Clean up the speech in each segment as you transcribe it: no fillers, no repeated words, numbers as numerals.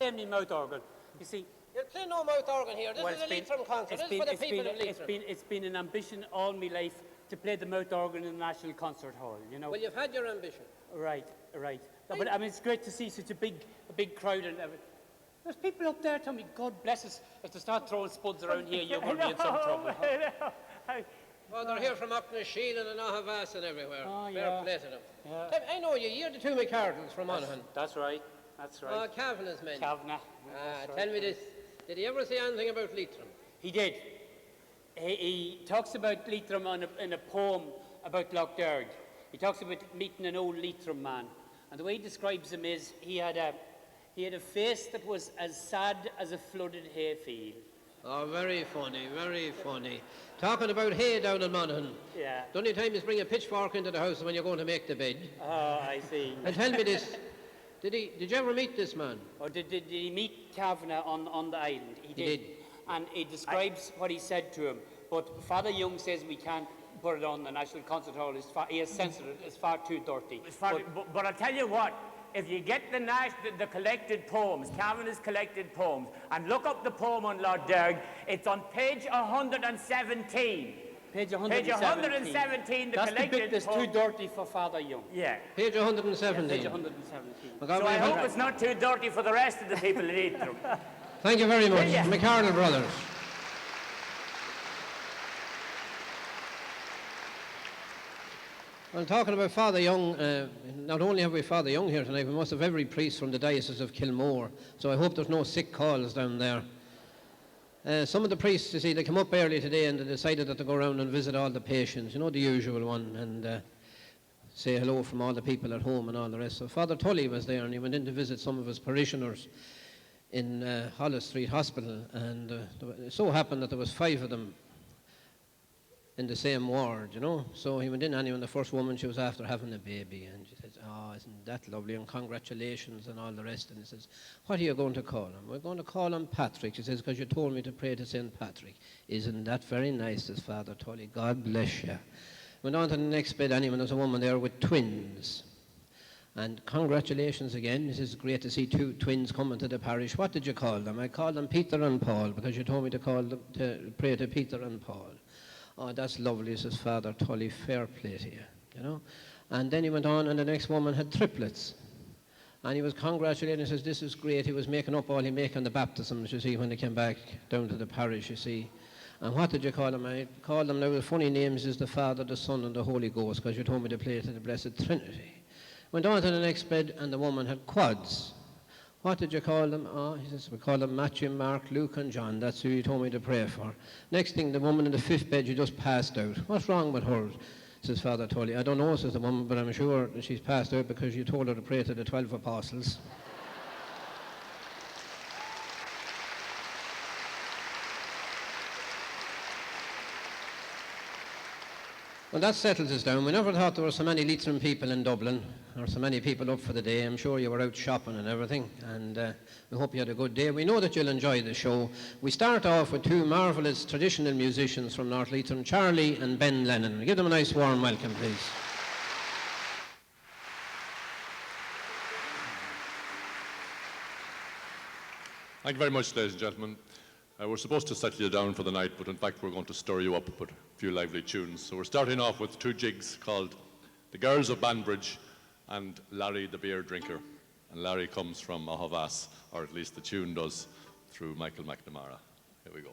Play me mouth organ. You see, You're playing no mouth organ here. This is a Leitrim concert. This is for the people of Leitrim. It's been an ambition all my life to play the mouth organ in the National Concert Hall, you know. Well, you've had your ambition. Right. No, but I mean, it's great to see such a big crowd and everything. There's people up there telling me, God bless us, if they start throwing spuds around here, you're going to be in some trouble. Well, they're here from Auckland and Nahavas and everywhere. Oh, Fair play to them. Yeah. I know you. You're the two McArdles from Monaghan. That's right. Oh, Kavanagh's men. Kavanagh. Tell me this. Did he ever say anything about Leitrim? He did. He talks about Leitrim in a poem about Lough. He talks about meeting an old Leitrim man. And the way he describes him is he had a face that was as sad as a flooded hayfield. Oh, very funny, very funny. Talking about hay down in Monaghan. Yeah. The only time is bring a pitchfork into the house when you're going to make the bed. Oh, I see. And tell me this. Did you ever meet this man? Or did he meet Kavanagh on the island? He did. And he describes what he said to him. But Father Young says we can't put it on the National Concert Hall. He has censored it. It's far too dirty. But I'll tell you what. If you get the collected poems, Kavanagh's collected poems, and look up the poem on Lough, it's on page 117. Page 117. Page 117, That's the bit that's too dirty for Father Young. Yeah. Page 117. Page 117. So I hope it's not too dirty for the rest of the people in Leitrim. Thank you very much. McArdle brothers. Well, talking about Father Young, not only have we Father Young here tonight, we must have every priest from the Diocese of Kilmore, so I hope there's no sick calls down there. Some of the priests, you see, they come up early today and they decided that they go around and visit all the patients, you know, the usual one, and say hello from all the people at home and all the rest. So Father Tully was there and he went in to visit some of his parishioners in Hollis Street Hospital, and it so happened that there was 5 of them in the same ward, you know. So he went in anyway, and the first woman, she was after having a baby, and she says, oh, isn't that lovely, and congratulations and all the rest. And he says, what are you going to call him? We're going to call him Patrick. She says, because you told me to pray to St. Patrick. Isn't that very nice, says Father Tully. God bless you. Went on to the next bed anyway, and there's a woman there with twins. And congratulations again. This is great to see 2 twins coming to the parish. What did you call them? I called them Peter and Paul, because you told me to call them, to pray to Peter and Paul. Oh, that's lovely, says Father Tully. Fair play to you, you know. And then he went on, and the next woman had triplets. And he was congratulating, he says, this is great. He was making up all he make on the baptisms, you see, when they came back down to the parish, you see. And what did you call them? I called them now, the funny names is the Father, the Son, and the Holy Ghost, because you told me to play to the Blessed Trinity. Went on to the next bed, and the woman had quads. What did you call them? Oh, he says, we call them Matthew, Mark, Luke, and John. That's who you told me to pray for. Next thing, the woman in the 5th bed, she just passed out. What's wrong with her? Says Father Tully. I don't know, says the woman, but I'm sure she's passed out because you told her to pray to the 12 apostles. Well, that settles us down. We never thought there were so many Leitrim people in Dublin, or so many people up for the day. I'm sure you were out shopping and everything, and we hope you had a good day. We know that you'll enjoy the show. We start off with 2 marvellous traditional musicians from North Leitrim, Charlie and Ben Lennon. Give them a nice warm welcome, please. Thank you very much, ladies and gentlemen. We're supposed to settle you down for the night, but in fact we're going to stir you up with a few lively tunes. So we're starting off with 2 jigs called The Girls of Banbridge and Larry the Beer Drinker. And Larry comes from Ahavas, or at least the tune does, through Michael McNamara. Here we go.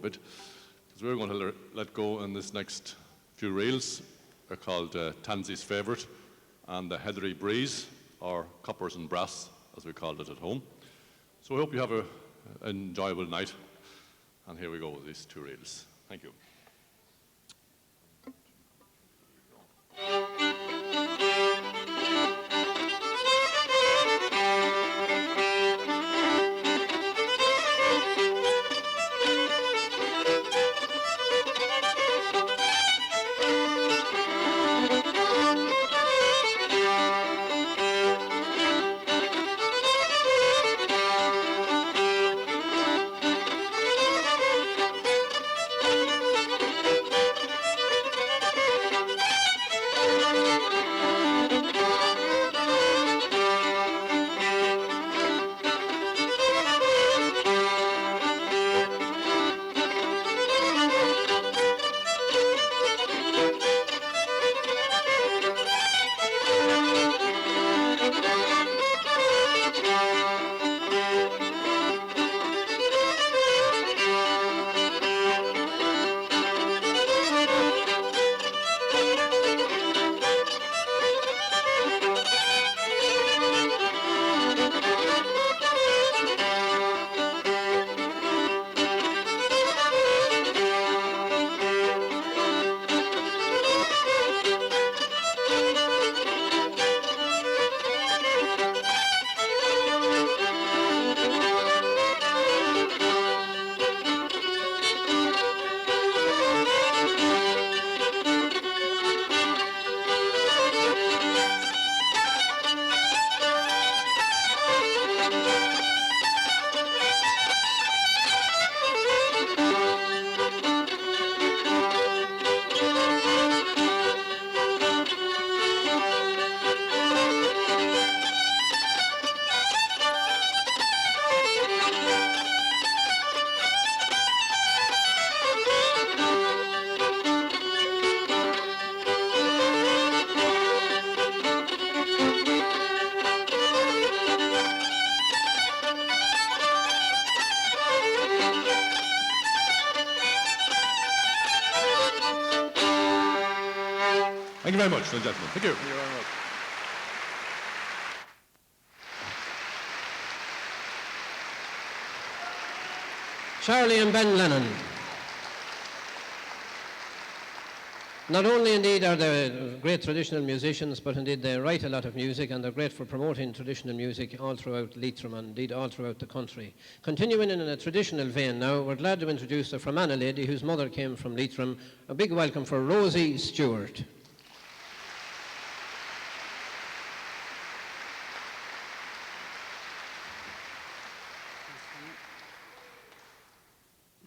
bit, because we're going to let go in this next few reels. They're called Tansy's Favourite and the Heathery Breeze, or Coppers and Brass, as we called it at home. So I hope you have an enjoyable night. And here we go with these two reels. Thank you. Thank you very much, ladies and gentlemen. Thank you. Thank you very much. Charlie and Ben Lennon. Not only indeed are they great traditional musicians, but indeed they write a lot of music, and they're great for promoting traditional music all throughout Leitrim and indeed all throughout the country. Continuing in a traditional vein now, we're glad to introduce a Fermanagh lady whose mother came from Leitrim. A big welcome for Rosie Stewart.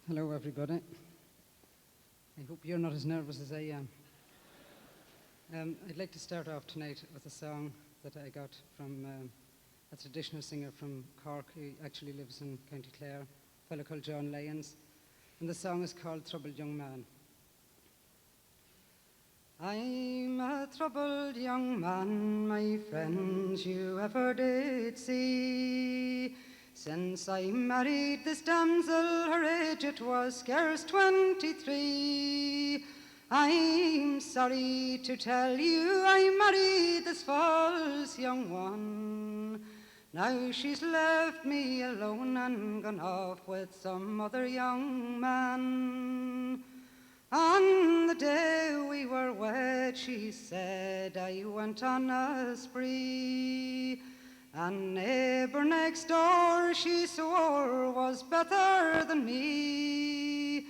Hello everybody. I hope you're not as nervous as I am. I'd like to start off tonight with a song that I got from a traditional singer from Cork who actually lives in County Clare, a fellow called John Lyons. And the song is called Troubled Young Man. I'm a troubled young man, my friends, you ever did see. Since I married this damsel, her age it was scarce 23. I'm sorry to tell you I married this false young one. Now she's left me alone and gone off with some other young man. On the day we were wed, she said I went on a spree. A neighbour next door, she swore, was better than me.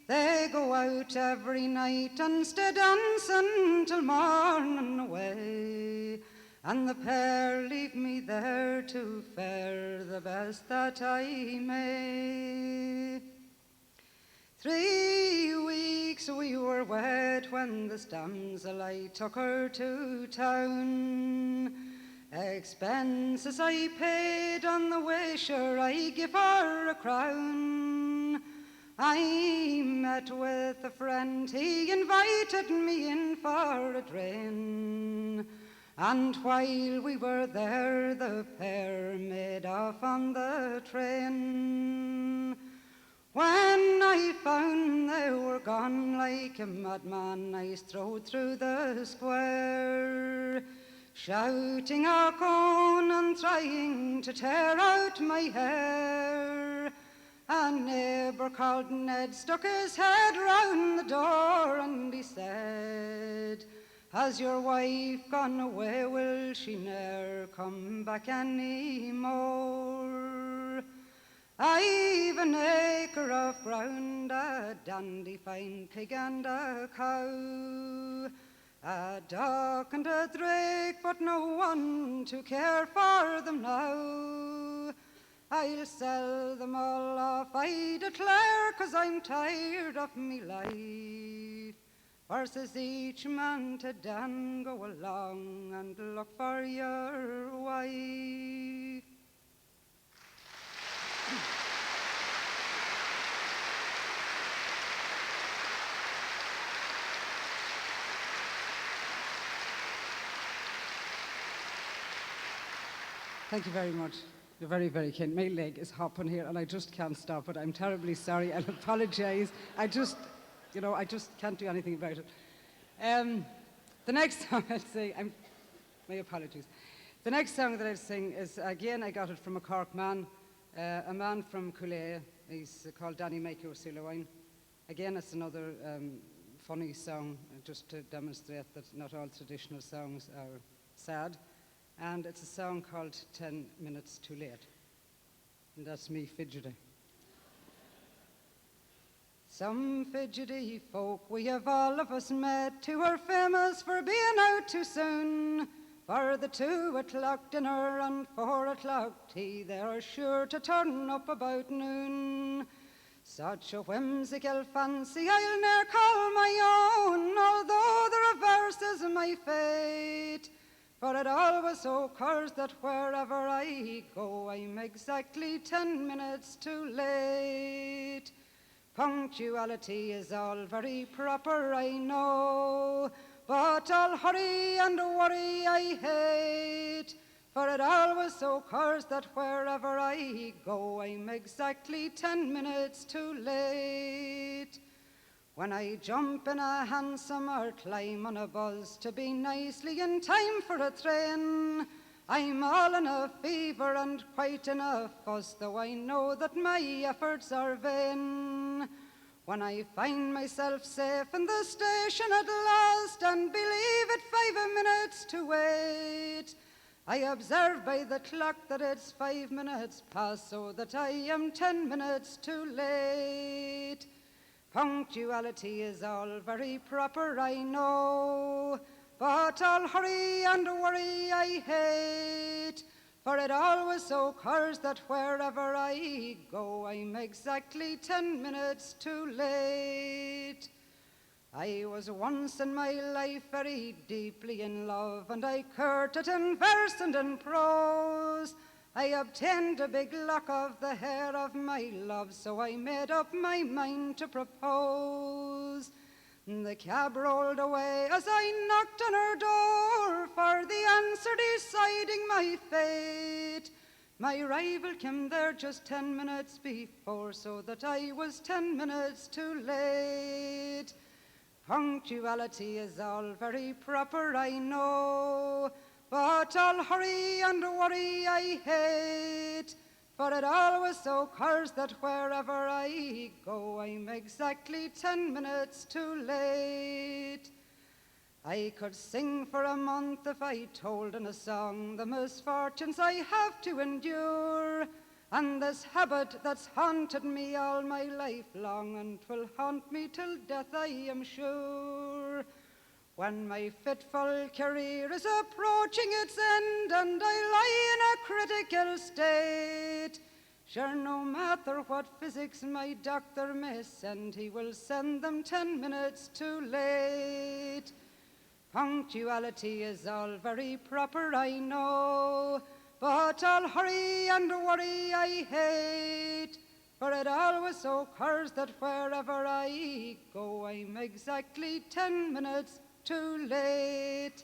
They go out every night and stay dancing till morning away, and the pair leave me there to fare the best that I may. 3 weeks we were wed when this damsel I took her to town. Expenses I paid on the way, sure I give her a crown. I met with a friend, he invited me in for a drain. And while we were there, the pair made off on the train. When I found they were gone like a madman, I strode through the square, shouting our cone and trying to tear out my hair. A neighbour called Ned stuck his head round the door and he said, "Has your wife gone away? Will she ne'er come back any more? I've an acre of ground, a dandy fine pig and a cow, a duck and a drake, but no one to care for them now. I'll sell them all off, I declare, 'cause I'm tired of me life. For says each man to Dan, go along and look for your wife." Thank you very much. You're very, very kind. My leg is hopping here and I just can't stop it. I'm terribly sorry. I'll apologise. I just can't do anything about it. The next song I'll sing, my apologies. The next song that I'll sing is, again, I got it from a Cork man, a man from Killargue. He's called Danny Make Your Silawine. Again, it's another funny song, just to demonstrate that not all traditional songs are sad. And it's a song called 10 Minutes Too Late. And that's me fidgety. Some fidgety folk we have all of us met who are famous for being out too soon. For the 2 o'clock dinner and 4 o'clock tea, they are sure to turn up about noon. Such a whimsical fancy I'll ne'er call my own, although the reverse is my fate. For it always so occurs that wherever I go, I'm exactly 10 minutes too late. Punctuality is all very proper, I know, but all hurry and worry I hate. For it always so occurs that wherever I go, I'm exactly 10 minutes too late. When I jump in a hansom or climb on a bus to be nicely in time for a train, I'm all in a fever and quite in a fuss, though I know that my efforts are vain. When I find myself safe in the station at last and believe it 5 minutes to wait, I observe by the clock that it's 5 minutes past, so that I am 10 minutes too late. Punctuality is all very proper, I know, but all hurry and worry I hate. For it always so occurs that wherever I go, I'm exactly 10 minutes too late. I was once in my life very deeply in love, and I courted in verse and in prose. I obtained a big lock of the hair of my love, so I made up my mind to propose. The cab rolled away as I knocked on her door, for the answer deciding my fate. My rival came there just 10 minutes before, so that I was 10 minutes too late. Punctuality is all very proper, I know, but all hurry and worry I hate. For it always so occurs that wherever I go, I'm exactly 10 minutes too late. I could sing for a month if I told in a song the misfortunes I have to endure, and this habit that's haunted me all my life long, and will haunt me till death, I am sure. When my fitful career is approaching its end and I lie in a critical state, sure no matter what physics my doctor may send, he will send them 10 minutes too late. Punctuality is all very proper, I know, but all hurry and worry I hate. For it always so occurs that wherever I go, I'm exactly 10 minutes too late.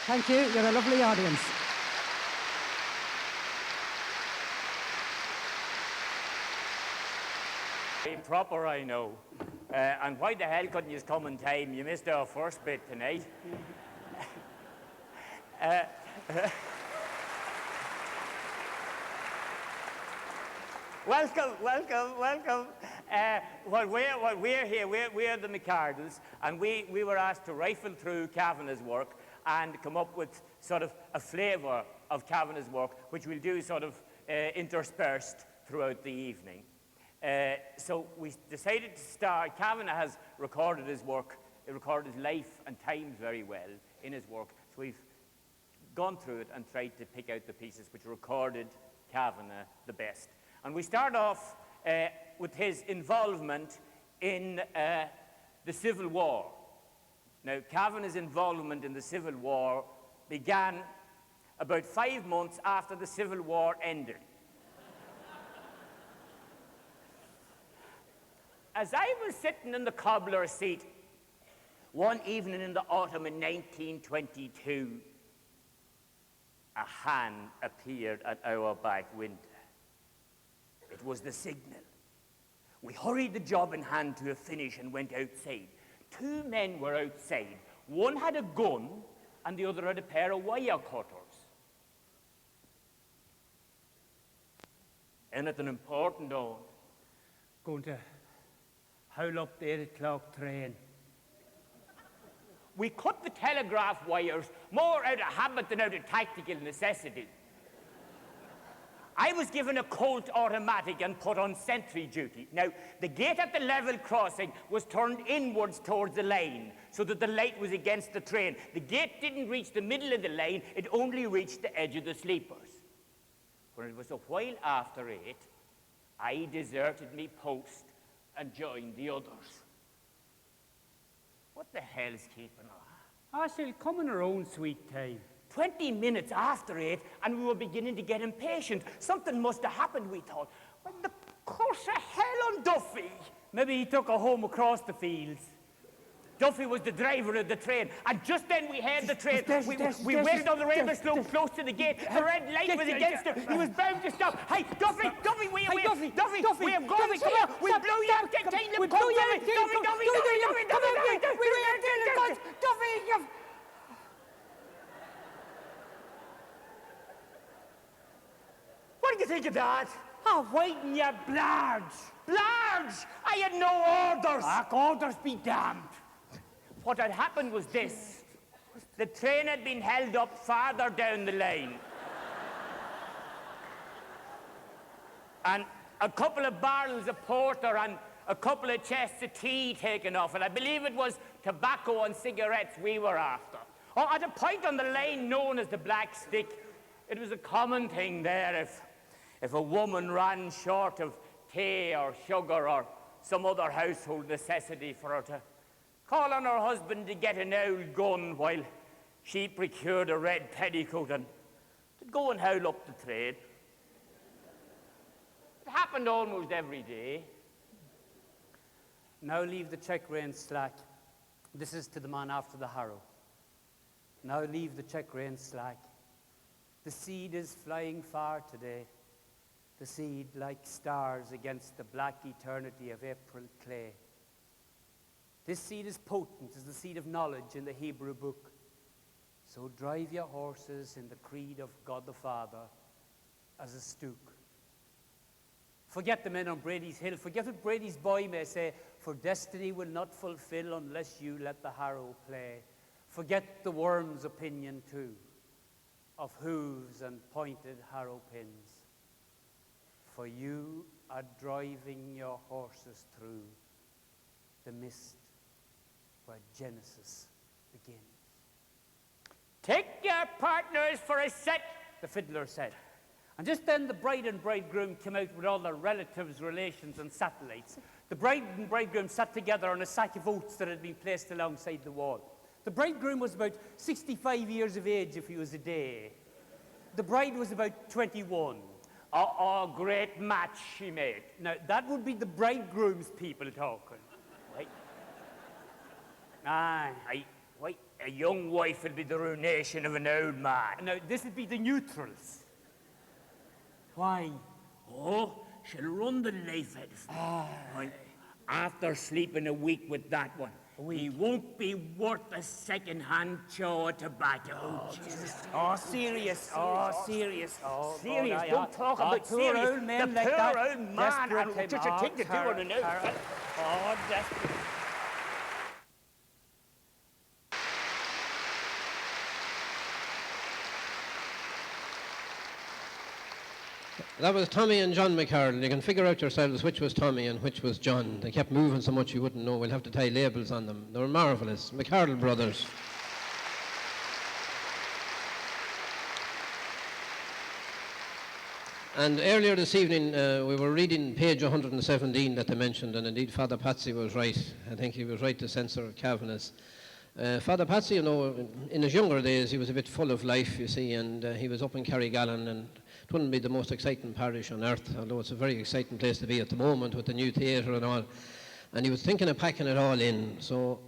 Thank you. You're a lovely audience. Be proper, I know. And why the hell couldn't you come in time? You missed our first bit tonight. Welcome. Well, we're here, we're the McArdles, and we were asked to rifle through Kavanagh's work and come up with sort of a flavour of Kavanagh's work, which we'll do sort of interspersed throughout the evening. So we decided to start. Kavanagh has recorded his work, recorded his life and times very well in his work, so we've gone through it and tried to pick out the pieces which recorded Kavanagh the best. And we start off with his involvement in the Civil War. Now, Kavanagh's involvement in the Civil War began about 5 months after the Civil War ended. As I was sitting in the cobbler's seat one evening in the autumn in 1922, a hand appeared at our back window. It was the signal. We hurried the job in hand to a finish and went outside. 2 men were outside. One had a gun and the other had a pair of wire cutters. Anything important on? Going to howl up the 8 o'clock train. We cut the telegraph wires more out of habit than out of tactical necessity. I was given a Colt automatic and put on sentry duty. Now, the gate at the level crossing was turned inwards towards the lane so that the light was against the train. The gate didn't reach the middle of the lane, it only reached the edge of the sleepers. When it was a while after 8, I deserted me post and joined the others. What the hell's keeping her? She'll come in her own sweet time. 20 minutes after 8, and we were beginning to get impatient. Something must have happened, we thought. Well, the curse of hell on Duffy. Maybe he took her home across the fields. Duffy was the driver of the train, and just then we heard the train. We waited on the railway slope close to the gate. The red light was against him. He was bound to stop. Hey, Duffy, we have gone. Come here. We blew you out. We blew you out. Duffy. What do you think of that? Oh, waiting, you blards. Blards! I had no orders. Orders be damned. What had happened was this. The train had been held up farther down the lane. And a couple of barrels of porter and a couple of chests of tea taken off, and I believe it was tobacco and cigarettes we were after. Oh, at a point on the lane known as the Black Stick, it was a common thing there if a woman ran short of tea or sugar or some other household necessity for her to call on her husband to get an old gun while she procured a red petticoat and to go and howl up the trade. It happened almost every day. Now leave the check rein slack. This is to the man after the harrow. Now leave the check rein slack. The seed is flying far today. The seed like stars against the black eternity of April clay. This seed is potent as the seed of knowledge in the Hebrew book. So drive your horses in the creed of God the Father as a stook. Forget the men on Brady's Hill. Forget what Brady's boy may say, for destiny will not fulfill unless you let the harrow play. Forget the worm's opinion too, of hooves and pointed harrow pins. For you are driving your horses through the mist where Genesis begins. Take your partners for a set, the fiddler said. And just then the bride and bridegroom came out with all their relatives, relations, and satellites. The bride and bridegroom sat together on a sack of oats that had been placed alongside the wall. The bridegroom was about 65 years of age if he was a day. The bride was about 21. Oh, great match she made. Now, that would be the bridegroom's people talking. Right. Aye. Why, a young wife would be the ruination of an old man. Now, this would be the neutrals. Why? Oh, she'll run the life out of him. Right. After sleeping a week with that one, he won't be worth a second-hand chaw of tobacco. Oh, Jesus. Oh, serious. Oh, serious. Oh, serious. God, Don't talk about poor serious. old men the like poor that. old man. Desperate And just time. a thing to do on the news. Oh, desperate. That was Tommy and John McArdle. You can figure out yourselves which was Tommy and which was John. They kept moving so much you wouldn't know. We'll have to tie labels on them. They were marvellous. McArdle brothers. And earlier this evening, we were reading page 117 that they mentioned, and indeed Father Patsy was right. I think he was right to censor Kavanagh. Father Patsy, you know, in his younger days, he was a bit full of life, you see, and he was up in Carrigallen, and it wouldn't be the most exciting parish on earth, although it's a very exciting place to be at the moment with the new theatre and all. And he was thinking of packing it all in, so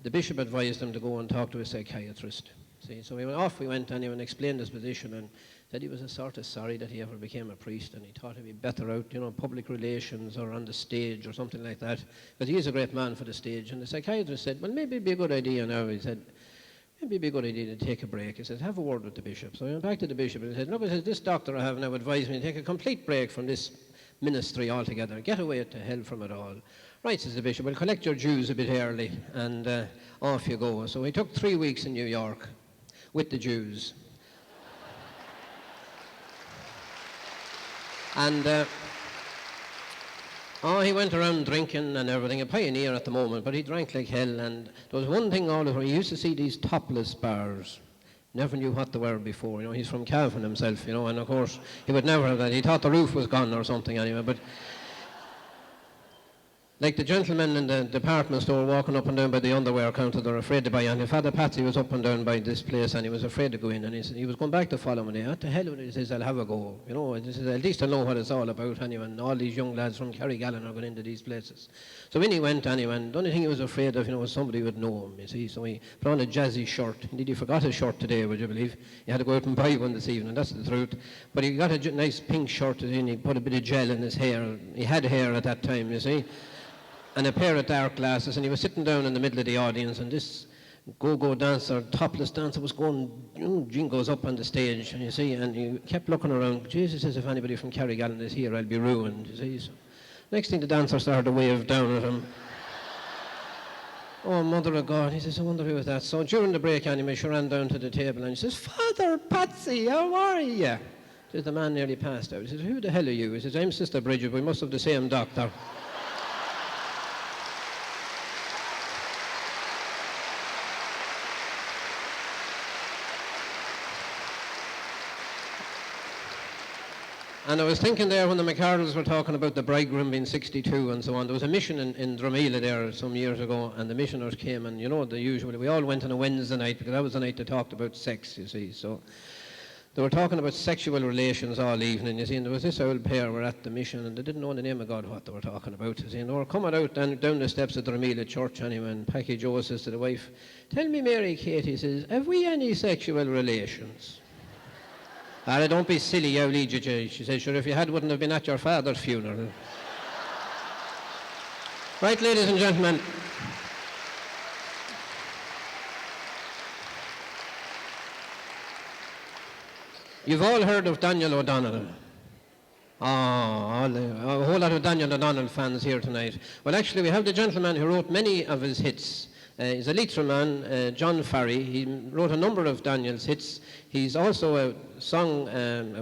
the bishop advised him to go and talk to a psychiatrist. See, so we went anyway and explained his position, and said he was a sort of sorry that he ever became a priest, and he thought he'd be better out, you know, public relations or on the stage or something like that, because he is a great man for the stage. And the psychiatrist said, well, maybe it'd be a good idea now. He said, maybe it'd be a good idea to take a break. He said, have a word with the bishop. So he went back to the bishop and he said, look, he said, this doctor I have now advised me to take a complete break from this ministry altogether. Get away to hell from it all. Right, says the bishop, well, collect your dues a bit early, and off you go. So he took 3 weeks in New York with the Jews. And he went around drinking and everything, a pioneer at the moment, but he drank like hell. And there was one thing all the time, he used to see these topless bars. Never knew what they were before. You know, he's from Cavan himself, you know, and of course he would never have that. He thought the roof was gone or something anyway, but like the gentlemen in the department store walking up and down by the underwear counter, they're afraid to buy anything. Father Patsy was up and down by this place and he was afraid to go in, and he was going back to follow me. What the hell with it? He says, I'll have a go. You know, he says, at least I know what it's all about anyway, and all these young lads from Carrigallen are going into these places. So when he went anyway, and the only thing he was afraid of, you know, was somebody would know him, you see. So he put on a jazzy shirt. Indeed, he forgot his shirt today, would you believe? He had to go out and buy one this evening, that's the truth. But he got a nice pink shirt and he put a bit of gel in his hair. He had hair at that time, you see, and a pair of dark glasses, and he was sitting down in the middle of the audience, and this go-go dancer, topless dancer, was going, jingles up on the stage, and you see, and he kept looking around. Jesus says, if anybody from Carrigallen is here, I'll be ruined, you see. So next thing, the dancer started to wave down at him. Oh, mother of God, he says, I wonder who was that. So during the break, anyway, she ran down to the table, and he says, Father Patsy, how are you? Says, the man nearly passed out. He says, who the hell are you? He says, I'm Sister Bridget, we must have the same doctor. And I was thinking there when the McArdles were talking about the bridegroom being 62 and so on, there was a mission in Dromahair there some years ago, and the missioners came, and you know, we all went on a Wednesday night, because that was the night they talked about sex, you see. So they were talking about sexual relations all evening, you see, and there was this old pair were at the mission, and they didn't know in the name of God what they were talking about, you see, and they were coming out down the steps of the Dromahair church anyway, and Packy Joe says to the wife, tell me, Mary Kate, he says, have we any sexual relations? Ah, don't be silly, I'll lead you, Jay. She said, sure, if you had, wouldn't have been at your father's funeral. Right, ladies and gentlemen. You've all heard of Daniel O'Donnell. A whole lot of Daniel O'Donnell fans here tonight. Well, actually, we have the gentleman who wrote many of his hits. He's a Leitrim man, John Farry. He wrote a number of Daniel's hits. He's also a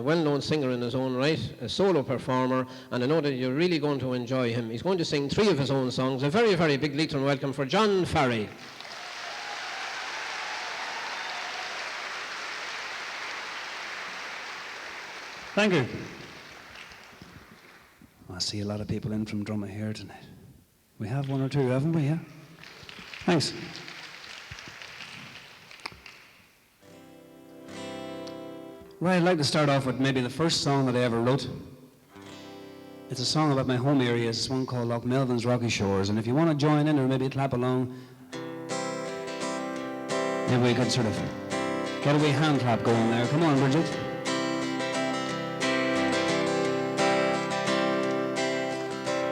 well-known singer in his own right, a solo performer, and I know that you're really going to enjoy him. He's going to sing 3 of his own songs. A very, very big Leitrim welcome for John Farry. Thank you. I see a lot of people in from Dromahair tonight. We have 1 or 2, haven't we? Yeah. Thanks. Right, I'd like to start off with maybe the first song that I ever wrote. It's a song about my home area. It's one called Loch Melvin's Rocky Shores. And if you want to join in or maybe clap along, maybe we could sort of get a wee hand clap going there. Come on, Bridget.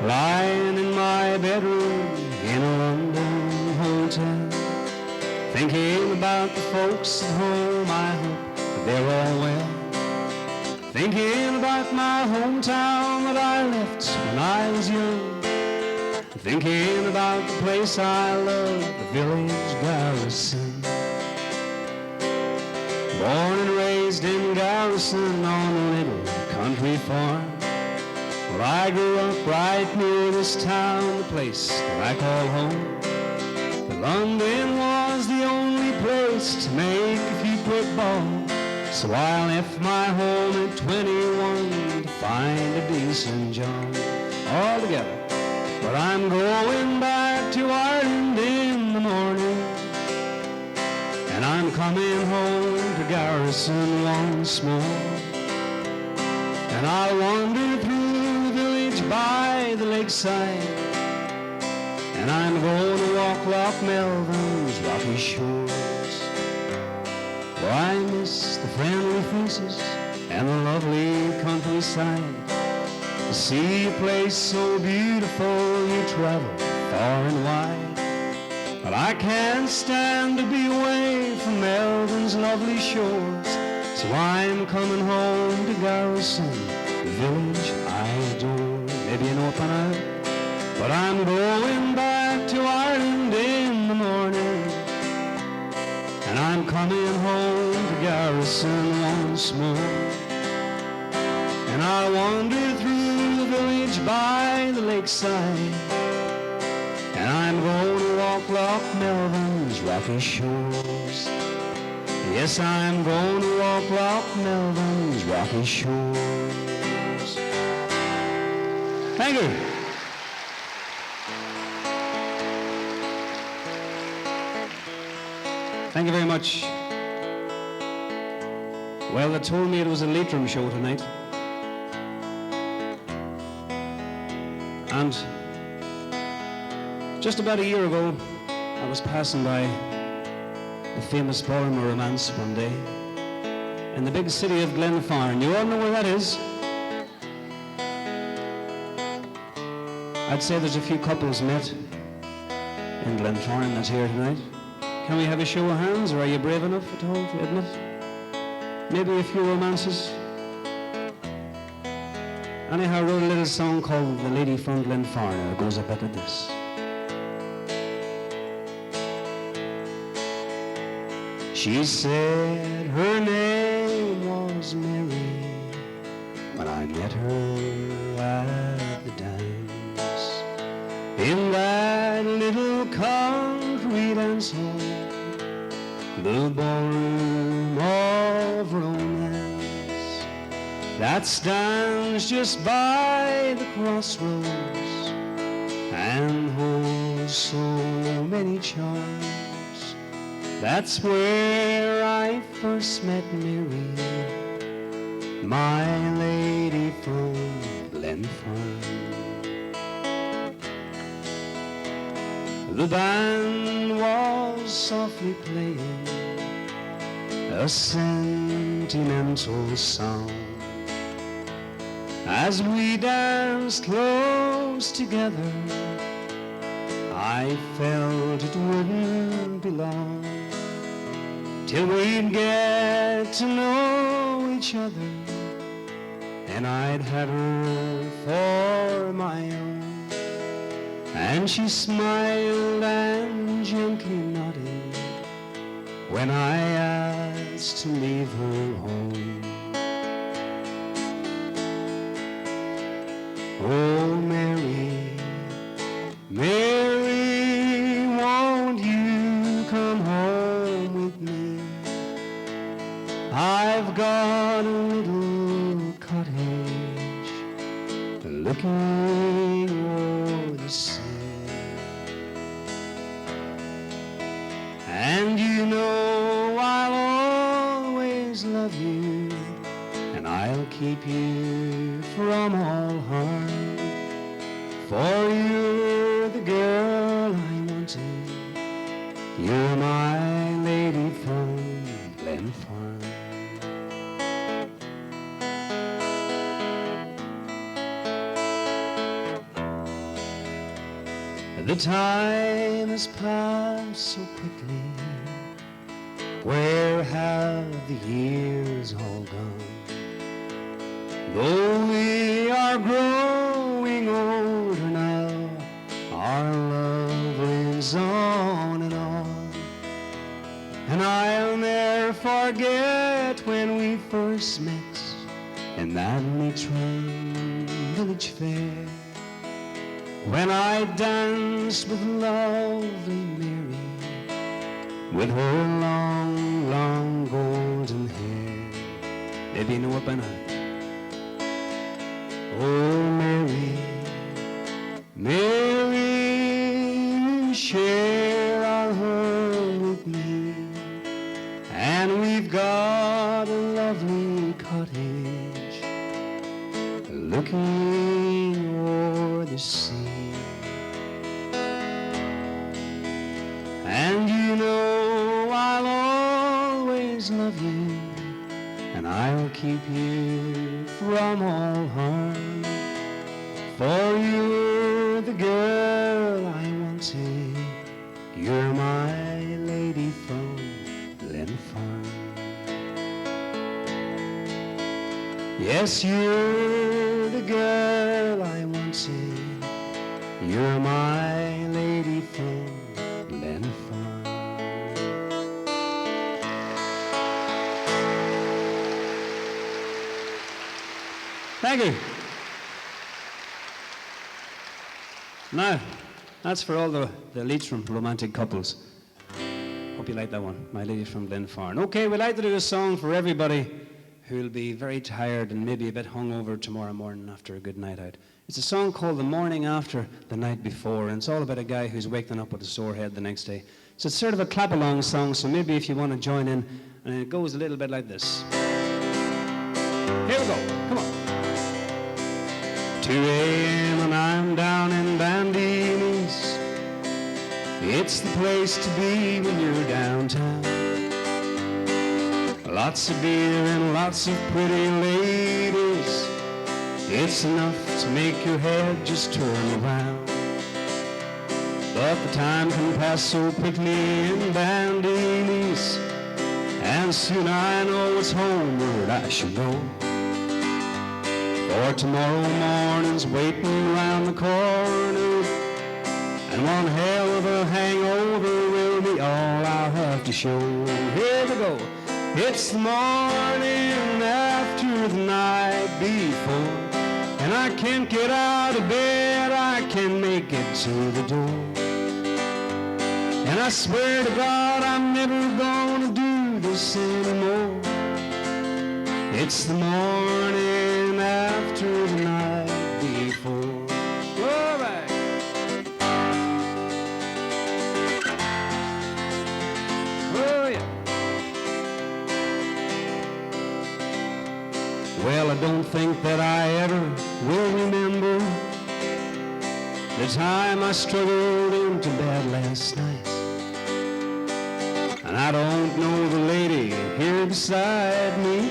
lying in my bedroom in a London hotel, thinking about the folks at home. I hope that they're all well. Thinking about my hometown that I left when I was young. Thinking about the place I love, the village garrison. Born and raised in Garrison on a little country farm. Well, I grew up right near this town, the place that I call home. But London was the only place to make a few quick balls. So I left my home at 21 to find a decent job. All together. But I'm going back to Ireland in the morning, and I'm coming home to Garrison once more. And I'll wander through the village by the lakeside, and I'm going to walk Loch Melvin's rocky shores. For I miss the friendly faces and the lovely countryside. To see a place so beautiful, you travel far and wide. But I can't stand to be away from Melvin's lovely shores. So I'm coming home to Garrison, the village I adore. Maybe you know it by now, but I'm going back to Ireland in the morning, and I'm coming home to Garrison once more. And I'll wander through the village by the lakeside, and I'm going to walk Loch Melvin's rocky shores. Yes, I'm going to walk Loch Melvin's rocky shores. Thank you. Thank you very much. Well, they told me it was a Leitrim show tonight. And just about a year ago, I was passing by the famous ballroom of romance one day in the big city of Glenfarne. You all know where that is? I'd say there's a few couples met in Glenfarne that's here tonight. Can we have a show of hands, or are you brave enough at all to admit? Maybe a few romances? Anyhow, I wrote a little song called The Lady from Glenfarne. It goes a bit like this. She said her name was Mary when I met her at the dance, in that little country dance hall, the ballroom of romance that stands just by the crossroads and holds so many charms. That's where I first met Mary, my lady from Glenfarne. The band was softly playing a sentimental song as we danced close together. I felt it wouldn't be long till we'd get to know each other, and I'd had her for my own. And she smiled and gently nodded when I asked to leave her home. Oh, Mary, Mary, won't you come home with me? I've got a little cottage looking over the sea. And you know I'll always love you, and I'll keep you from all harm, for you're the girl I wanted, you're my lady from Glenfarne. The time has passed so quickly. Where have the years all gone? Though we are growing older now, our love lives on and on. And I'll never forget when we first met in that Leitrim village fair, when I danced with lovely Mary, with her long, long golden hair. Maybe you know it by now. Oh, Mary, Mary, share our home with me, and we've got a lovely cottage looking o'er the sea. And you know I'll always love you, and I'll keep you from all harm, for you're the girl I wanted, you're my lady from Lennon Farm. Yes, you're the girl I wanted, you're my lady from Lennon Farm. Thank you. Now, that's for all the Leitrim romantic couples. Hope you like that one, My Lady from Glenfarne. Okay, we'd like to do a song for everybody who'll be very tired and maybe a bit hungover tomorrow morning after a good night out. It's a song called The Morning After the Night Before, and it's all about a guy who's waking up with a sore head the next day. So it's sort of a clap-along song, so maybe if you want to join in, and it goes a little bit like this. Here we go, come on. 2 a.m. and I'm down in Bandinis. It's the place to be when you're downtown. Lots of beer and lots of pretty ladies. It's enough to make your head just turn around. But the time can pass so quickly in Bandinis, and soon I know it's homeward I should go. For tomorrow morning's waiting round the corner, and one hell of a hangover will be all I'll have to show. Here we go. It's the morning after the night before, and I can't get out of bed, I can't make it to the door. And I swear to God I'm never gonna do this anymore. It's the morning after the night before. All right. Oh yeah. Well, I don't think that I ever will remember the time I struggled into bed last night. And I don't know the lady here beside me,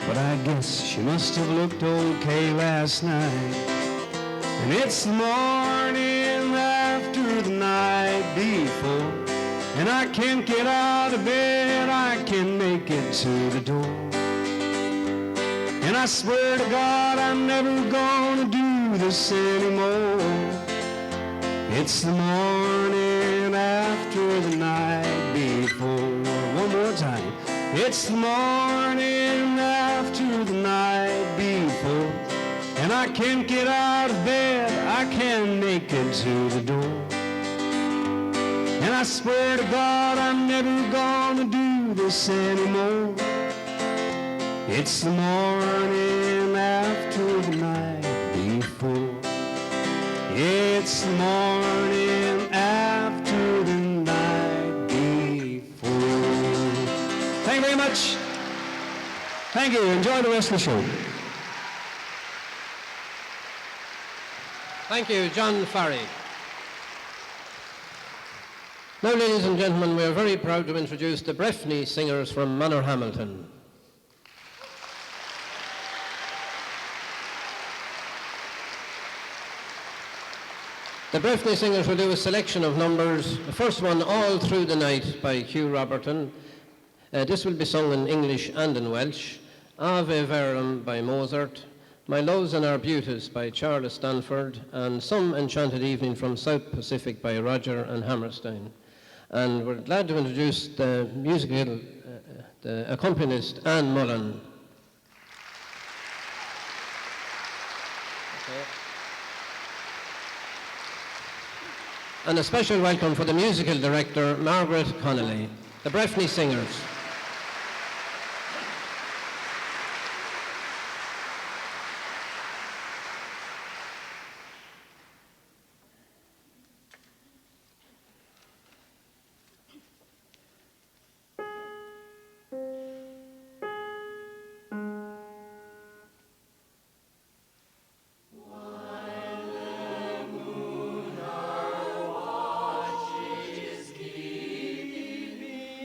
but I guess she must have looked okay last night. And it's the morning after the night before, and I can't get out of bed, I can't make it to the door. And I swear to God I'm never gonna do this anymore. It's the morning after the night before. One more time. It's the morning after the night before, and I can't get out of bed, I can't make it to the door. And I swear to God I'm never gonna do this anymore. It's the morning after the night before. It's the morning after the night before. Thank you very much. Thank you. Enjoy the rest of the show. Thank you, John Farry. Now, ladies and gentlemen, we are very proud to introduce the Breffni singers from Manor Hamilton. The Breffni singers will do a selection of numbers. The first one, All Through the Night by Hugh Roberton. This will be sung in English and in Welsh. Ave Verum by Mozart. My Loves and Our Beauties by Charles Stanford. And Some Enchanted Evening from South Pacific by Roger and Hammerstein. And we're glad to introduce the musical the accompanist, Anne Mullen. And a special welcome for the musical director, Margaret Connolly, the Breffni Singers.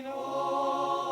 All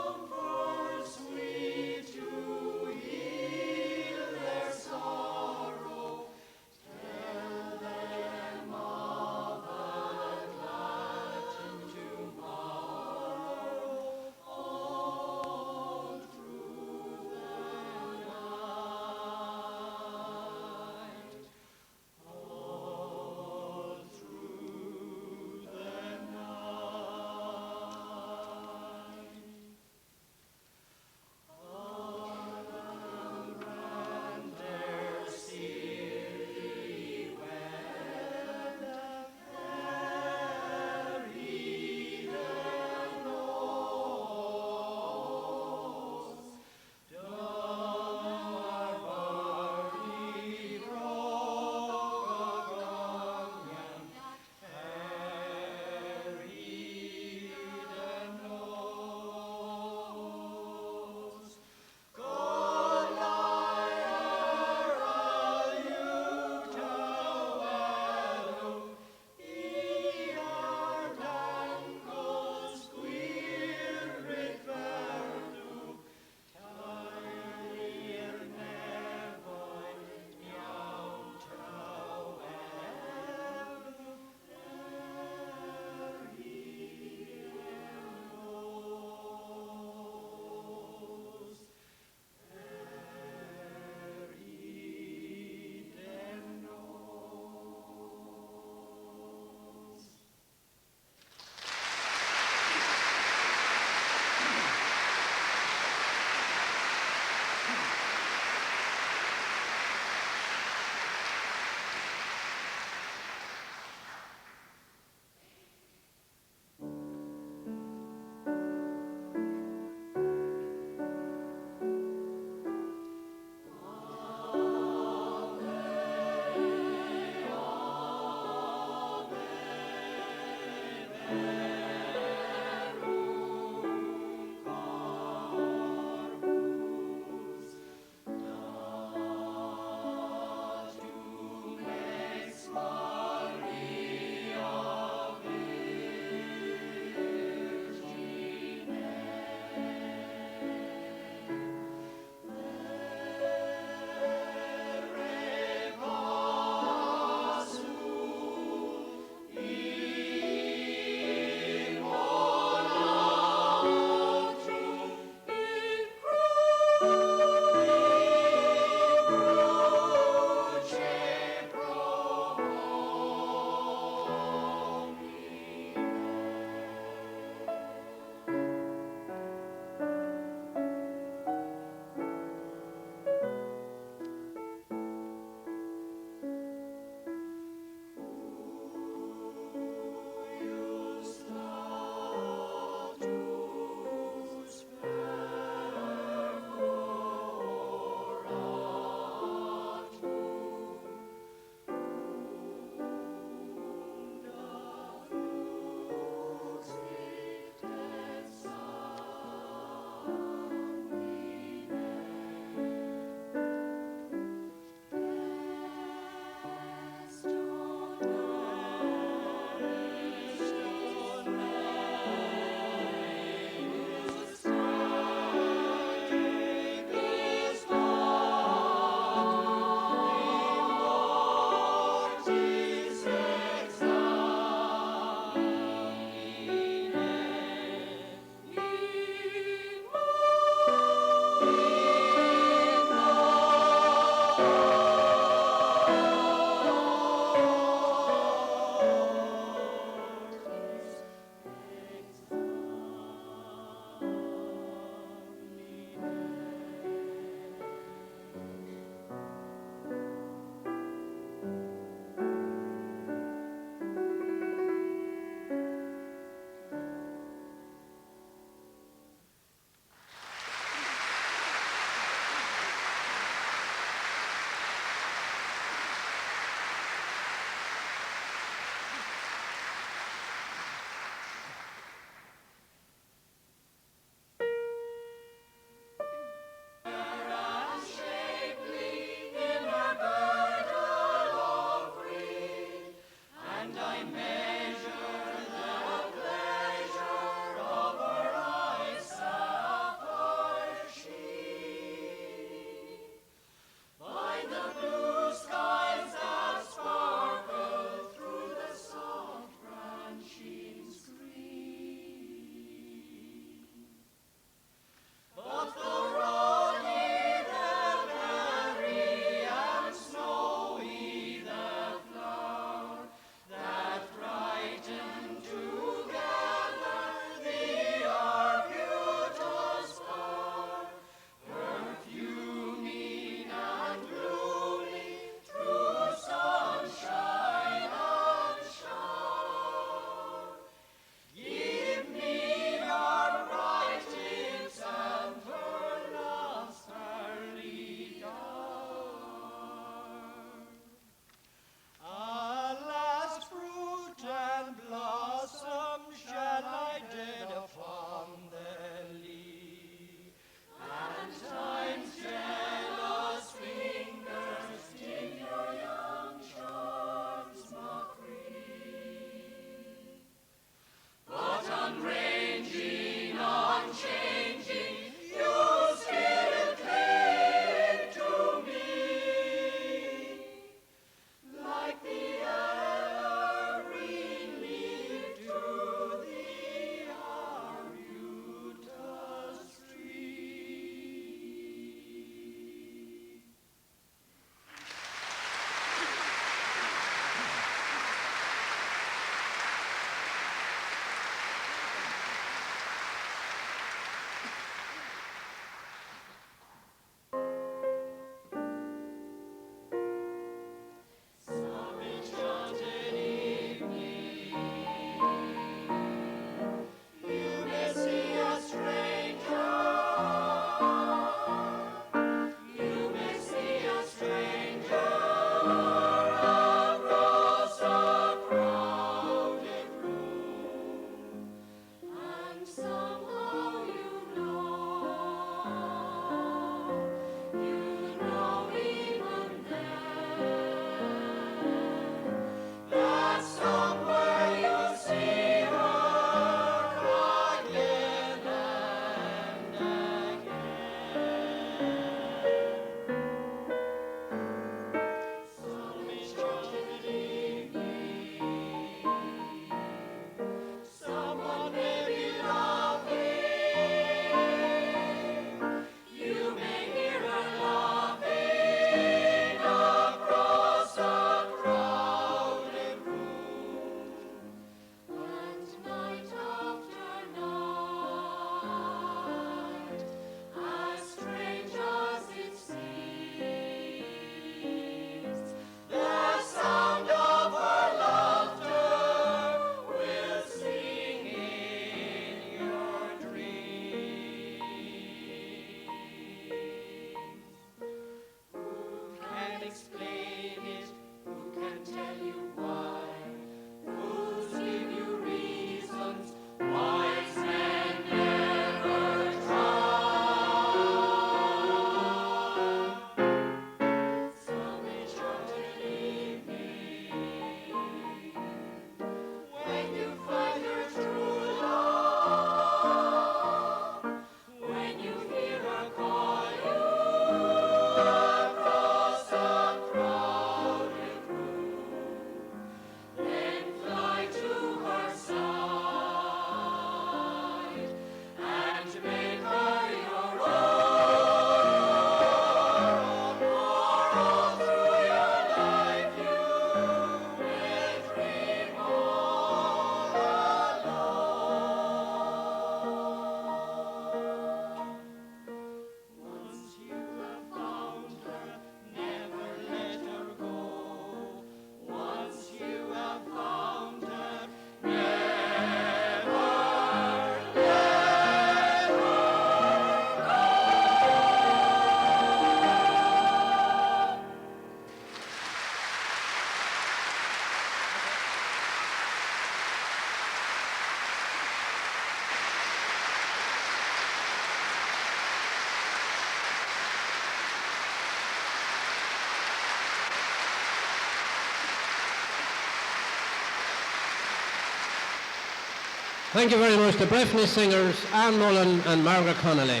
Thank you very much to Breffni singers Anne Mullen and Margaret Connolly.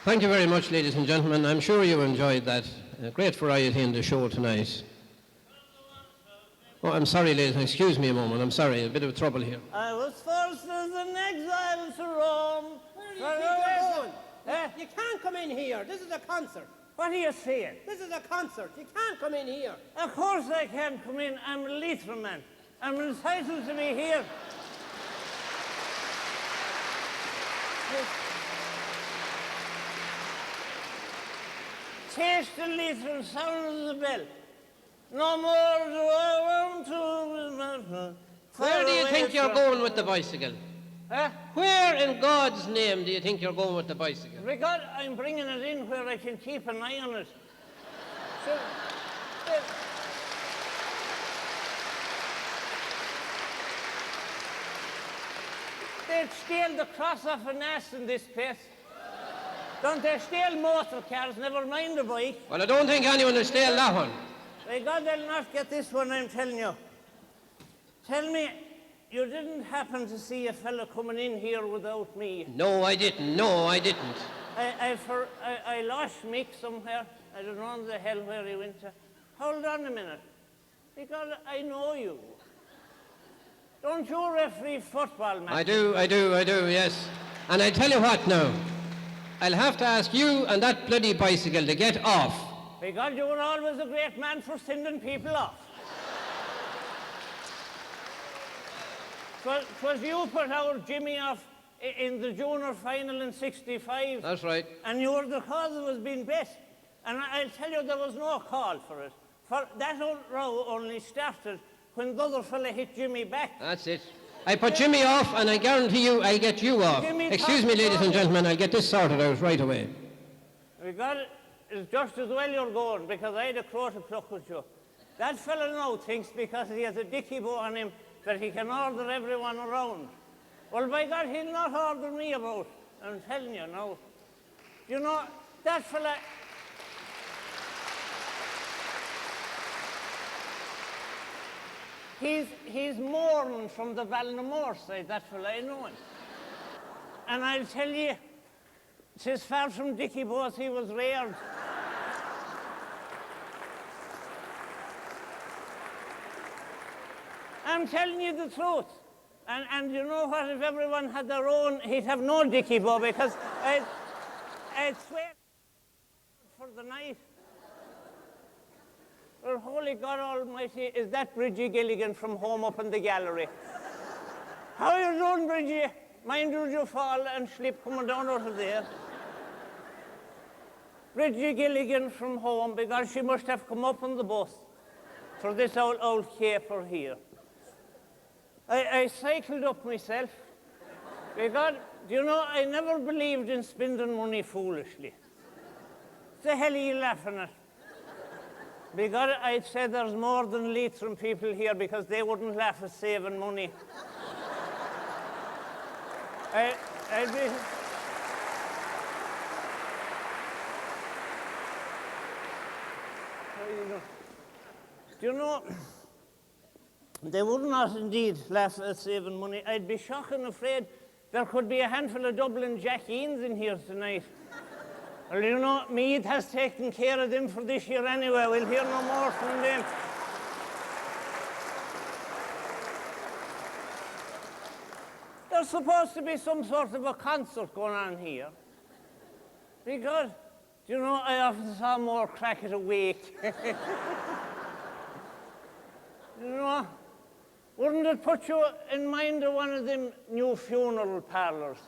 Thank you very much, ladies and gentlemen. I'm sure you enjoyed that. Great variety in the show tonight. Oh, I'm sorry, ladies. Excuse me a moment. I'm sorry. A bit of trouble here. I was forced as an exile to Rome. Where do you think you're going? You can't come in here. This is a concert. What are you saying? This is a concert. You can't come in here. Of course I can't come in. I'm a Leitrim man. I'm entitled to be here. Taste the Leitrim sound of the bell. No more do I want to... Where do you think you're going with the bicycle? Huh? Where in God's name do you think you're going with the bicycle? Because I'm bringing it in where I can keep an eye on it. So, they'd steal the cross off an ass in this place. Don't they steal motor cars, never mind the bike? Well, I don't think anyone will steal that one. By God, they'll not get this one, I'm telling you. Tell me, you didn't happen to see a fella coming in here without me? No, I didn't. No, I didn't. I lost Mick somewhere. I don't know the hell where he went to. Hold on a minute. Because I know you. Don't you referee football matches? I do, yes. And I tell you what now. I'll have to ask you and that bloody bicycle to get off. Because you were always a great man for sending people off. 'Twas you put our Jimmy off in the junior final in '65. That's right. And you were the cause of us being best. And I'll tell you, there was no call for it. For that old row only started when the other fella hit Jimmy back. That's it. I put Jimmy off, and I guarantee you I'll get you off. Excuse me, ladies and gentlemen, I'll get this sorted out right away. We got it. It's just as well you're going, because I had a crow to pluck with you. That fella now thinks because he has a dicky bow on him that he can order everyone around. Well, by God, he'll not order me about. I'm telling you now. You know, that fella... He's Moran from the Balnamore side, that fella, I know him. And I'll tell you, 'tis far from Dicky Boss he was reared. I'm telling you the truth. And you know what, if everyone had their own, he'd have no Dicky Bow, because I'd swear for the night. Well, holy God Almighty, is that Bridgie Gilligan from home up in the gallery? How are you doing, Bridgie? Mind you fall and slip coming down out of there? Bridgie Gilligan from home, because she must have come up on the bus. for this old caper here. I cycled up myself because, do you know, I never believed in spending money foolishly. What the hell are you laughing at? Because I'd say there's more than Leitrim people here because they wouldn't laugh at saving money. I'd be... Do you know, they would not indeed laugh at saving money. I'd be shocking afraid there could be a handful of Dublin Jackeens in here tonight. Well, you know, Meath has taken care of them for this year anyway. We'll hear no more from them. There's supposed to be some sort of a concert going on here. Because, do you know, I often saw more crack at a wake. You know, wouldn't it put you in mind of one of them new funeral parlours?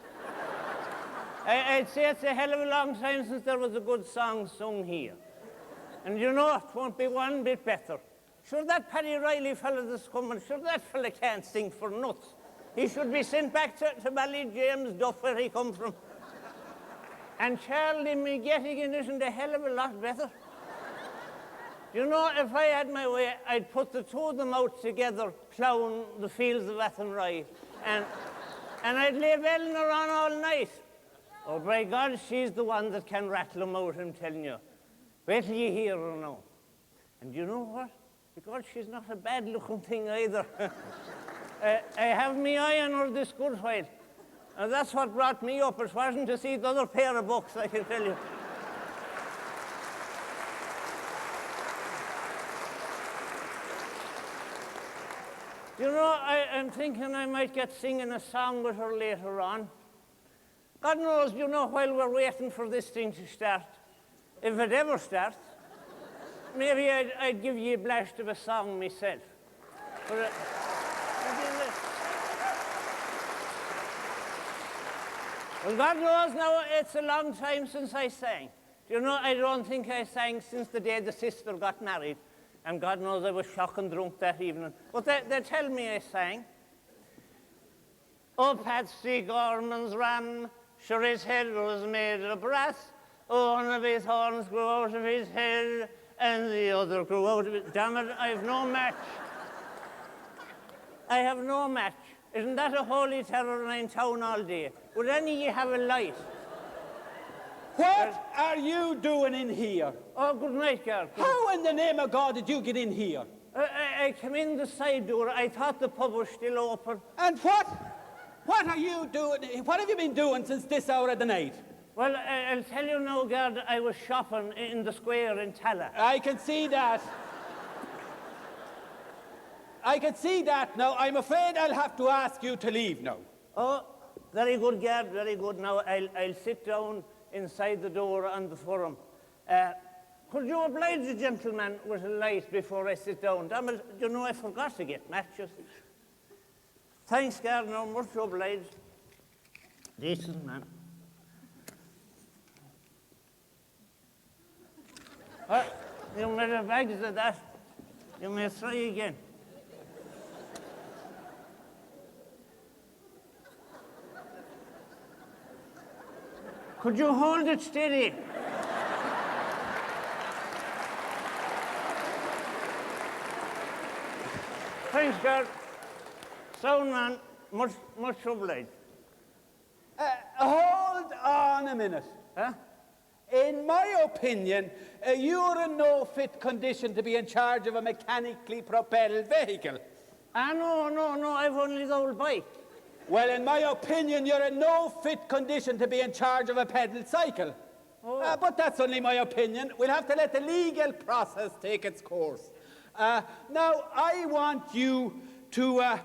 I'd say it's a hell of a long time since there was a good song sung here. And you know, it won't be one bit better. Sure, that Paddy Reilly fella that's coming, sure, that fella can't sing for nuts. He should be sent back to Ballyjames Duff where he come from. And Charlie McGettigan isn't a hell of a lot better. You know, if I had my way, I'd put the two of them out together, ploughing the fields of Athenry, and I'd leave Eleanor on all night. Oh, by God, she's the one that can rattle them out, I'm telling you. Wait till you hear her now. And you know what? Because she's not a bad-looking thing either. I have my eye on her this good while. And that's what brought me up. It wasn't to see the other pair of books, I can tell you. You know, I'm thinking I might get singing a song with her later on. God knows, you know, while we're waiting for this thing to start, if it ever starts, maybe I'd give you a blast of a song myself. But, well, God knows now, it's a long time since I sang. You know, I don't think I sang since the day the sister got married. And God knows I was shocking drunk that evening. But they tell me I sang. Oh, Patsy Gorman's ram, sure his head was made of brass. Oh, one of his horns grew out of his head, and the other grew out of it. Damn it, I have no match. I have no match. Isn't that a holy terror in town all day? Would any of you have a light? What are you doing in here? Oh, good night, girl. How in the name of God did you get in here? I came in the side door. I thought the pub was still open. And what? What are you doing? What have you been doing since this hour of the night? Well, I'll tell you now, Gard, I was shopping in the square in Tala. I can see that. I can see that now. I'm afraid I'll have to ask you to leave now. Oh, very good, Gard, very good. Now, I'll sit down inside the door on the forum. Could you oblige the gentleman with a light before I sit down? Damn it, you know, I forgot to get matches. Thanks, Gard, no, much obliged. Decent man. Well, you made a bags of that. You may try again. Could you hold it steady? Thanks, Gard. Sound man, much obliged. Hold on a minute. Huh? In my opinion, you're in no fit condition to be in charge of a mechanically propelled vehicle. No, I've only the old bike. Well, in my opinion, you're in no fit condition to be in charge of a pedal cycle. Oh. But that's only my opinion. We'll have to let the legal process take its course. Now, I want you to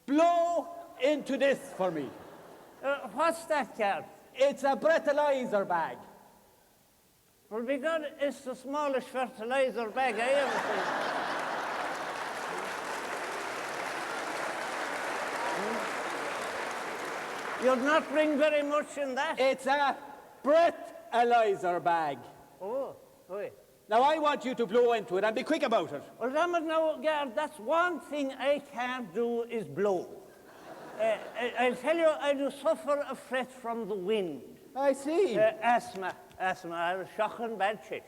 blow into this for me. What's that, Gard? It's a breathalyzer bag. Well, because it's the smallest fertilizer bag I ever seen. You'd not bring very much in that. It's a breathalyzer bag. Oh, wait. Now I want you to blow into it and be quick about it. Well, damn it now, Gard, that's one thing I can't do is blow. I'll tell you, I do suffer a fret from the wind. I see. Asthma. I have a shocking bad chest.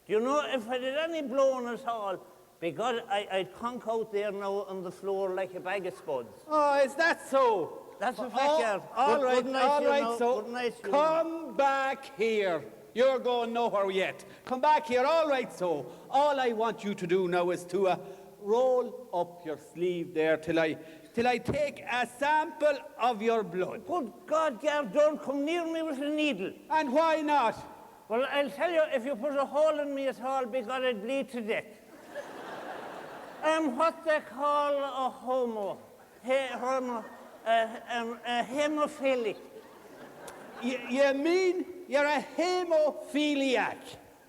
Do you know, if I did any blowing at all, because I'd conk out there now on the floor like a bag of spuds. Oh, is that so? That's a fact, Gard. All right, Good night, you come back here. You're going nowhere yet. Come back here, all right, so. All I want you to do now is to roll up your sleeve there till I take a sample of your blood. Good God, Gard, don't come near me with a needle. And why not? Well, I'll tell you, if you put a hole in me at all, because I'd bleed to death. What they call a hemophilic. You mean you're a hemophiliac?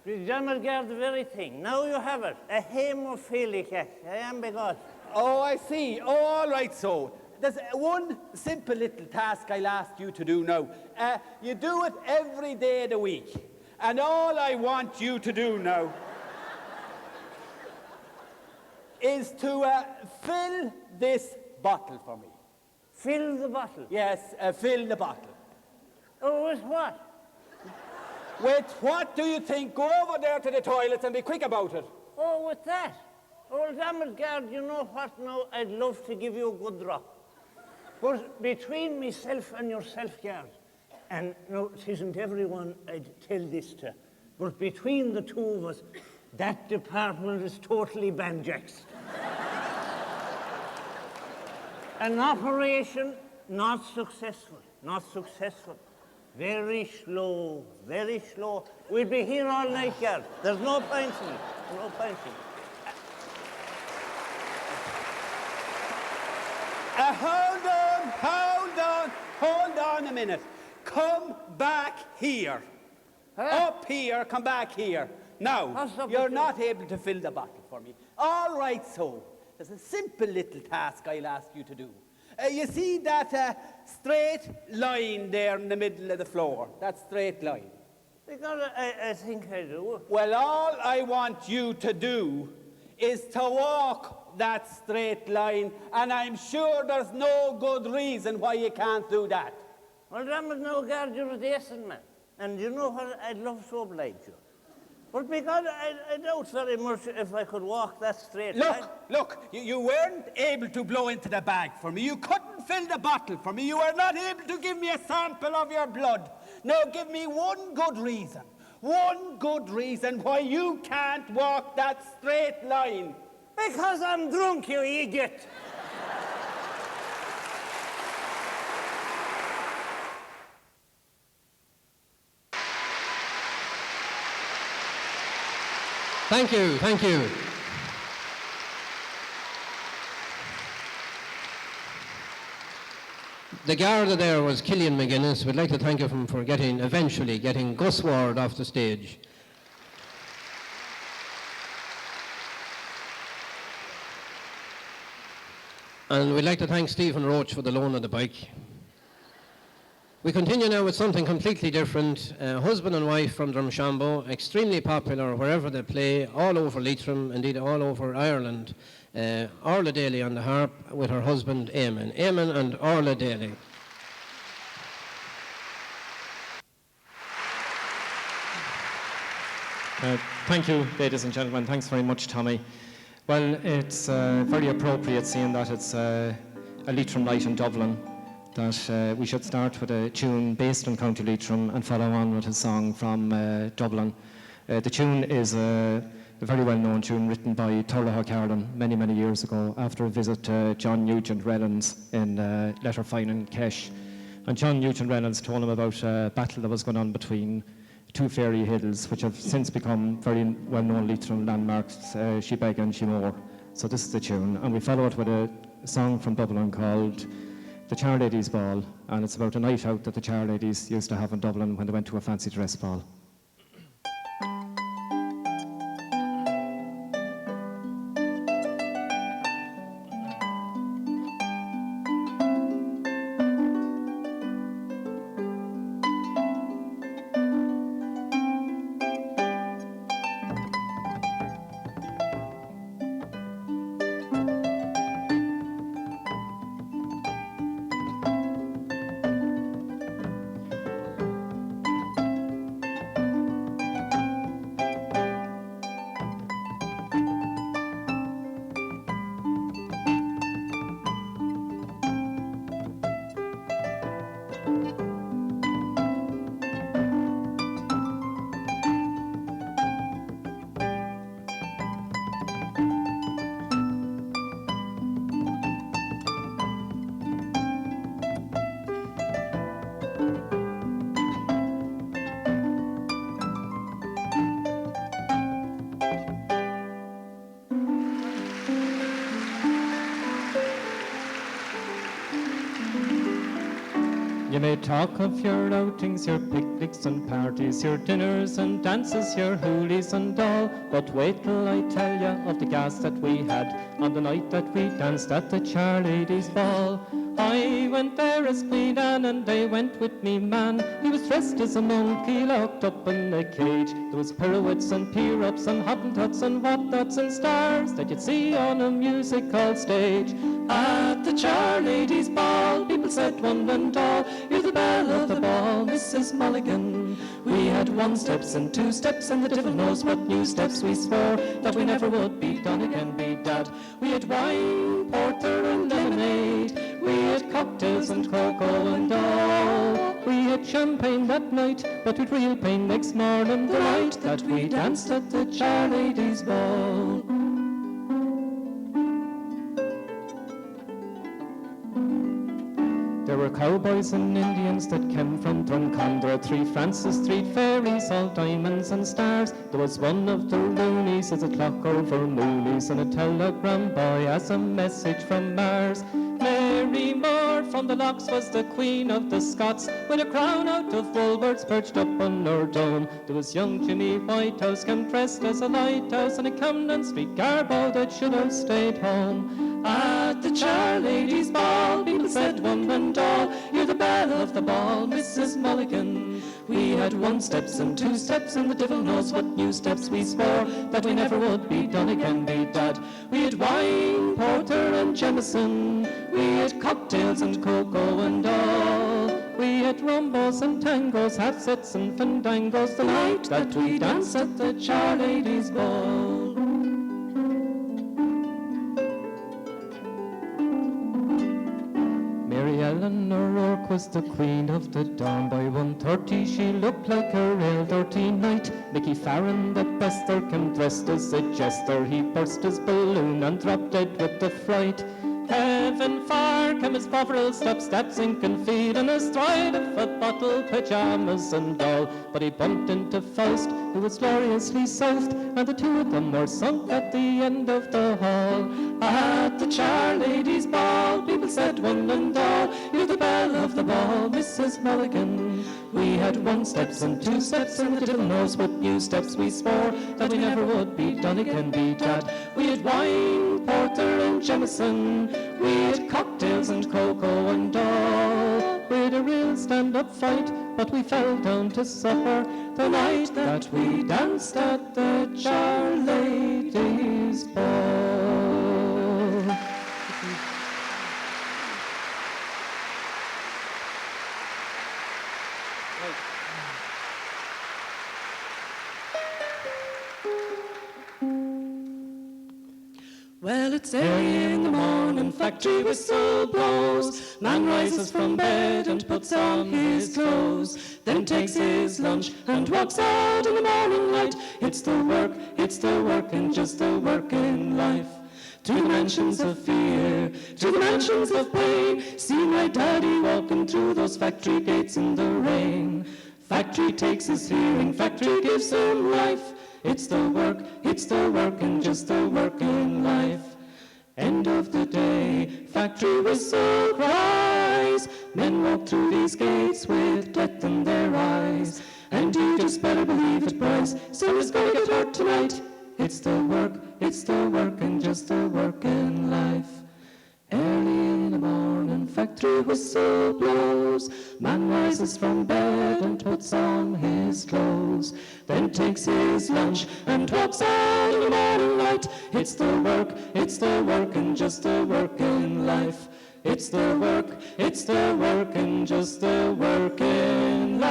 Damn Gard, the very thing. Now you have it. A hemophilic. I am because. Oh, I see. Oh, all right, so. There's one simple little task I'll ask you to do now. You do it every day of the week. And all I want you to do now is to fill this bottle for me. Fill the bottle? Yes, fill the bottle. Oh, with what? With what do you think? Go over there to the toilets and be quick about it. Oh, with that? Oh, damn it, Gard, you know what now? I'd love to give you a good drop. But between myself and yourself, Gard, and no, it isn't everyone I'd tell this to, but between the two of us, that department is totally banjaxed. An operation not successful. Very slow. We'll be here all night, Gard. There's no point in it. Hold on a minute. Come back here. Up here, come back here. Now, you're not able to fill the bottle for me. All right, so. There's a simple little task I'll ask you to do. You see that straight line there in the middle of the floor? That straight line. Because I think I do. Well, all I want you to do is to walk that straight line, and I'm sure there's no good reason why you can't do that. Well, damn it, no, Gard, you're a decent man. And you know what? I'd love to oblige you. But because I doubt very much if I could walk that straight line. Look, you weren't able to blow into the bag for me. You couldn't fill the bottle for me. You were not able to give me a sample of your blood. Now, give me one good reason why you can't walk that straight line. Because I'm drunk, you idiot. Thank you. The Garda there was Killian McGuinness. We'd like to thank him for eventually getting Gus Ward off the stage. And we'd like to thank Stephen Roach for the loan of the bike. We continue now with something completely different. Husband and wife from Drumshanbo, extremely popular wherever they play, all over Leitrim, indeed all over Ireland. Orla Daly on the harp with her husband Eamonn. Eamonn and Orla Daly. Thank you, ladies and gentlemen. Thanks very much, Tommy. Well, it's very appropriate, seeing that it's a Leitrim night in Dublin, that we should start with a tune based on County Leitrim and follow on with a song from Dublin. The tune is a very well-known tune written by Turlough Carlin many, many years ago after a visit to John Nugent Reynolds in Letterfine and Kesh. And John Nugent Reynolds told him about a battle that was going on between two fairy hills, which have since become very well-known Leitrim landmarks, Shebeg and Shemore. So this is the tune, and we follow it with a song from Dublin called The Char Ladies' Ball, and it's about a night out that the Char Ladies used to have in Dublin when they went to a fancy dress ball. You may talk of your outings, your picnics and parties, your dinners and dances, your hoolies and all, but wait till I tell you of the gas that we had on the night that we danced at the Charladies Ball. I went there as Queen Anne and I went with me man. He was dressed as a monkey locked up in a cage. There was pirouettes and pier-ups and hottentots and whatnots and stars that you'd see on a music hall stage. At the Charladies Ball, people said one and all, you're the belle of the ball, Mrs. Mulligan. We had 1 steps and 2 steps and the devil knows what new steps we swore that we never would be done again, be dad. We had wine, porter and lemonade. We had cocktails and cocoa and all. We had champagne that night, but with real pain next morning, the night that we danced at the Charladies Ball. There were cowboys and Indians that came from Drumcondra, 3 Francis Street ferries, all diamonds and stars. There was one of the loonies as a clock over Mooney's, and a telegram boy as a message from Mars. Mary Moore from the Locks was the Queen of the Scots, with a crown out of woolworts perched up on her dome. There was young Jimmy Whitehouse, come dressed as a lighthouse, and a Camden Street garbo that should have stayed home. At the Charladies Ball, people said one and all, you're the belle of the ball, Mrs. Mulligan. We had 1 steps and 2 steps, and the devil knows what new steps we swore that we never would be done again, be dad. We had wine, porter and Jameson. We had cocktails and cocoa and all. We had rumbos and tangos, half sets and fandangos, the night that we danced at the Charladies Ball. Eleanor O'Rourke was the queen of the dawn. By 1:30 she looked like a real dirty knight. Mickey Farron, the bester, came dressed as a jester. He burst his balloon and dropped dead with the fright. Heaven far came his Bovril, stop, stab, sink and feed, and a stride of a bottle, pyjamas and all. But he bumped into Faust, who was gloriously soused, and the 2 of them were sunk at the end of the hall. At the Charladies Ball, people said one and all, you're the belle of the ball, Mrs. Mulligan. We had 1 steps and 2 steps, and the devil knows what new steps we swore that we never would be done again, be dad. We had wine, porter and Jameson. We had cocktails and cocoa and all. We had a real stand-up fight, but we fell down to supper the night that we danced at the Charladies Ball. Well, it's early in the morning, factory whistle blows. Man rises from bed and puts on his clothes, then takes his lunch and walks out in the morning light. It's the work and just the work in life. To the mansions of fear, to the mansions of pain. See my daddy walking through those factory gates in the rain. Factory takes his hearing, factory gives him life. It's the work and just the work in life. End of the day, factory whistle cries. Men walk through these gates with death in their eyes. And you just better believe it, boys, someone's gonna get hurt tonight. It's the work and just the work in life. Early in the morning, factory whistle blows. Man rises from bed and puts on his clothes, then takes his lunch and walks out in the morning light. It's the work and just the work in life. It's the work and just the work in life.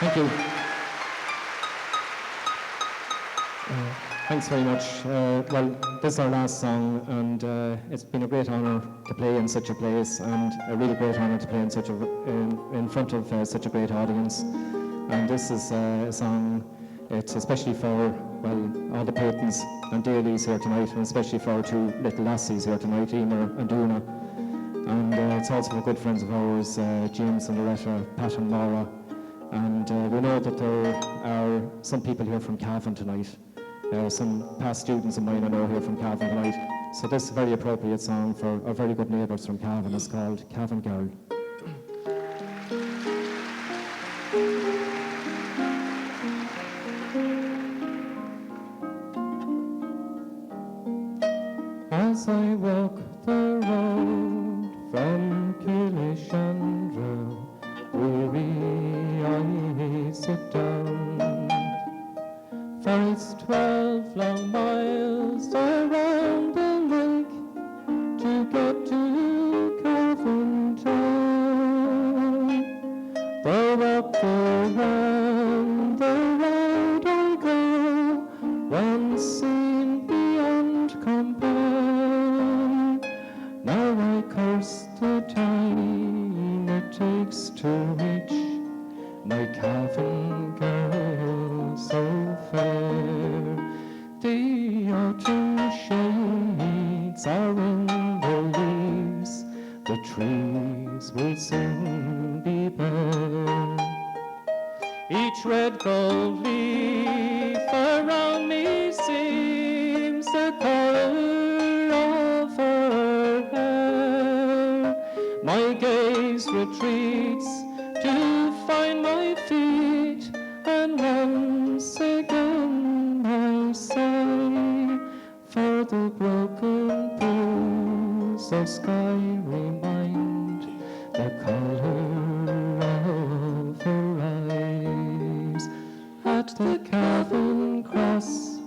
Thank you. Thanks very much. Well, this is our last song, and it's been a great honour to play in such a place, and a really great honour to play in front of such a great audience. And this is a song. It's especially for all the Patons and Dalys here tonight, and especially for our 2 little lassies here tonight, Eamonn and Una. And it's also for good friends of ours, James and Loretta, Pat and Laura. And we know that there are some people here from Cavan tonight. Some past students of mine I know here from Cavan tonight. So this is a very appropriate song for our very good neighbours from Cavan. It's called Cavan Girl. As I walk the road from Killargue, weary I sit down. For it's 12 long miles around the lake to get to Cavan town. Though up around the road I go, one seen beyond compare. Now I curse the time it takes to reach my Cavan girl so fair. The autumn shades are in the leaves, the trees will soon be bare. Each red gold leaf around me seems the colour of her hair. My gaze retreats to find my feet, and once again I sigh, for the broken pools of sky remind the colour of her eyes. At the Cavan Cross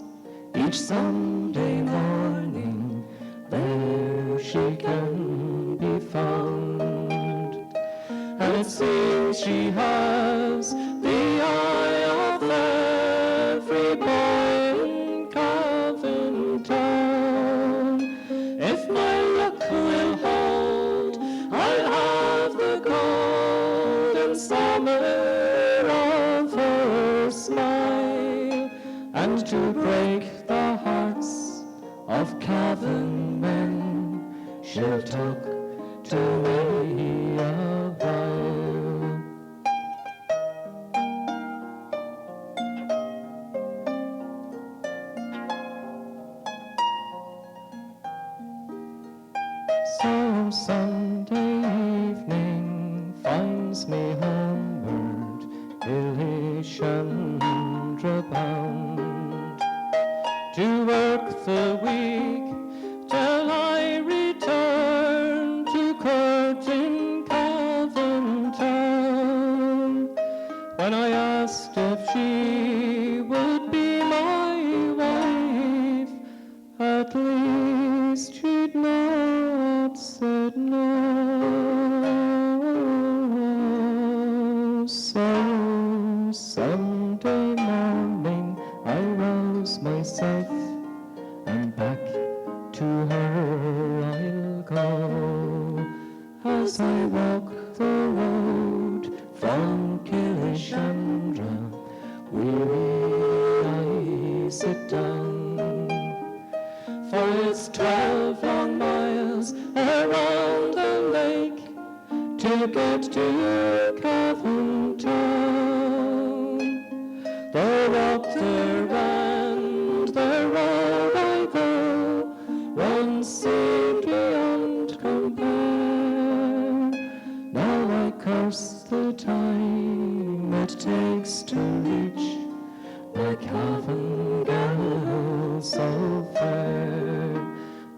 each Sunday morning, there she can be found. And it seems she has the eye of every boy in Cavan town. If my luck will hold, I'll have the golden summer of her smile, and to break the hearts of Cavan men, she'll talk to me a while. So Sunday evening finds me homeward, hillish and bound, to work the week till I return to court in Cavan town. When I asked if she would be my wife, at least she'd not said no. So Sunday morning I rouse myself, and back to her I'll go. As I walk the road from Killargue, weary I sit down. For it's 12 long miles around the lake to get to Cavan town. Though up the round the road I go, one seemed beyond compare. Now I curse the time it takes to reach my Cavan girl so fair.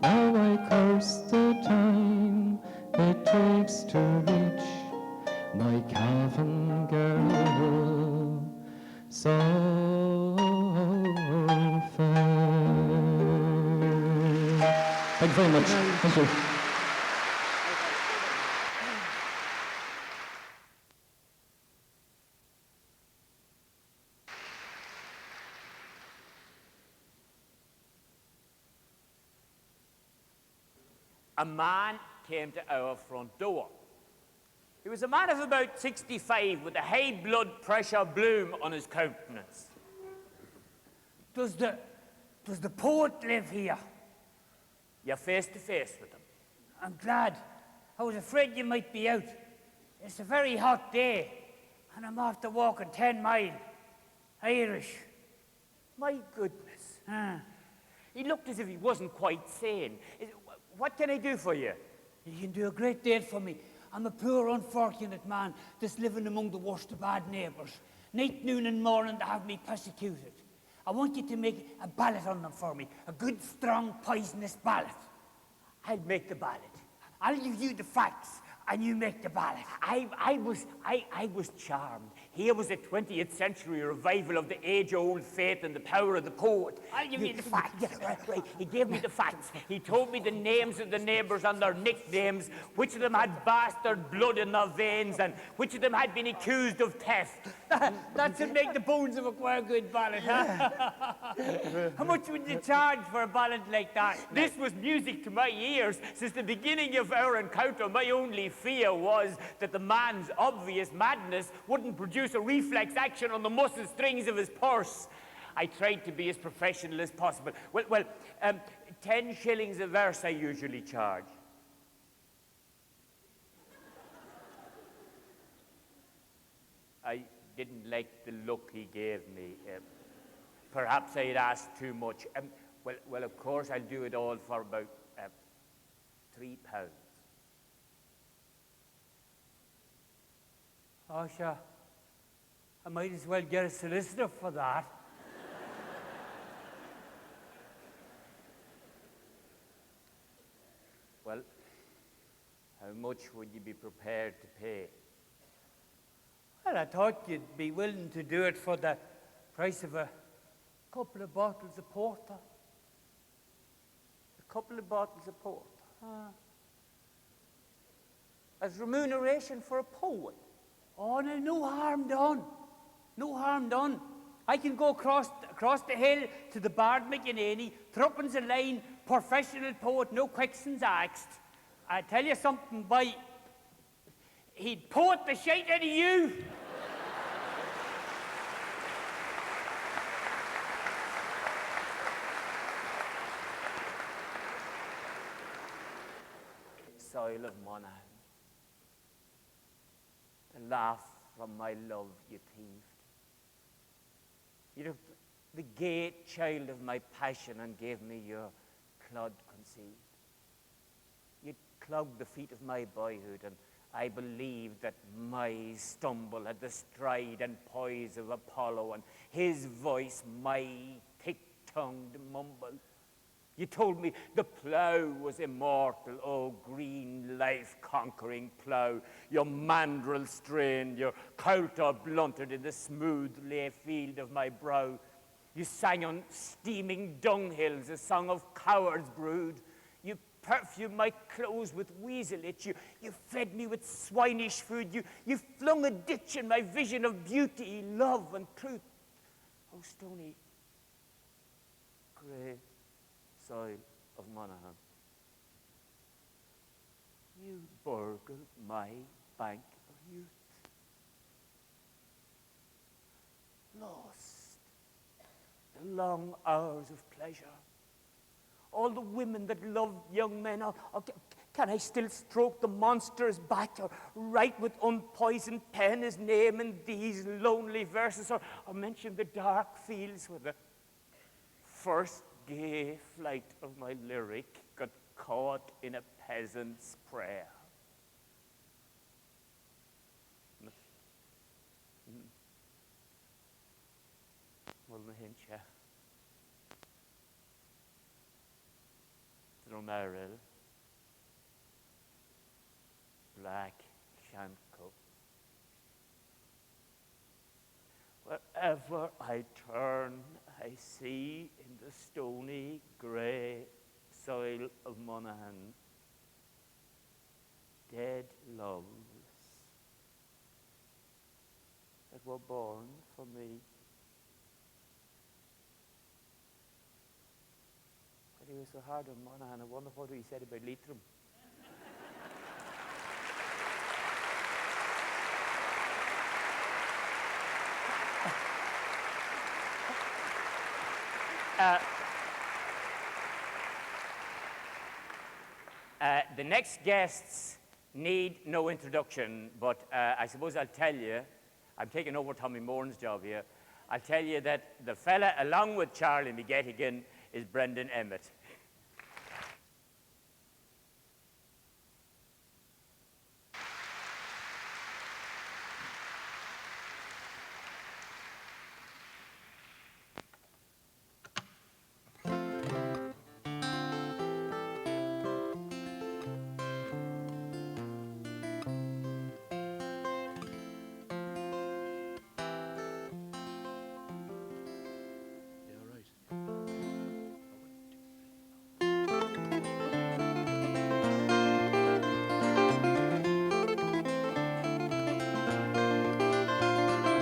Now I curse the time it takes to reach my Cavan girl so fair. Thank you very much. Thank you. A man came to our front door. He was a man of about 65 with a high blood pressure bloom on his countenance. Does the poet live here? You're face to face with him. I'm glad. I was afraid you might be out. It's a very hot day, and I'm after walking 10 miles. Irish. My goodness. He looked as if he wasn't quite sane. What can I do for you? You can do a great deal for me. I'm a poor, unfortunate man that's living among the worst of bad neighbours. Night, noon and morning they have me persecuted. I want you to make a ballot on them for me. A good, strong, poisonous ballot. I'll make the ballot. I'll give you the facts, and you make the ballot. I was charmed. Here was a 20th century revival of the age-old faith and the power of the poet. I'll give you the facts. Yeah, right. He gave me the facts. He told me the names of the neighbours and their nicknames, which of them had bastard blood in their veins, and which of them had been accused of theft. That should make the bones of a quite good ballot, huh? How much would you charge for a ballot like that? This was music to my ears. Since the beginning of our encounter, my only fear was that the man's obvious madness wouldn't produce a reflex action on the muscle strings of his purse. I tried to be as professional as possible. Well, 10 shillings a verse I usually charge. I didn't like the look he gave me. Perhaps I'd asked too much. Well, of course, I'll do it all for about £3. Oh, sure. I might as well get a solicitor for that. Well, how much would you be prepared to pay? Well, I thought you'd be willing to do it for the price of a couple of bottles of porter. A couple of bottles of porter? As remuneration for a poet? Oh, no harm done. No harm done. I can go across the hill to the Bard McGuinness, threepence a line, professional poet, no questions asked. I tell you something, boy, he'd poet the shite out of you. Soil of Monan, the laugh from my love you thieved. You took the gay child of my passion and gave me your clod conceived. You clogged the feet of my boyhood, and I believed that my stumble had the stride and poise of Apollo, and his voice my thick-tongued mumble. You told me the plough was immortal, oh green life-conquering plough. Your mandrel strained, your coulter blunted in the smooth lay field of my brow. You sang on steaming dunghills a song of cowards brood. You perfumed my clothes with weasel itch. You fed me with swinish food. You flung a ditch in my vision of beauty, love, and truth. Oh, stony, grey soil of Monaghan, you burgled my bank of youth. Lost the long hours of pleasure. All the women that loved young men, can I still stroke the monster's back, or write with unpoisoned pen his name in these lonely verses, or mention the dark fields where the first gay flight of my lyric got caught in a peasant's prayer? Mulnahincha, Dromahair, Black Shanco. Wherever I turn, I see in the stony grey soil of Monaghan dead loves that were born for me. But he was so hard on Monaghan. I wonder what he said about Leitrim. The next guests need no introduction, but I suppose I'll tell you, I'm taking over Tommy Moran's job here. I'll tell you that the fella, along with Charlie McGettigan, is Brendan Emmett.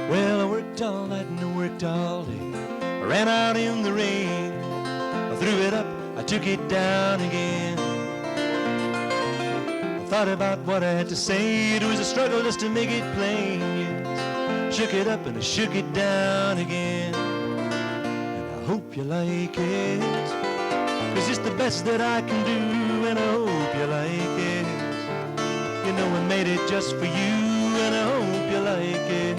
Well, I worked all night and I worked all day. I ran out in the rain. I threw it up, I took it down again. I thought about what I had to say. It was a struggle just to make it plain, yes. Shook it up and I shook it down again. And I hope you like it, 'cause it's the best that I can do. And I hope you like it. You know I made it just for you. And I hope you like it.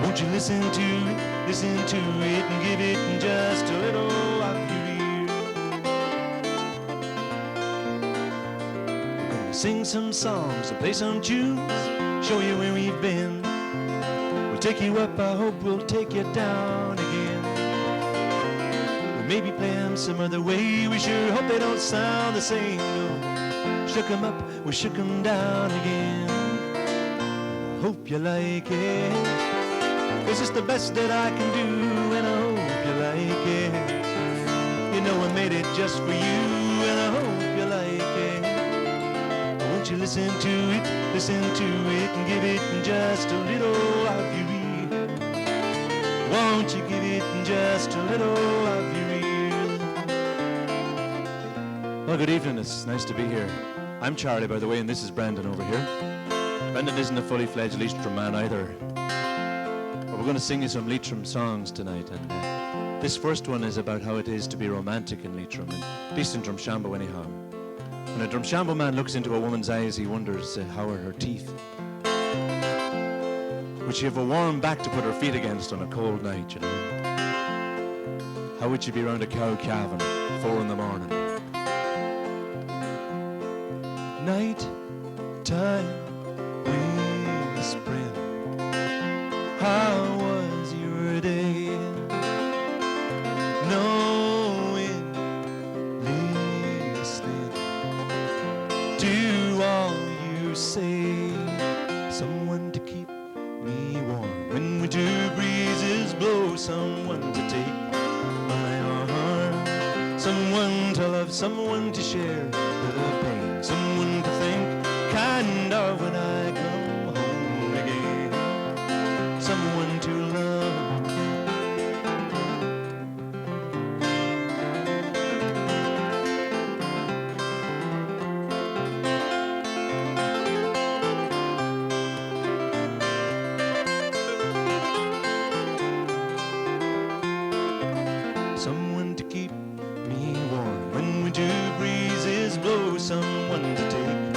Won't you listen to it, and give it just a little of your ear. We're gonna sing some songs and play some tunes, show you where we've been. We'll take you up, I hope we'll take you down again. We may be playing some other way, we sure hope they don't sound the same, no. Shook 'em up, we shook 'em down again. I hope you like it, 'cause it's the best that I can do, and I hope you like it. You know I made it just for you, and I hope you like it. Won't you listen to it, and give it just a little of your ear. Won't you give it just a little of your ear. Well, good evening, it's nice to be here. I'm Charlie, by the way, and this is Brendan over here. Brendan isn't a fully fledged Leitrim man either. We're going to sing you some Leitrim songs tonight, and this first one is about how it is to be romantic in Leitrim, and at least in Drumshanbo anyhow. When a Drumshanbo man looks into a woman's eyes, he wonders how are her teeth. Would she have a warm back to put her feet against on a cold night, you know? How would she be round a cow calving at 4 in the morning? Night time in the spring. How was your day? Knowing, listening to all you say. Someone to keep me warm when winter breezes blow. Someone to take my arm. Someone to love, someone to share the pain. Someone to think kind of when I come home again. Someone to love. Someone to keep me warm when winter breezes blow. Someone to take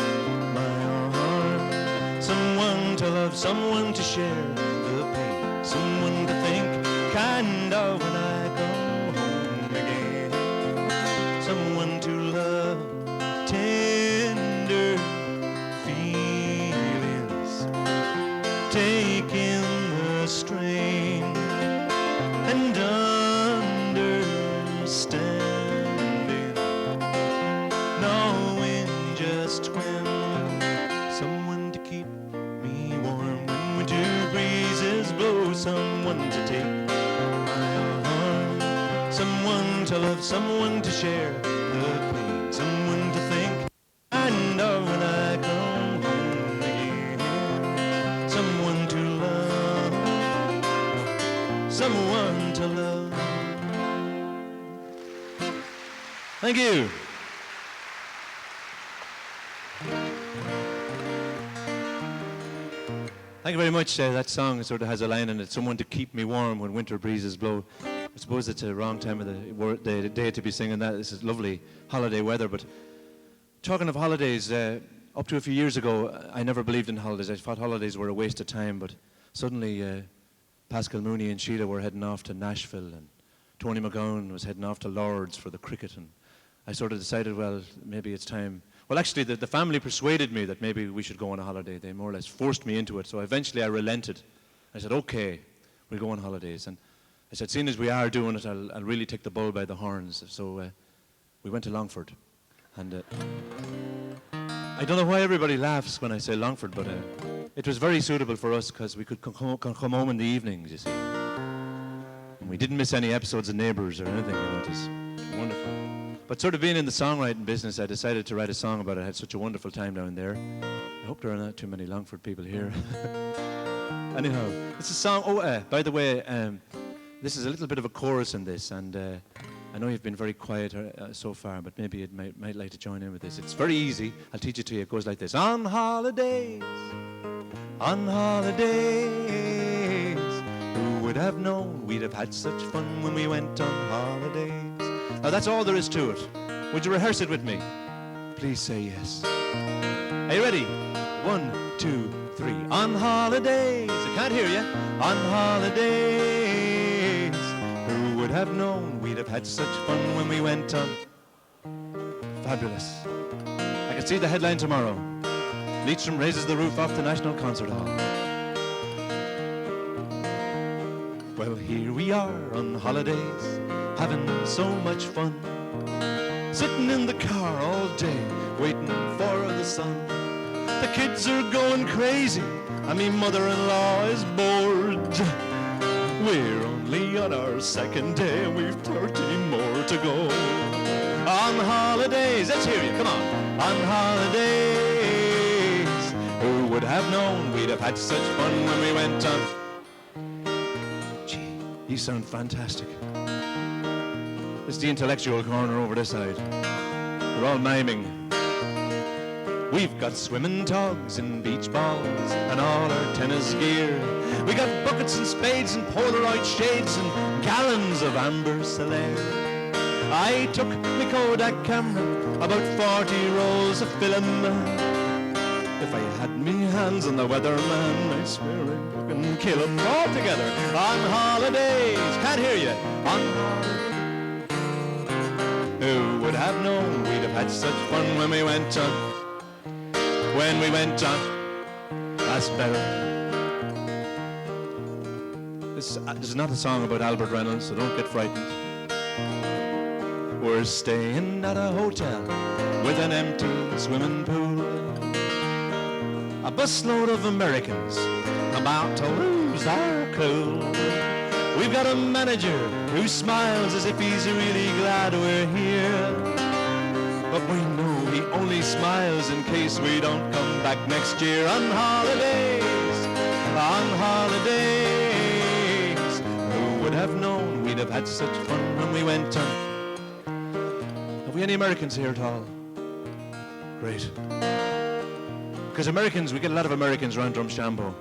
my arm. Someone to love, someone to share the pain. Someone to think kind of when I come home again. Someone to love, tender feelings, taking the strain and understanding, knowing just when. Someone to keep me warm when winter breezes blow. Someone to take my arm. Someone to love, someone to share the pain. Someone to think and of when I come home again. Someone to love, someone to love. Thank you. Thank you very much. That song sort of has a line in it, someone to keep me warm when winter breezes blow. I suppose it's a wrong time of the day to be singing that. This is lovely holiday weather, but talking of holidays, up to a few years ago, I never believed in holidays. I thought holidays were a waste of time, but suddenly Paschal, Mooney and Sheila were heading off to Nashville and Tony McGowan was heading off to Lord's for the cricket, and I sort of decided, well, maybe it's time. Well, actually, the family persuaded me that maybe we should go on a holiday. They more or less forced me into it, so eventually I relented. I said, okay, we'll go on holidays. And I said, seeing as we are doing it, I'll really take the bull by the horns. So we went to Longford. And I don't know why everybody laughs when I say Longford, but it was very suitable for us because we could come home in the evenings, you see. And we didn't miss any episodes of Neighbours or anything, you know, it was wonderful. But sort of being in the songwriting business, I decided to write a song about it. I had such a wonderful time down there. I hope there are not too many Longford people here. Anyhow, it's a song. Oh, by the way, this is a little bit of a chorus in this, and I know you've been very quiet so far, but maybe you might like to join in with this. It's very easy. I'll teach it to you. It goes like this. On holidays, who would have known we'd have had such fun when we went on holidays? Now that's all there is to it. Would you rehearse it with me? Please say yes. Are you ready? 1, 2, 3. On holidays. I can't hear you. On holidays. Who would have known we'd have had such fun when we went on? Fabulous. I can see the headline tomorrow. Leitrim raises the roof off the National Concert Hall. Well, here we are on holidays, having so much fun. Sitting in the car all day, waiting for the sun. The kids are going crazy, and me mother-in-law is bored. We're only on our second day, and we've 30 more to go. On holidays, let's hear you, come on. On holidays, who would have known we'd have had such fun when we went on? Gee, you sound fantastic. It's the intellectual corner over this side. We're all miming. We've got swimming togs and beach balls and all our tennis gear. We got buckets and spades and Polaroid shades and gallons of amber Solaire. I took my Kodak camera, about 40 rolls of film. If I had me hands on the weatherman, I swear I can kill them all together. On holidays, can't hear you. On holidays. Who would have known we'd have had such fun when we went on? When we went on, that's better. This is not a song about Albert Reynolds, so don't get frightened. We're staying at a hotel with an empty swimming pool. A busload of Americans about to lose their cool. We've got a manager who smiles as if he's really glad we're here. But we know he only smiles in case we don't come back next year. On holidays, on holidays. Who would have known we'd have had such fun when we went on? Have we any Americans here at all? Great. Because Americans, we get a lot of Americans around Drumshambo.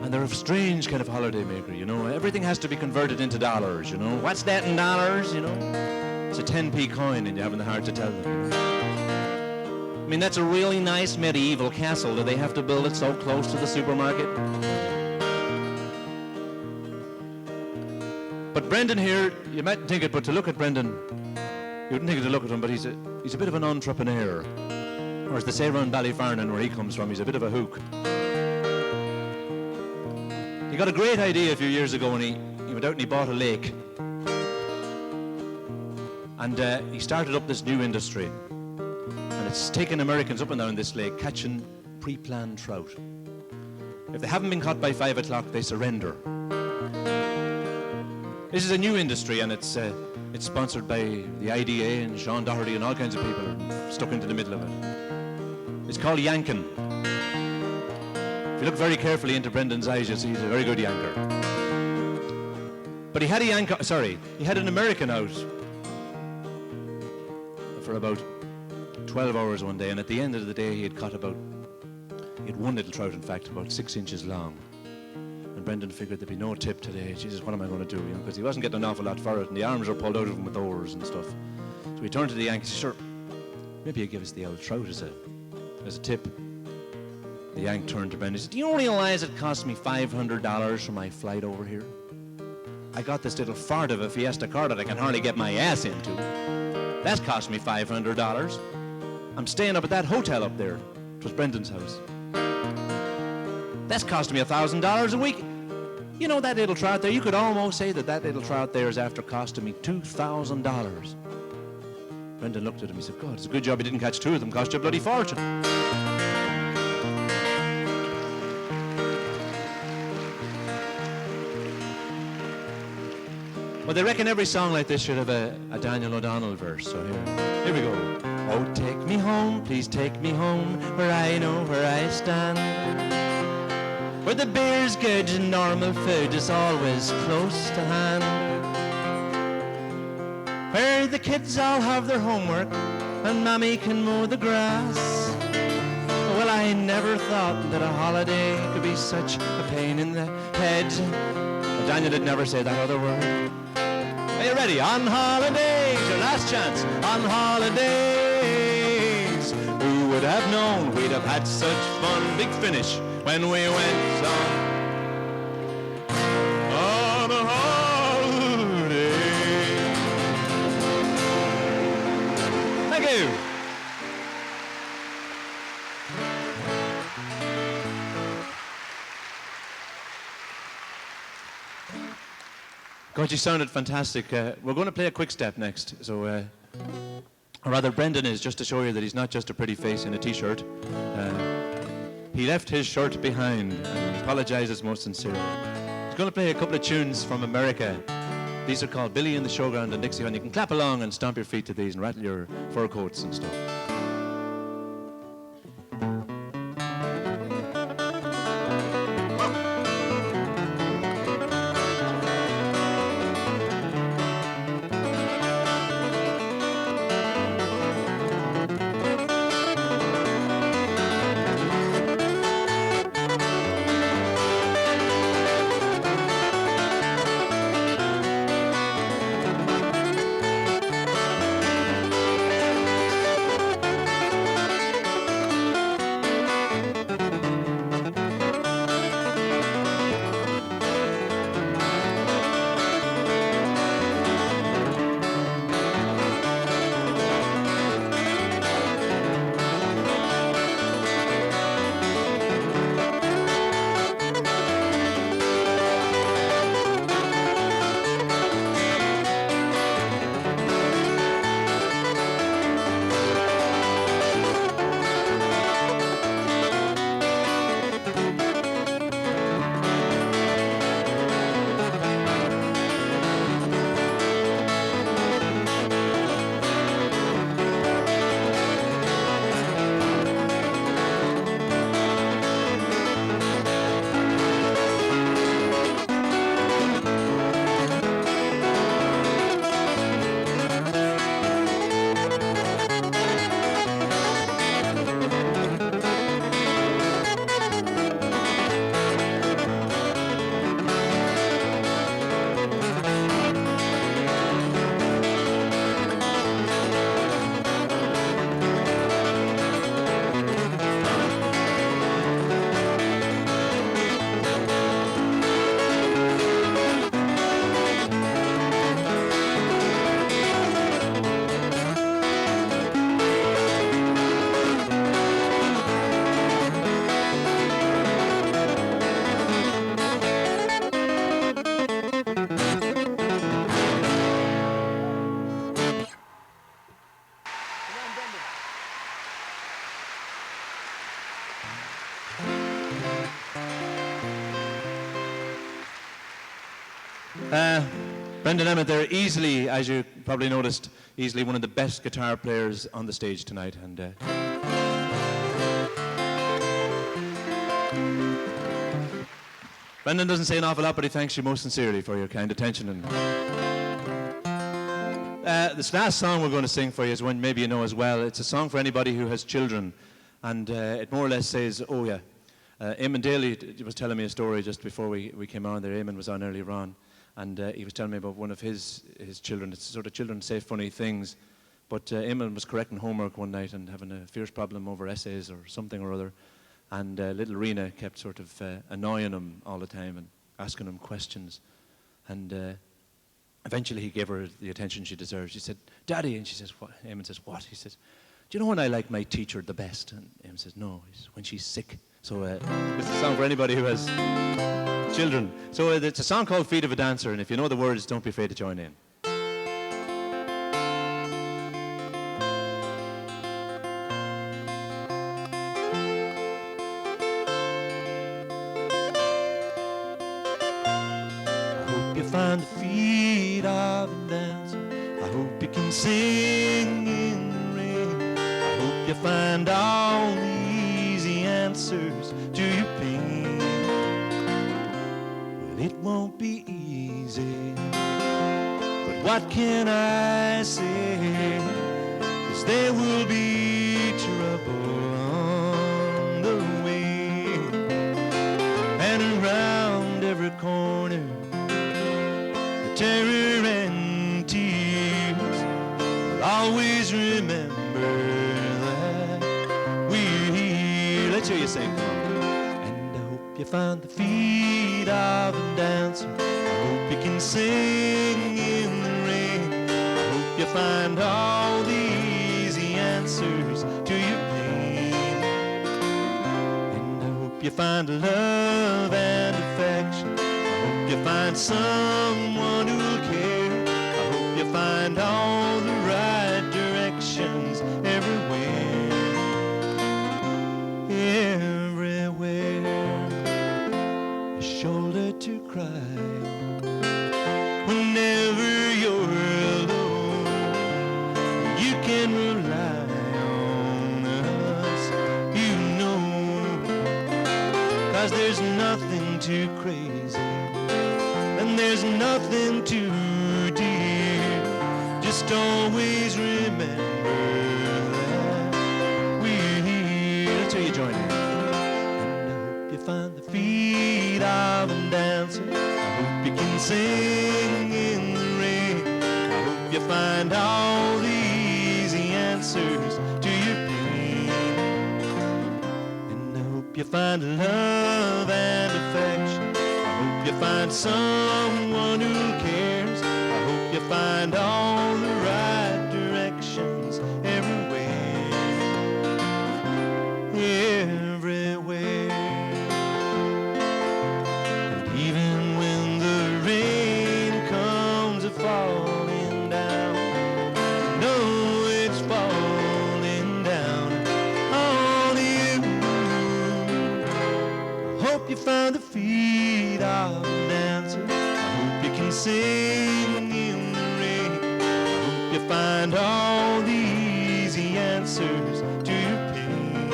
And they're a strange kind of holiday maker, you know. Everything has to be converted into dollars, you know. What's that in dollars, you know? It's a 10p coin and you're having the heart to tell them. You know? I mean, that's a really nice medieval castle. Do they have to build it so close to the supermarket? But Brendan here, you might think it, but to look at Brendan, you wouldn't think it to look at him, but he's a bit of an entrepreneur. Or as they say around Ballyfarnan, where he comes from, he's a bit of a hook. He got a great idea a few years ago when he went out and he bought a lake. And he started up this new industry. And it's taken Americans up and down this lake catching pre-planned trout. If they haven't been caught by 5 o'clock, they surrender. This is a new industry, and it's sponsored by the IDA and Sean Doherty and all kinds of people are stuck into the middle of it. It's called yanking. If you look very carefully into Brendan's eyes, you'll see he's a very good yanker. But he had an American out for about 12 hours one day, and at the end of the day he had one little trout, in fact, about 6 inches long. And Brendan figured there'd be no tip today. Jesus, what am I going to do? You know, because he wasn't getting an awful lot for it, and the arms were pulled out of him with oars and stuff. So he turned to the Yank and said, sure, maybe you give us the old trout as a tip. The Yank turned to Brendan and said, do you realize it cost me $500 for my flight over here? I got this little fart of a Fiesta car that I can hardly get my ass into. That's cost me $500. I'm staying up at that hotel up there. It was Brendan's house. That's costing me $1,000 a week. You know, that little trout there, you could almost say that little trout there is after costing me $2,000. Brendan looked at him, he said, God, it's a good job you didn't catch two of them, cost you a bloody fortune. Well, they reckon every song like this should have a Daniel O'Donnell verse, so here we go. Oh, take me home, please take me home, where I know where I stand. Where the beer's good and normal food is always close to hand. Where the kids all have their homework and Mammy can mow the grass. Well, I never thought that a holiday could be such a pain in the head. Well, Daniel did never say that other word. Are you ready? On holidays, your last chance. On holidays, who would have known we'd have had such fun? Big finish when we went on a holiday. Thank you. God, you sounded fantastic. We're going to play a quick step next. So, or rather, Brendan is, just to show you that he's not just a pretty face in a t-shirt. He left his shirt behind and he apologizes most sincerely. He's going to play a couple of tunes from America. These are called Billy in the Showground and Dixie Hun. You can clap along and stomp your feet to these and rattle your fur coats and stuff. Brendan Emmett, they're easily, as you probably noticed, easily one of the best guitar players on the stage tonight. And Brendan doesn't say an awful lot, but he thanks you most sincerely for your kind attention. And this last song we're going to sing for you is one maybe you know as well. It's a song for anybody who has children, and it more or less says, oh yeah. Eamonn Daly was telling me a story just before we came on there. Eamonn was on earlier on, and he was telling me about one of his children. It's sort of children say funny things, but Eamonn was correcting homework one night and having a fierce problem over essays or something or other, and little Rena kept sort of annoying him all the time and asking him questions, and eventually he gave her the attention she deserved. She said, "Daddy," and she says, "What?" Eamon says, "What?" He says, "Do you know when I like my teacher the best?" And Eamon says, "No." He says, "When she's sick." So this is a song for anybody who has children. So it's a song called Feet of a Dancer, and if you know the words, don't be afraid to join in. Find the feet of a dancer. I hope you can sing in the rain. I hope you find all the easy answers to your pain. Well, it won't be easy, but what can I say? 'Cause there will be trouble on the way, and around every corner terror and tears. But always remember that we're here. Let's hear you sing. And I hope you find the feet of a dancer. I hope you can sing in the rain. I hope you find all the easy answers to your pain. And I hope you find love and affection. You find someone who'll care. I hope you find all the right directions everywhere. Everywhere. A shoulder to cry whenever you're alone. You can rely on us, you know, 'cause there's nothing too crazy, and there's nothing too dear. Just always remember that we're here. Let's hear you join in. And I hope you find the feet of a dancer. I hope you can sing in the rain. I hope you find all the easy answers to your pain. And I hope you find love and affection. You find someone who cares. I hope you find all the right directions everywhere. Everywhere. And even when the rain comes falling down, know it's falling down on you. I hope you find the feet of a dancer. I hope you can sing in the rain. I hope you find all the easy answers to your pain.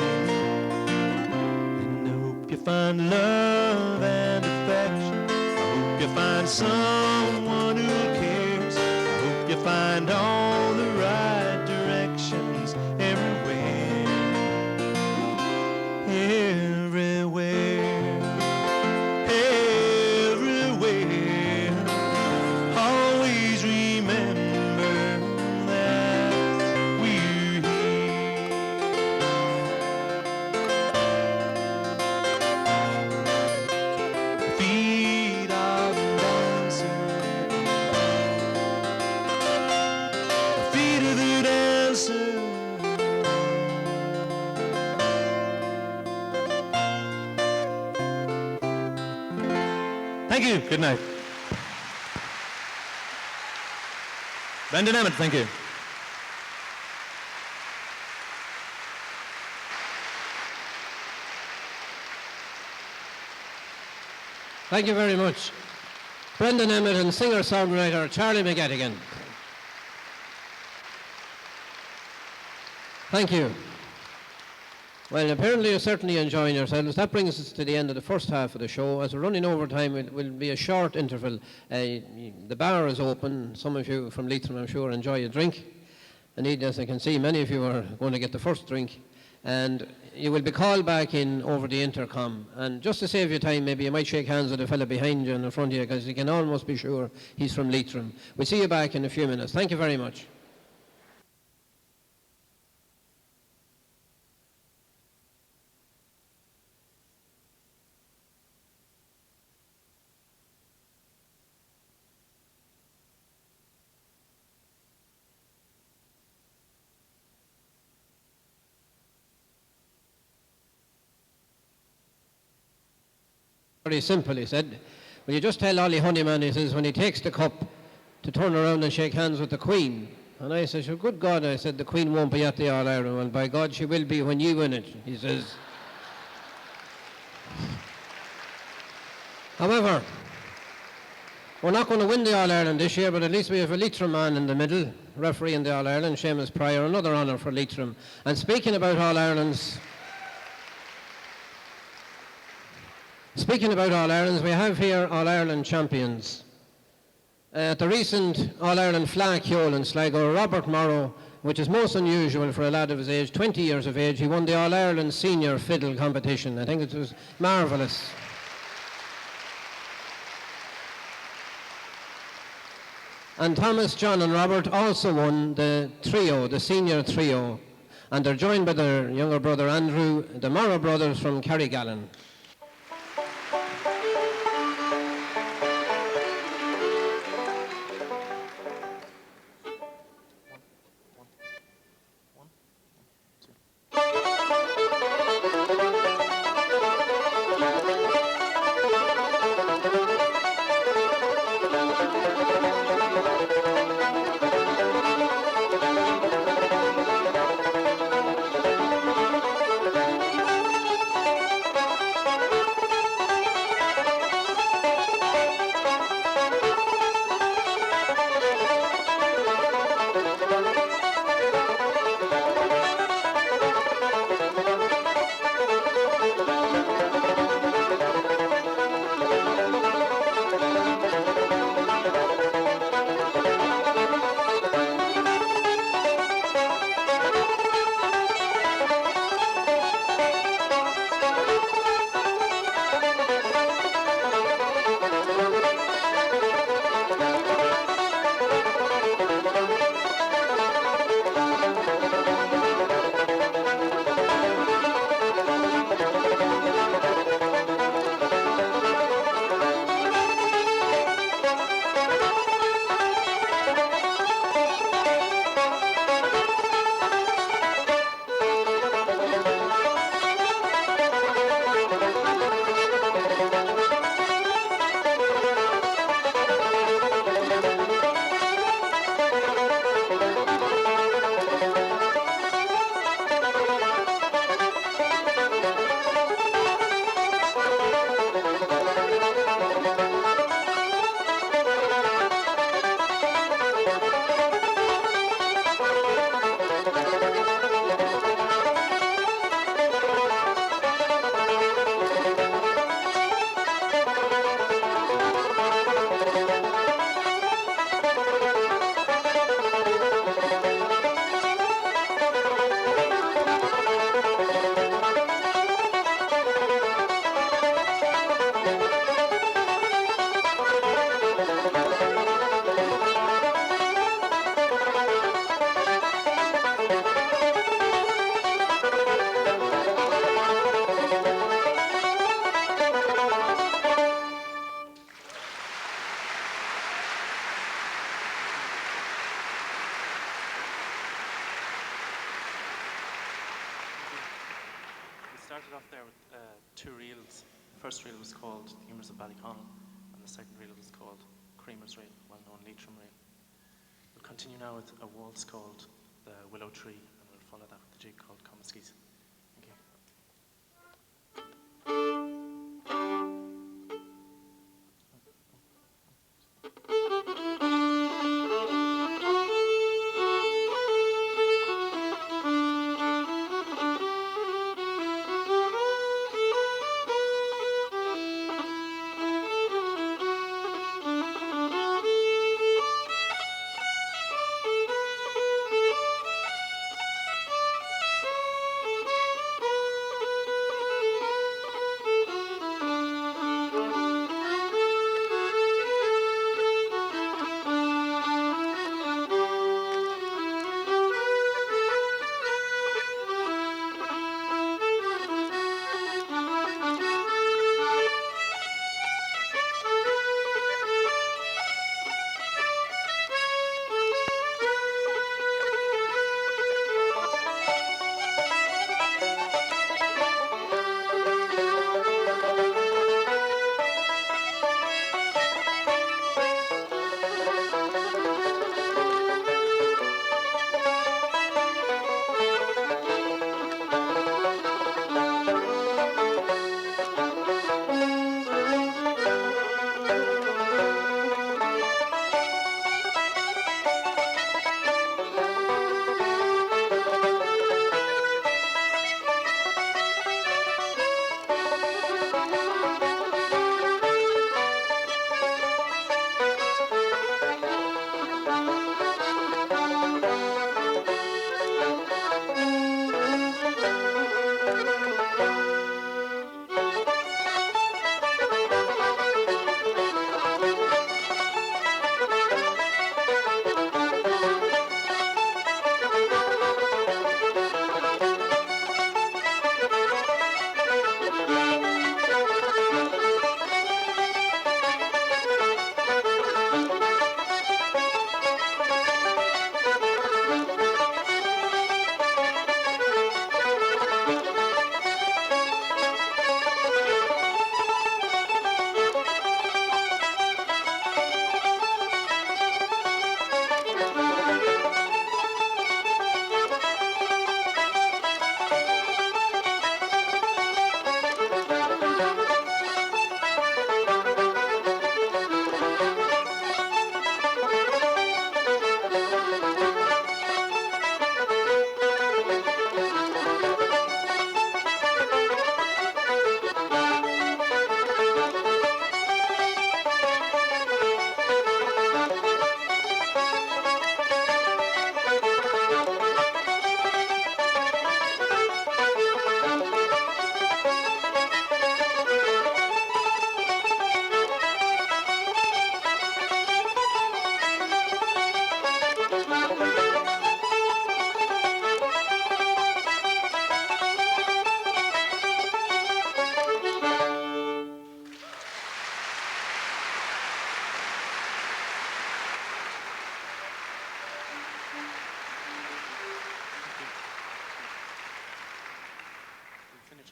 And I hope you find love and affection. I hope you find someone who cares. I hope you find all the right directions everywhere. Everywhere. Thank you. Good night. Brendan Emmett, thank you. Thank you very much. Brendan Emmett and singer-songwriter Charlie McGettigan. Thank you. Well, apparently you're certainly enjoying yourselves. That brings us to the end of the first half of the show. As we're running over time, it will be a short interval. The bar is open. Some of you from Leitrim, I'm sure, enjoy a drink. Indeed, as I can see, many of you are going to get the first drink. And you will be called back in over the intercom. And just to save you time, maybe you might shake hands with the fella behind you and in front of you, because you can almost be sure he's from Leitrim. We'll see you back in a few minutes. Thank you very much. Very simple, he said. Will you just tell Ollie Honeyman, he says, when he takes the cup, to turn around and shake hands with the Queen. And I said, sure, good God, I said, the Queen won't be at the All-Ireland. Well, by God, she will be when you win it, he says. However, we're not going to win the All-Ireland this year, but at least we have a Leitrim man in the middle, referee in the All-Ireland, Seamus Pryor, another honour for Leitrim. And speaking about All-Irelands, we have here All-Ireland champions. At the recent All-Ireland flag Ceol in Sligo, Robert Morrow, which is most unusual for a lad of his age, 20 years of age, he won the All-Ireland senior fiddle competition. I think it was marvellous. And Thomas, John and Robert also won the trio, the senior trio, and they're joined by their younger brother Andrew, the Morrow brothers from Carrigallen. started off there with two reels. The first reel was called The Humours of Ballyconnell, and the second reel was called Creamer's Reel, well-known Leitrim reel. We'll continue now with a waltz called The Willow Tree, and we'll follow that with a jig called Comiskis. Thank you.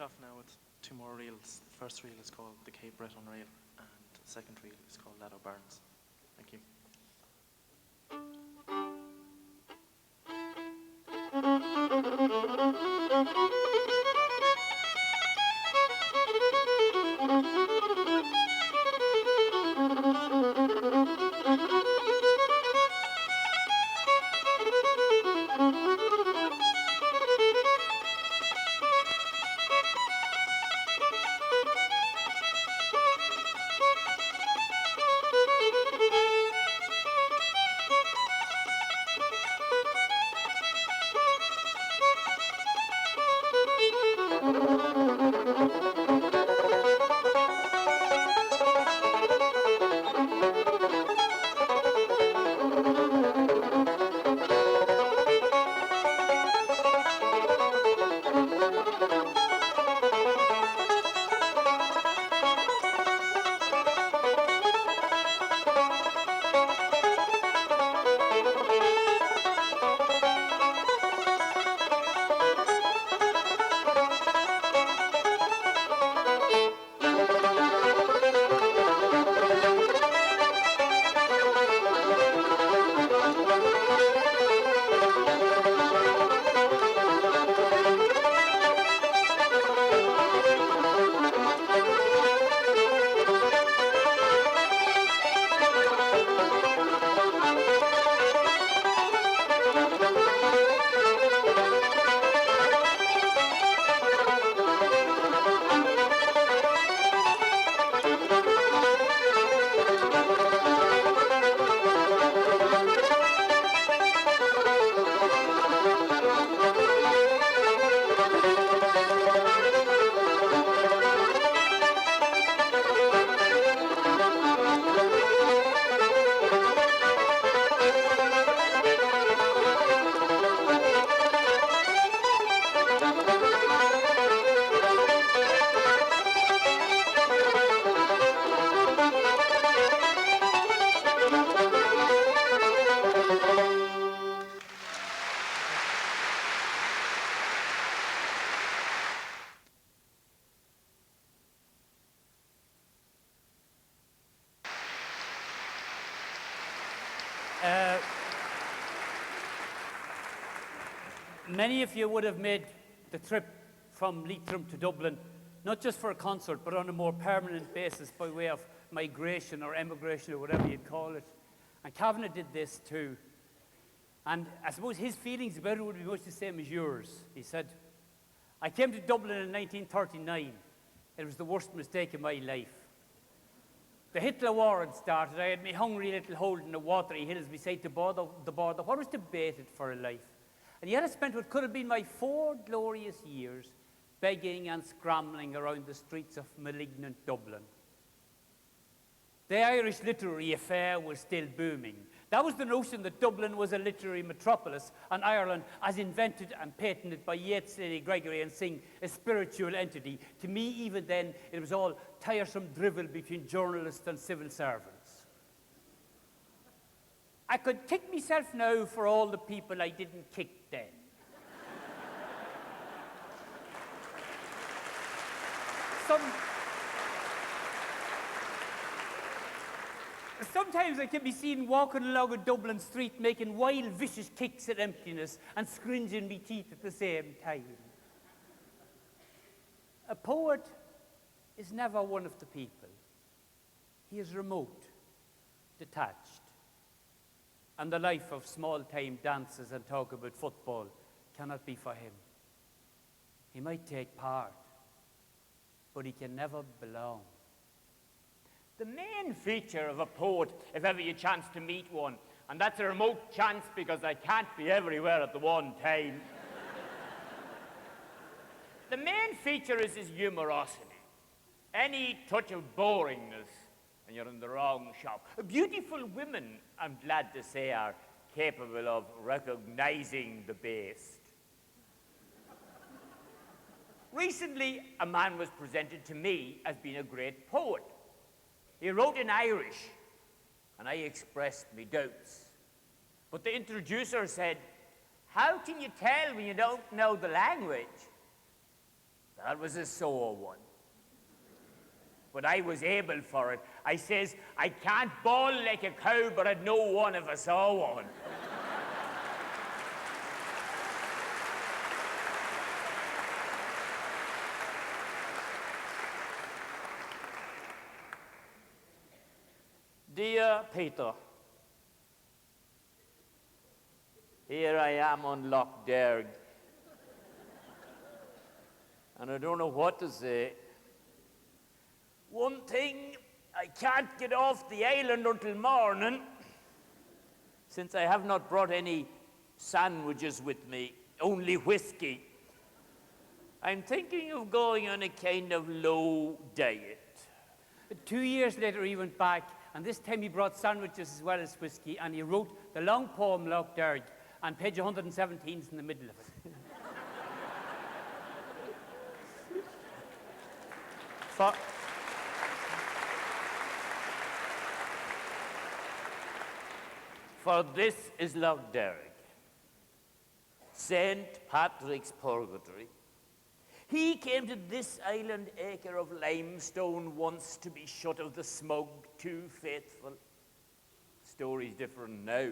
off now with two more reels. The first reel is called The Cape Breton Reel, and the second reel is called Lado Barnes. Thank you. Many of you would have made the trip from Leitrim to Dublin, not just for a concert, but on a more permanent basis by way of migration or emigration or whatever you'd call it. And Kavanagh did this too. And I suppose his feelings about it would be much the same as yours. He said, I came to Dublin in 1939. It was the worst mistake of my life. The Hitler War had started. I had my hungry little hold in the watery hills beside the border. What was to bait it for a life? And yet I spent what could have been my 4 glorious years begging and scrambling around the streets of malignant Dublin. The Irish literary affair was still booming. That was the notion that Dublin was a literary metropolis and Ireland, as invented and patented by Yeats, Lady Gregory and Synge, a spiritual entity. To me, even then, it was all tiresome drivel between journalists and civil servants. I could kick myself now for all the people I didn't kick then. Sometimes I can be seen walking along a Dublin street making wild, vicious kicks at emptiness and scringing me teeth at the same time. A poet is never one of the people. He is remote, detached. And the life of small-time dances and talk about football cannot be for him. He might take part, but he can never belong. The main feature of a poet, if ever you chance to meet one, and that's a remote chance because I can't be everywhere at the one time. The main feature is his humorosity. Any touch of boringness, and you're in the wrong shop. Beautiful women, I'm glad to say, are capable of recognizing the best. Recently, a man was presented to me as being a great poet. He wrote in Irish, and I expressed my doubts. But the introducer said, "How can you tell when you don't know the language?" That was a sore one. But I was able for it. I says, I can't bawl like a cow, but I'd know one if I saw one. Dear Peter, here I am on Loch Derg, and I don't know what to say. One thing, I can't get off the island until morning, since I have not brought any sandwiches with me, only whiskey. I'm thinking of going on a kind of low diet. 2 years later, he went back, and this time he brought sandwiches as well as whiskey, and he wrote the long poem, Loch Derg, and page 117 is in the middle of it. For this is Loch Derg, St. Patrick's Purgatory. He came to this island acre of limestone once to be shut of the smug too faithful. Story's different now.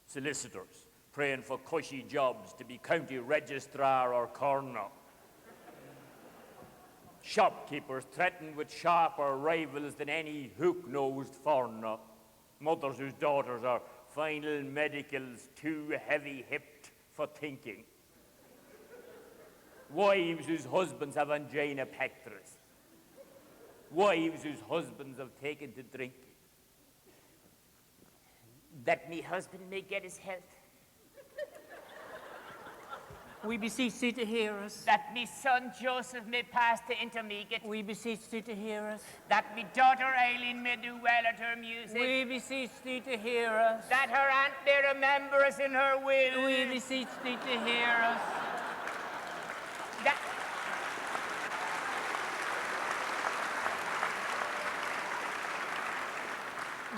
Solicitors praying for cushy jobs to be county registrar or coroner. Shopkeepers threatened with sharper rivals than any hook-nosed foreigner. Mothers whose daughters are final medicals too heavy-hipped for thinking. Wives whose husbands have angina pectoris. Wives whose husbands have taken to drinking. That me husband may get his health. We beseech thee to hear us. That me son Joseph may pass to intermediate. We beseech thee to hear us. That me daughter Eileen may do well at her music. We beseech thee to hear us. That her aunt may remember us in her will. We beseech thee to hear us.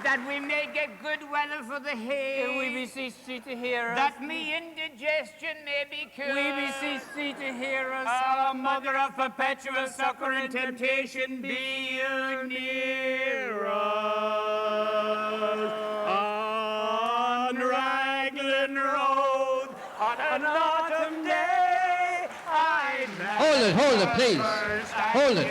That we may get good weather for the hay. We beseech thee to hear us. That me indigestion may be cured. We beseech thee to hear us. Our Mother of perpetual succor in temptation, be you near us. On Raglan Road, on an autumn day, I met Hold it, please. Hold it.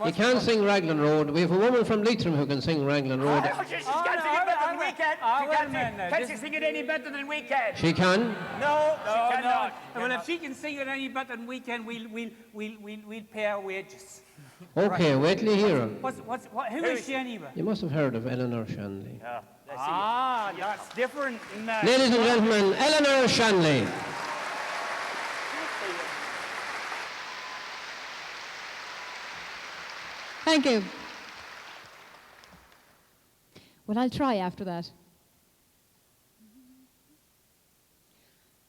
You can't sing Raglan Road. We have a woman from Leitrim who can sing Raglan Road. She can't sing it better than we can. Can she sing it any better than we can? She can? No, she cannot. Well, if she can sing it any better than we can, we'll pay our wages. Okay, wait till you hear her. Who is she anyway? You must have heard of Eleanor Shanley. That's different. Ladies and gentlemen, Eleanor Shanley. Thank you. Well, I'll try after that.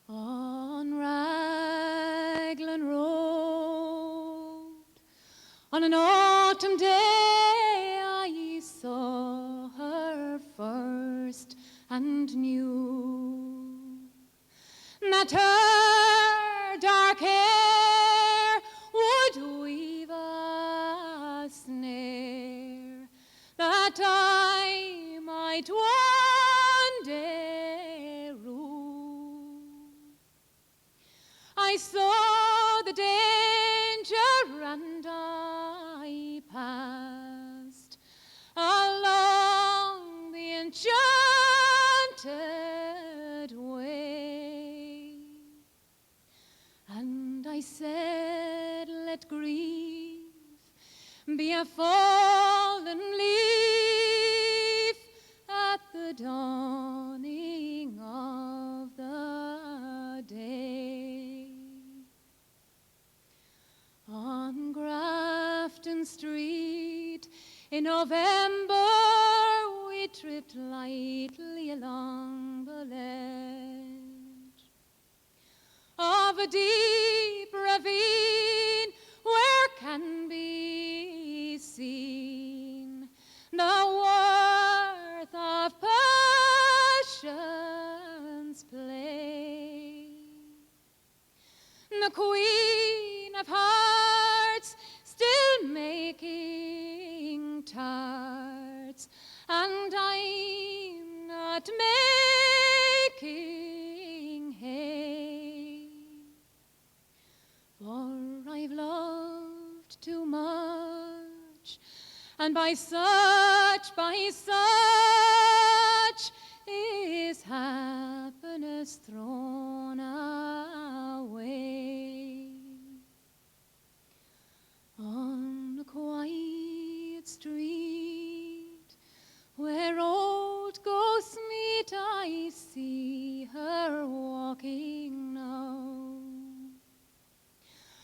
On Raglan Road, on an autumn day, I saw her first and knew that her dark hair would weave a snare that I might one day rule. I saw the danger and I passed along the enchanted way, and I said, let grief be a fallen leaf at the dawning of the day. On Grafton Street in November we tripped lightly along the ledge of a deep ravine where can be seen the worth of passion's play. the Queen of Hearts, still making tarts, and I'm not making hay. For I've loved too much, and by such is happiness thrown away. On a quiet street where old ghosts meet, I see her walking now.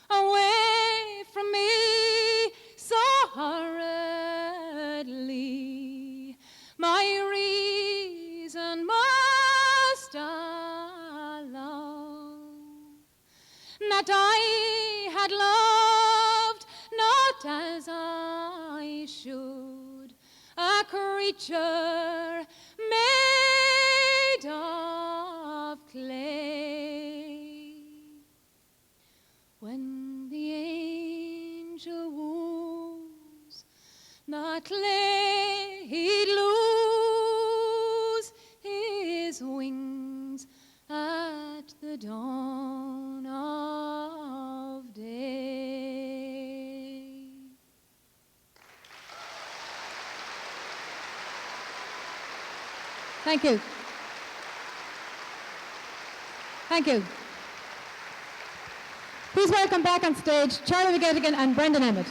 Away from me so hurriedly, my reason must allow that I had loved not as I should, a creature made of clay. When the angel woos the clay, he'd lose his wings at the dawn of day. Thank you. Thank you. Please welcome back on stage Charlie McGettigan and Brendan Emmett.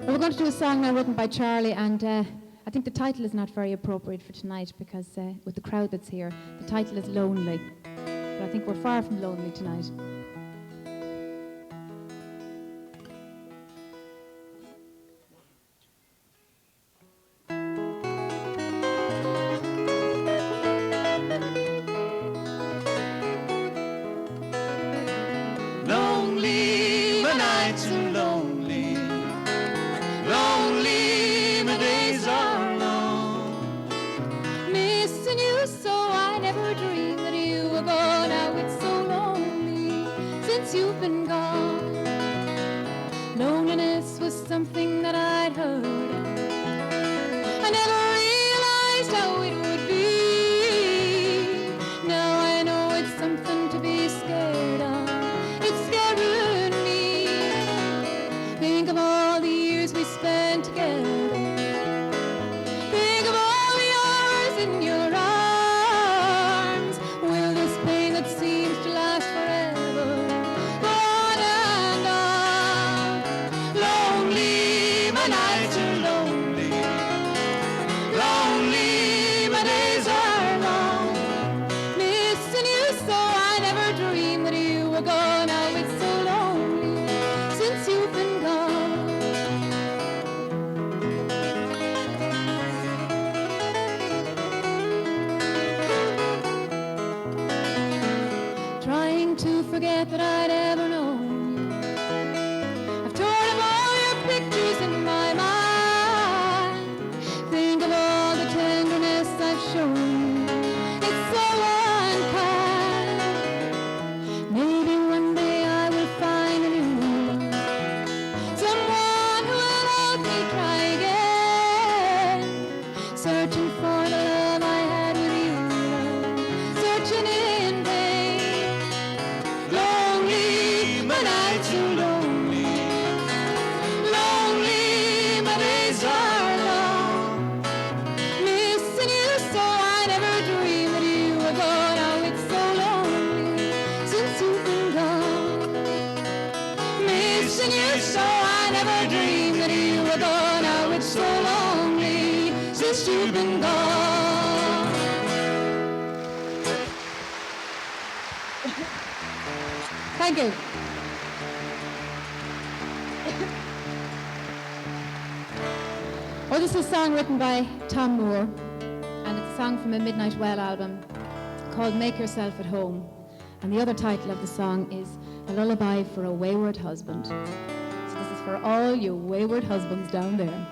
Well, we're going to do a song now written by Charlie, and I think the title is not very appropriate for tonight because with the crowd that's here, the title is Lonely. But I think we're far from lonely tonight. Lonely, my nights are lonely. Lonely, my days are long. Missing you so I never dreamed that you were gone. Now it's so lonely since you've been gone. Loneliness was something that I'd heard of. I never realized how it would be. Now I know it's something to be scared of. It's scaring me. Think of all the years we spent together. Think of all the hours in your arms. Will this pain that seems to last forever go on and on? Lonely, my nights are lonely. Lonely, my days are long. Missing you so I never dreamed that you were gone. Now it's so lonely since you've been gone. Trying to forget that I'd ever known you. I've torn up all your pictures in my mind. Think of all the tenderness I've shown you. It's so unkind. Maybe one day I will find a new one. Someone who will help me try again. Searching for the love I had with you. Searching in vain. Lonely, my nights are lonely. Lonely, my days are long. Missing you so I never dreamed that you were gone. Now it's so lonely since you've been gone. Missing you so I never dreamed that you were gone. Now it's so lonely since you've been gone. Thank you. Well, this is a song written by Tom Moore, and it's a song from a Midnight Well album called Make Yourself at Home. And the other title of the song is A Lullaby for a Wayward Husband. So this is for all you wayward husbands down there.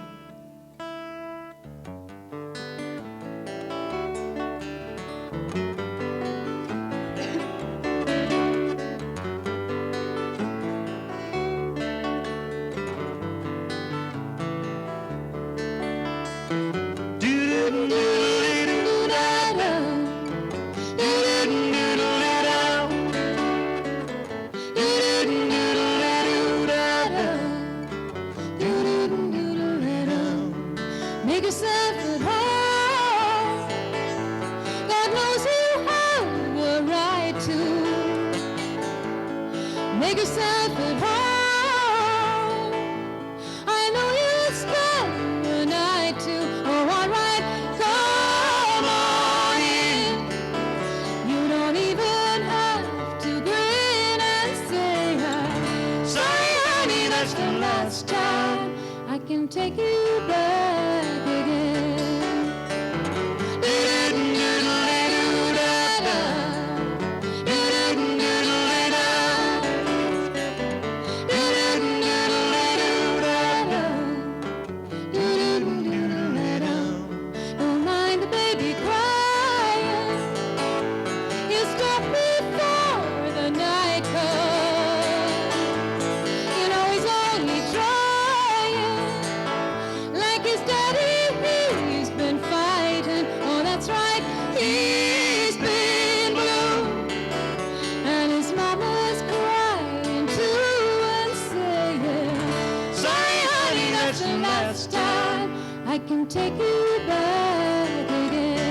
that's the last time I can take you back again. Don't mind the baby crying. He'll stop before the night comes. You know he's only trying, like his daddy, he's been fighting. Oh, that's right, he's been blue, and his mama's crying too and saying, sorry honey, that's the last time I can take you back again.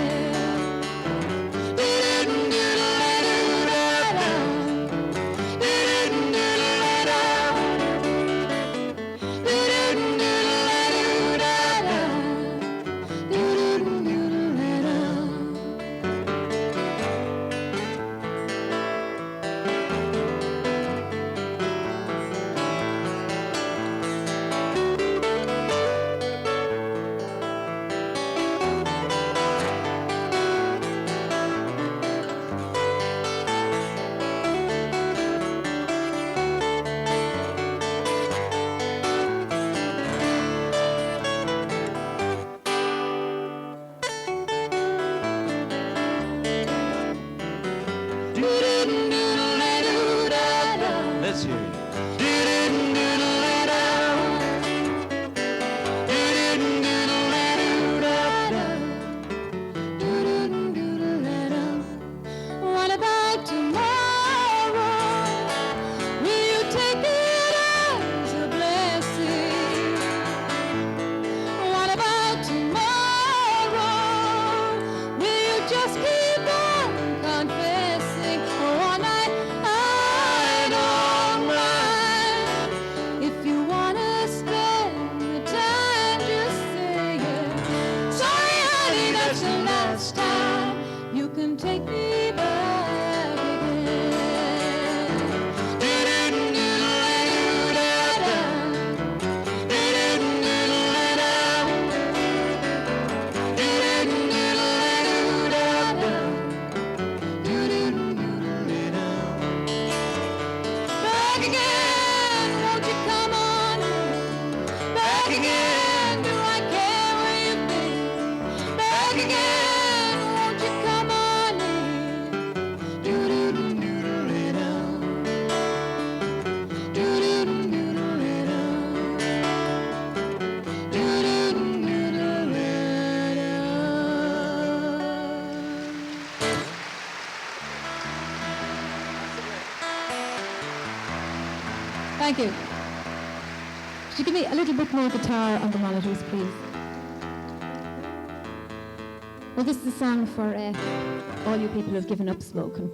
Let's hear it. What about tomorrow? Will you take it as a blessing? What about tomorrow? Will you just keep on confessing? Oh, all night I don't mind. If you wanna spend the time just saying, sorry honey, that's the last time you can take me back again. Back again, won't you come on in? Back again, do I care where you've been? Back again, won't you come on in? Thank you. Could you give me a little bit more guitar on the monitors, please? Well, this is a song for all you people who've given up smoking,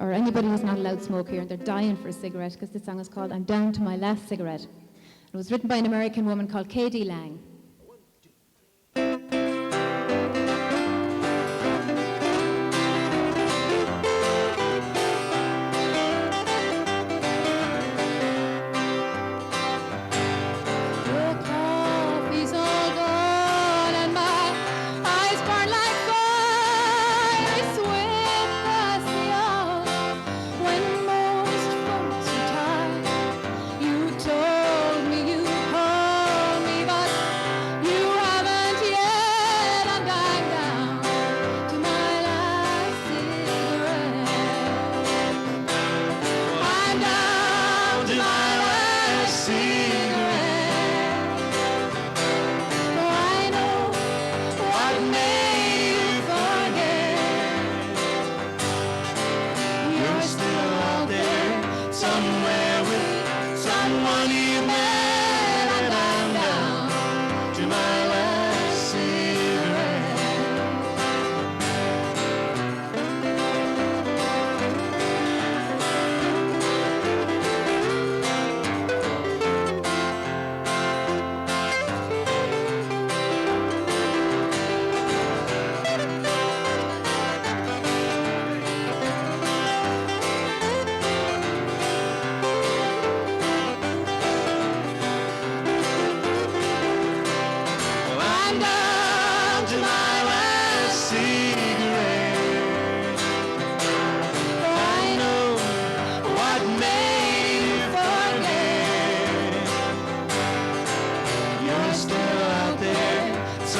or anybody who's not allowed to smoke here and they're dying for a cigarette, because this song is called I'm Down to My Last Cigarette. It was written by an American woman called K.D. Lang. The coffee's all gone and my eyes burn like fire. I sweat past the hour when most folks are tired. You told me you called me, but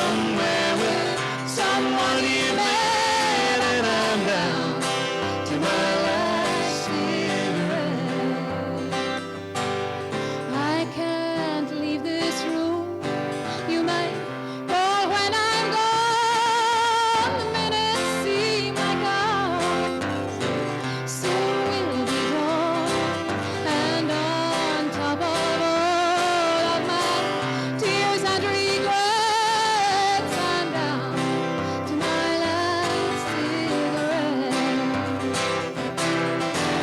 somewhere with someone you met, and I'm down to my last cigarette. I can't leave this room. You might go when I'm gone. The minutes seem like hours. Soon we'll be gone. And on top of all of my tears and regrets, I'm down to my last cigarette.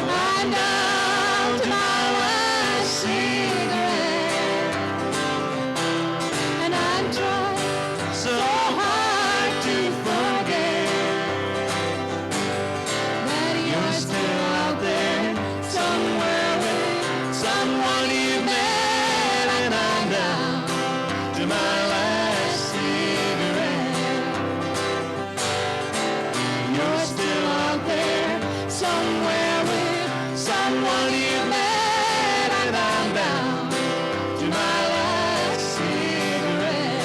I'm down to my last cigarette. And I'm trying So hard to forget that you're still out there somewhere with someone you met, and I'm down to my last cigarette. You're still out there somewhere with someone you met, and I'm down to my last cigarette.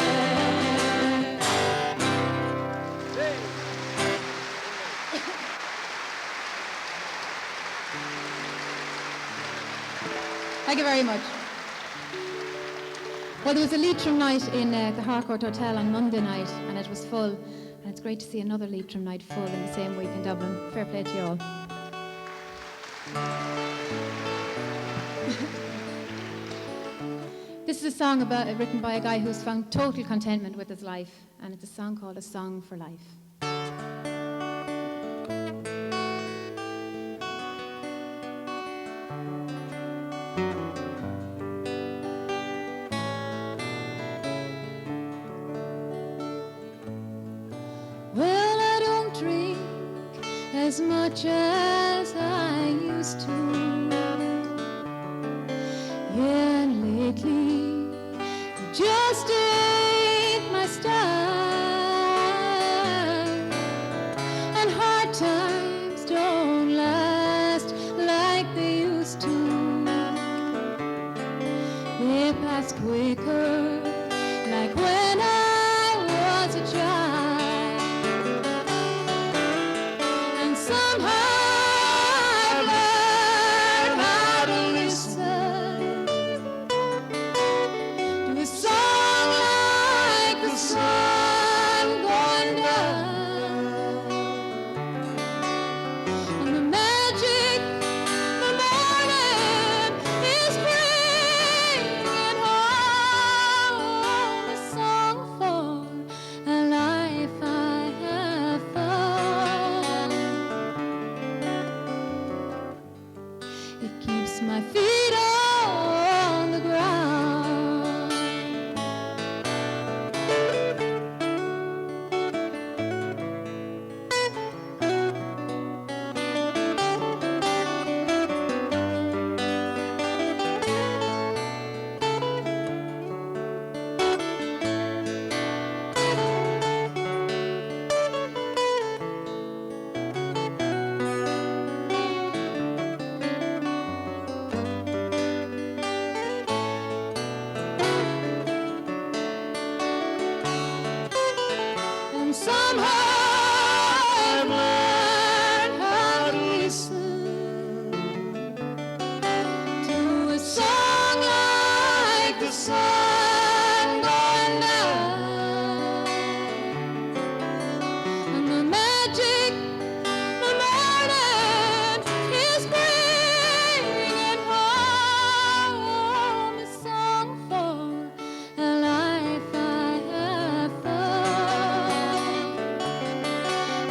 Thank you very much. Well, there was a Leitrim night in the Harcourt Hotel on Monday night, and it was full. And it's great to see another Leitrim night full in the same week in Dublin. Fair play to you all. This is a song written by a guy who's found total contentment with his life, and it's a song called A Song for Life. Well, I don't drink as much as I used to. Yeah, and lately it just ain't my style. And hard times don't last like they used to. They pass quicker, like when I was a child. And somehow I've learned how to listen to a song like the sun going down. And the magic the morning is bringing home a song for a life I have found. It keeps my feet on the ground. And somehow I've learned how to listen to a song like the sun going down. And the magic the morning is bringing home a song for a life I have found.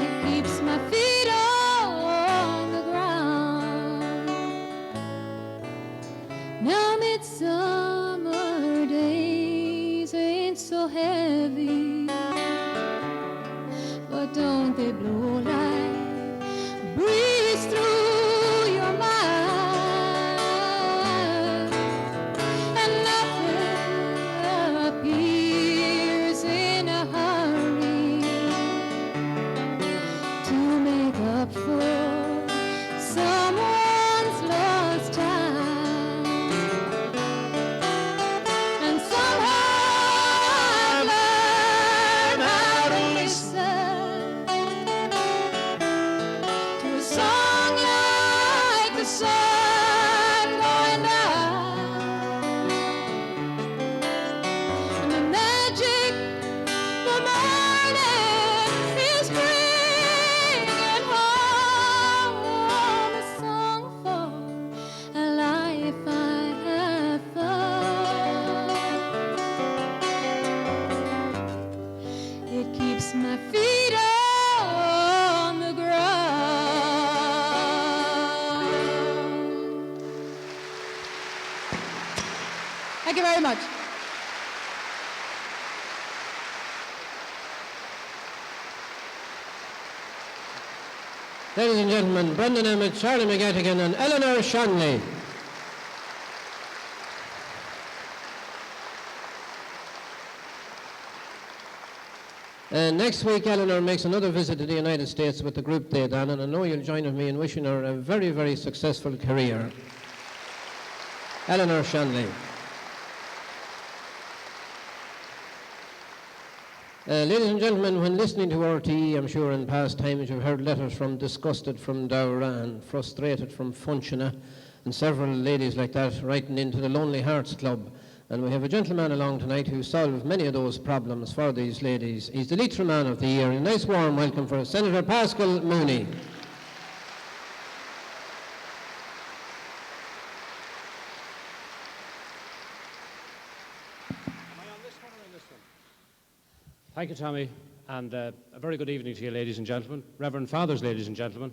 It keeps my feet on the ground. Now midsummer days ain't so heavy, but don't they blow like a breeze through your mind? And nothing appears in a hurry to make up for someone's lost time. And somehow I've learned very much. Ladies and gentlemen, Brendan Emmett, Charlie McGettigan and Eleanor Shanley. Next week, Eleanor makes another visit to the United States with the group they done, and I know you'll join with me in wishing her a very, very successful career. Eleanor Shanley. Ladies and gentlemen, when listening to RTE, I'm sure in past times you've heard letters from Disgusted from Dowra and Frustrated from Funchina, and several ladies like that writing into the Lonely Hearts Club. And we have a gentleman along tonight who solved many of those problems for these ladies. He's the Leitrim Man of the Year. A nice warm welcome for Senator Paschal Mooney. Thank you, Tommy, and a very good evening to you, ladies and gentlemen. Reverend Fathers, ladies and gentlemen.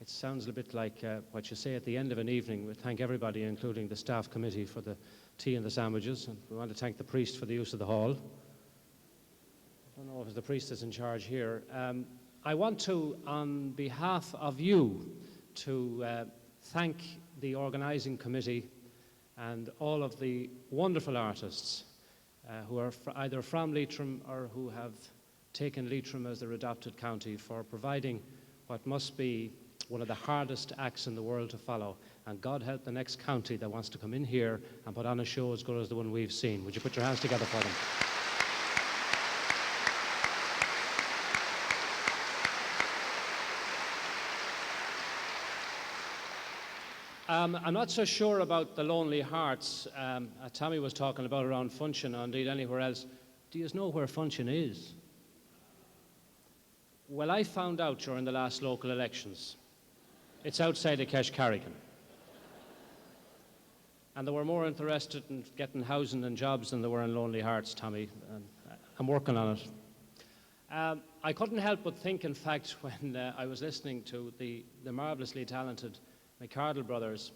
It sounds a bit like what you say at the end of an evening. We thank everybody, including the staff committee, for the tea and the sandwiches, and we want to thank the priest for the use of the hall. I don't know if the priest is in charge here. I want to, on behalf of you, to thank the organising committee and all of the wonderful artists who are either from Leitrim or who have taken Leitrim as their adopted county for providing what must be one of the hardest acts in the world to follow. And God help the next county that wants to come in here and put on a show as good as the one we've seen. Would you put your hands together for them? I'm not so sure about the Lonely Hearts. Tommy was talking about around Funchina, or indeed anywhere else. Do you know where Funchina is? Well, I found out during the last local elections. It's outside of Keshcarrigan. And they were more interested in getting housing and jobs than they were in Lonely Hearts, Tommy. And I'm working on it. I couldn't help but think, in fact, when I was listening to the marvellously talented McArdle brothers,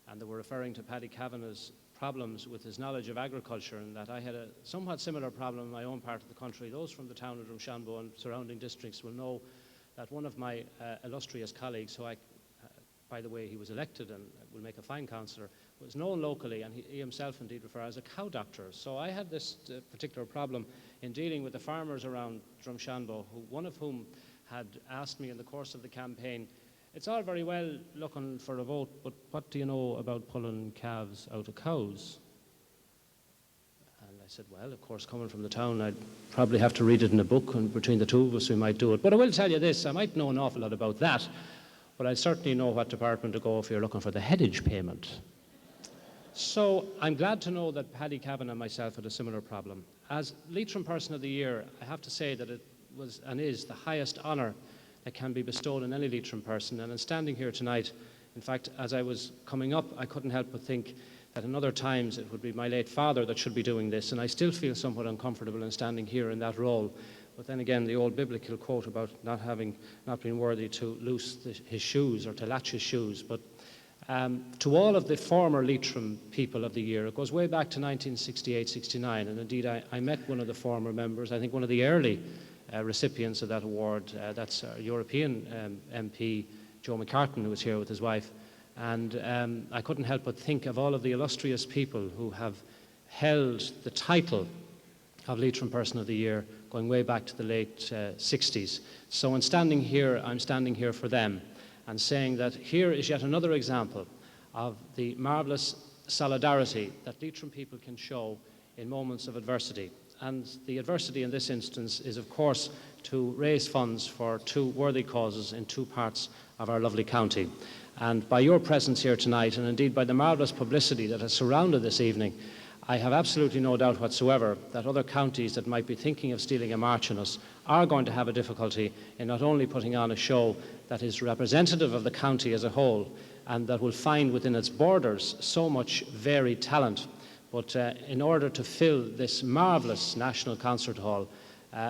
and they were referring to Paddy Kavanagh's problems with his knowledge of agriculture, and that I had a somewhat similar problem in my own part of the country. Those from the town of Drumshanbo and surrounding districts will know that one of my illustrious colleagues, who by the way, he was elected and will make a fine councillor, was known locally, and he himself indeed referred as a cow doctor. So I had this particular problem in dealing with the farmers around Drumshanbo, one of whom had asked me in the course of the campaign, it's all very well looking for a vote, but what do you know about pulling calves out of cows? And I said, well, of course, coming from the town, I'd probably have to read it in a book, and between the two of us, we might do it. But I will tell you this, I might know an awful lot about that, but I certainly know what department to go if you're looking for the headage payment. So I'm glad to know that Paddy Kavanagh and myself had a similar problem. As Leitrim Person of the Year, I have to say that it was and is the highest honour that can be bestowed on any Leitrim person. And in standing here tonight, in fact, as I was coming up, I couldn't help but think that in other times it would be my late father that should be doing this, and I still feel somewhat uncomfortable in standing here in that role. But then again, the old biblical quote about not being worthy to loose his shoes or to latch his shoes. But to all of the former Leitrim People of the Year, it goes way back to 1968-69, and indeed I met one of the former members, I think one of the early recipients of that award. That's our European MP, Joe McCartan, who was here with his wife. And I couldn't help but think of all of the illustrious people who have held the title of Leitrim Person of the Year going way back to the late 60s. So in standing here, I'm standing here for them and saying that here is yet another example of the marvellous solidarity that Leitrim people can show in moments of adversity. And the adversity in this instance is, of course, to raise funds for two worthy causes in two parts of our lovely county. And by your presence here tonight, and indeed by the marvellous publicity that has surrounded this evening, I have absolutely no doubt whatsoever that other counties that might be thinking of stealing a march on us are going to have a difficulty in not only putting on a show that is representative of the county as a whole and that will find within its borders so much varied talent, but in order to fill this marvellous National Concert Hall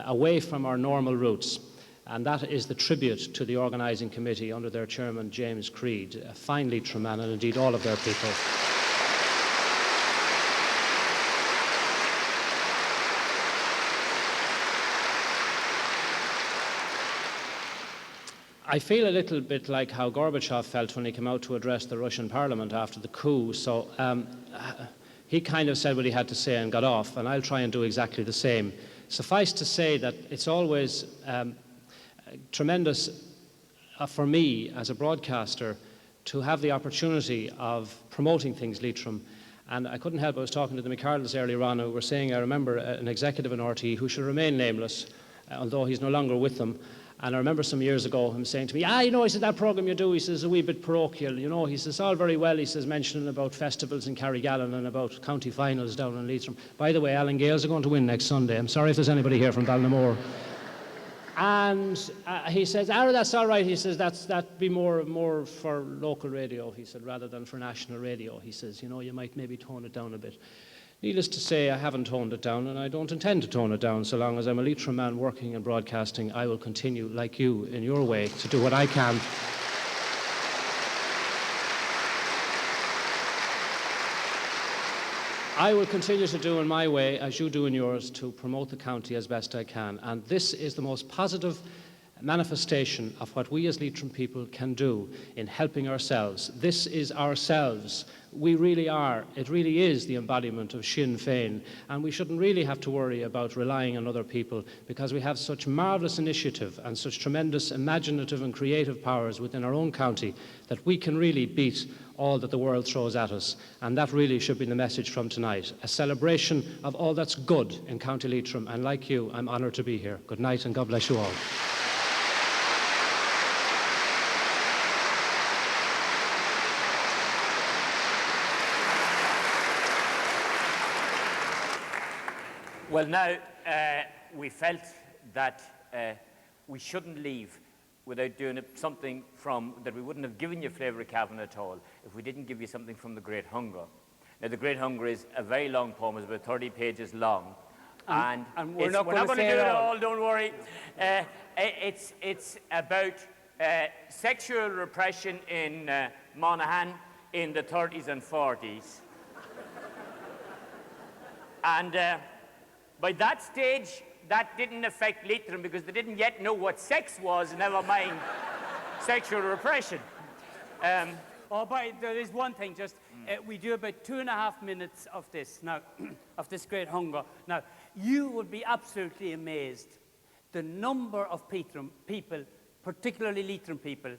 away from our normal roots. And that is the tribute to the organising committee under their chairman, James Creed, a fine Leitrim man, and indeed all of their people. I feel a little bit like how Gorbachev felt when he came out to address the Russian parliament after the coup. So he kind of said what he had to say and got off, and I'll try and do exactly the same. Suffice to say that it's always tremendous for me as a broadcaster to have the opportunity of promoting things Leitrim. And I couldn't help, I was talking to the McArdles earlier on who were saying, I remember an executive in RT who should remain nameless, although he's no longer with them. And I remember some years ago him saying to me, you know, he said, that programme you do, he says, a wee bit parochial, you know, he says, all very well, he says, mentioning about festivals in Carrigallen and about county finals down in Leitrim. By the way, Alan Gales are going to win next Sunday. I'm sorry if there's anybody here from Ballinamore. And he says, that's all right, he says, that'd be more for local radio, he said, rather than for national radio. He says, you know, you might maybe tone it down a bit. Needless to say, I haven't toned it down, and I don't intend to tone it down. So long as I'm a Leitrim man working in broadcasting, I will continue, like you, in your way, to do what I can. I will continue to do in my way, as you do in yours, to promote the county as best I can. And this is the most positive manifestation of what we as Leitrim people can do in helping ourselves. This is ourselves. We really are. It really is the embodiment of Sinn Féin. And we shouldn't really have to worry about relying on other people, because we have such marvellous initiative and such tremendous imaginative and creative powers within our own county that we can really beat all that the world throws at us. And that really should be the message from tonight. A celebration of all that's good in County Leitrim. And like you, I'm honoured to be here. Good night and God bless you all. Well, now, we felt that we shouldn't leave without doing something that we wouldn't have given you Flavour of Cavan at all if we didn't give you something from The Great Hunger. Now, The Great Hunger is a very long poem. It's about 30 pages long. And we're not going to do it all, don't worry. It's about sexual repression in Monaghan in the 30s and 40s. And by that stage, that didn't affect Leitrim because they didn't yet know what sex was, never mind sexual repression. But there is one thing, we do about 2.5 minutes of this now, of this Great Hunger. Now, you would be absolutely amazed the number of people, particularly Leitrim people,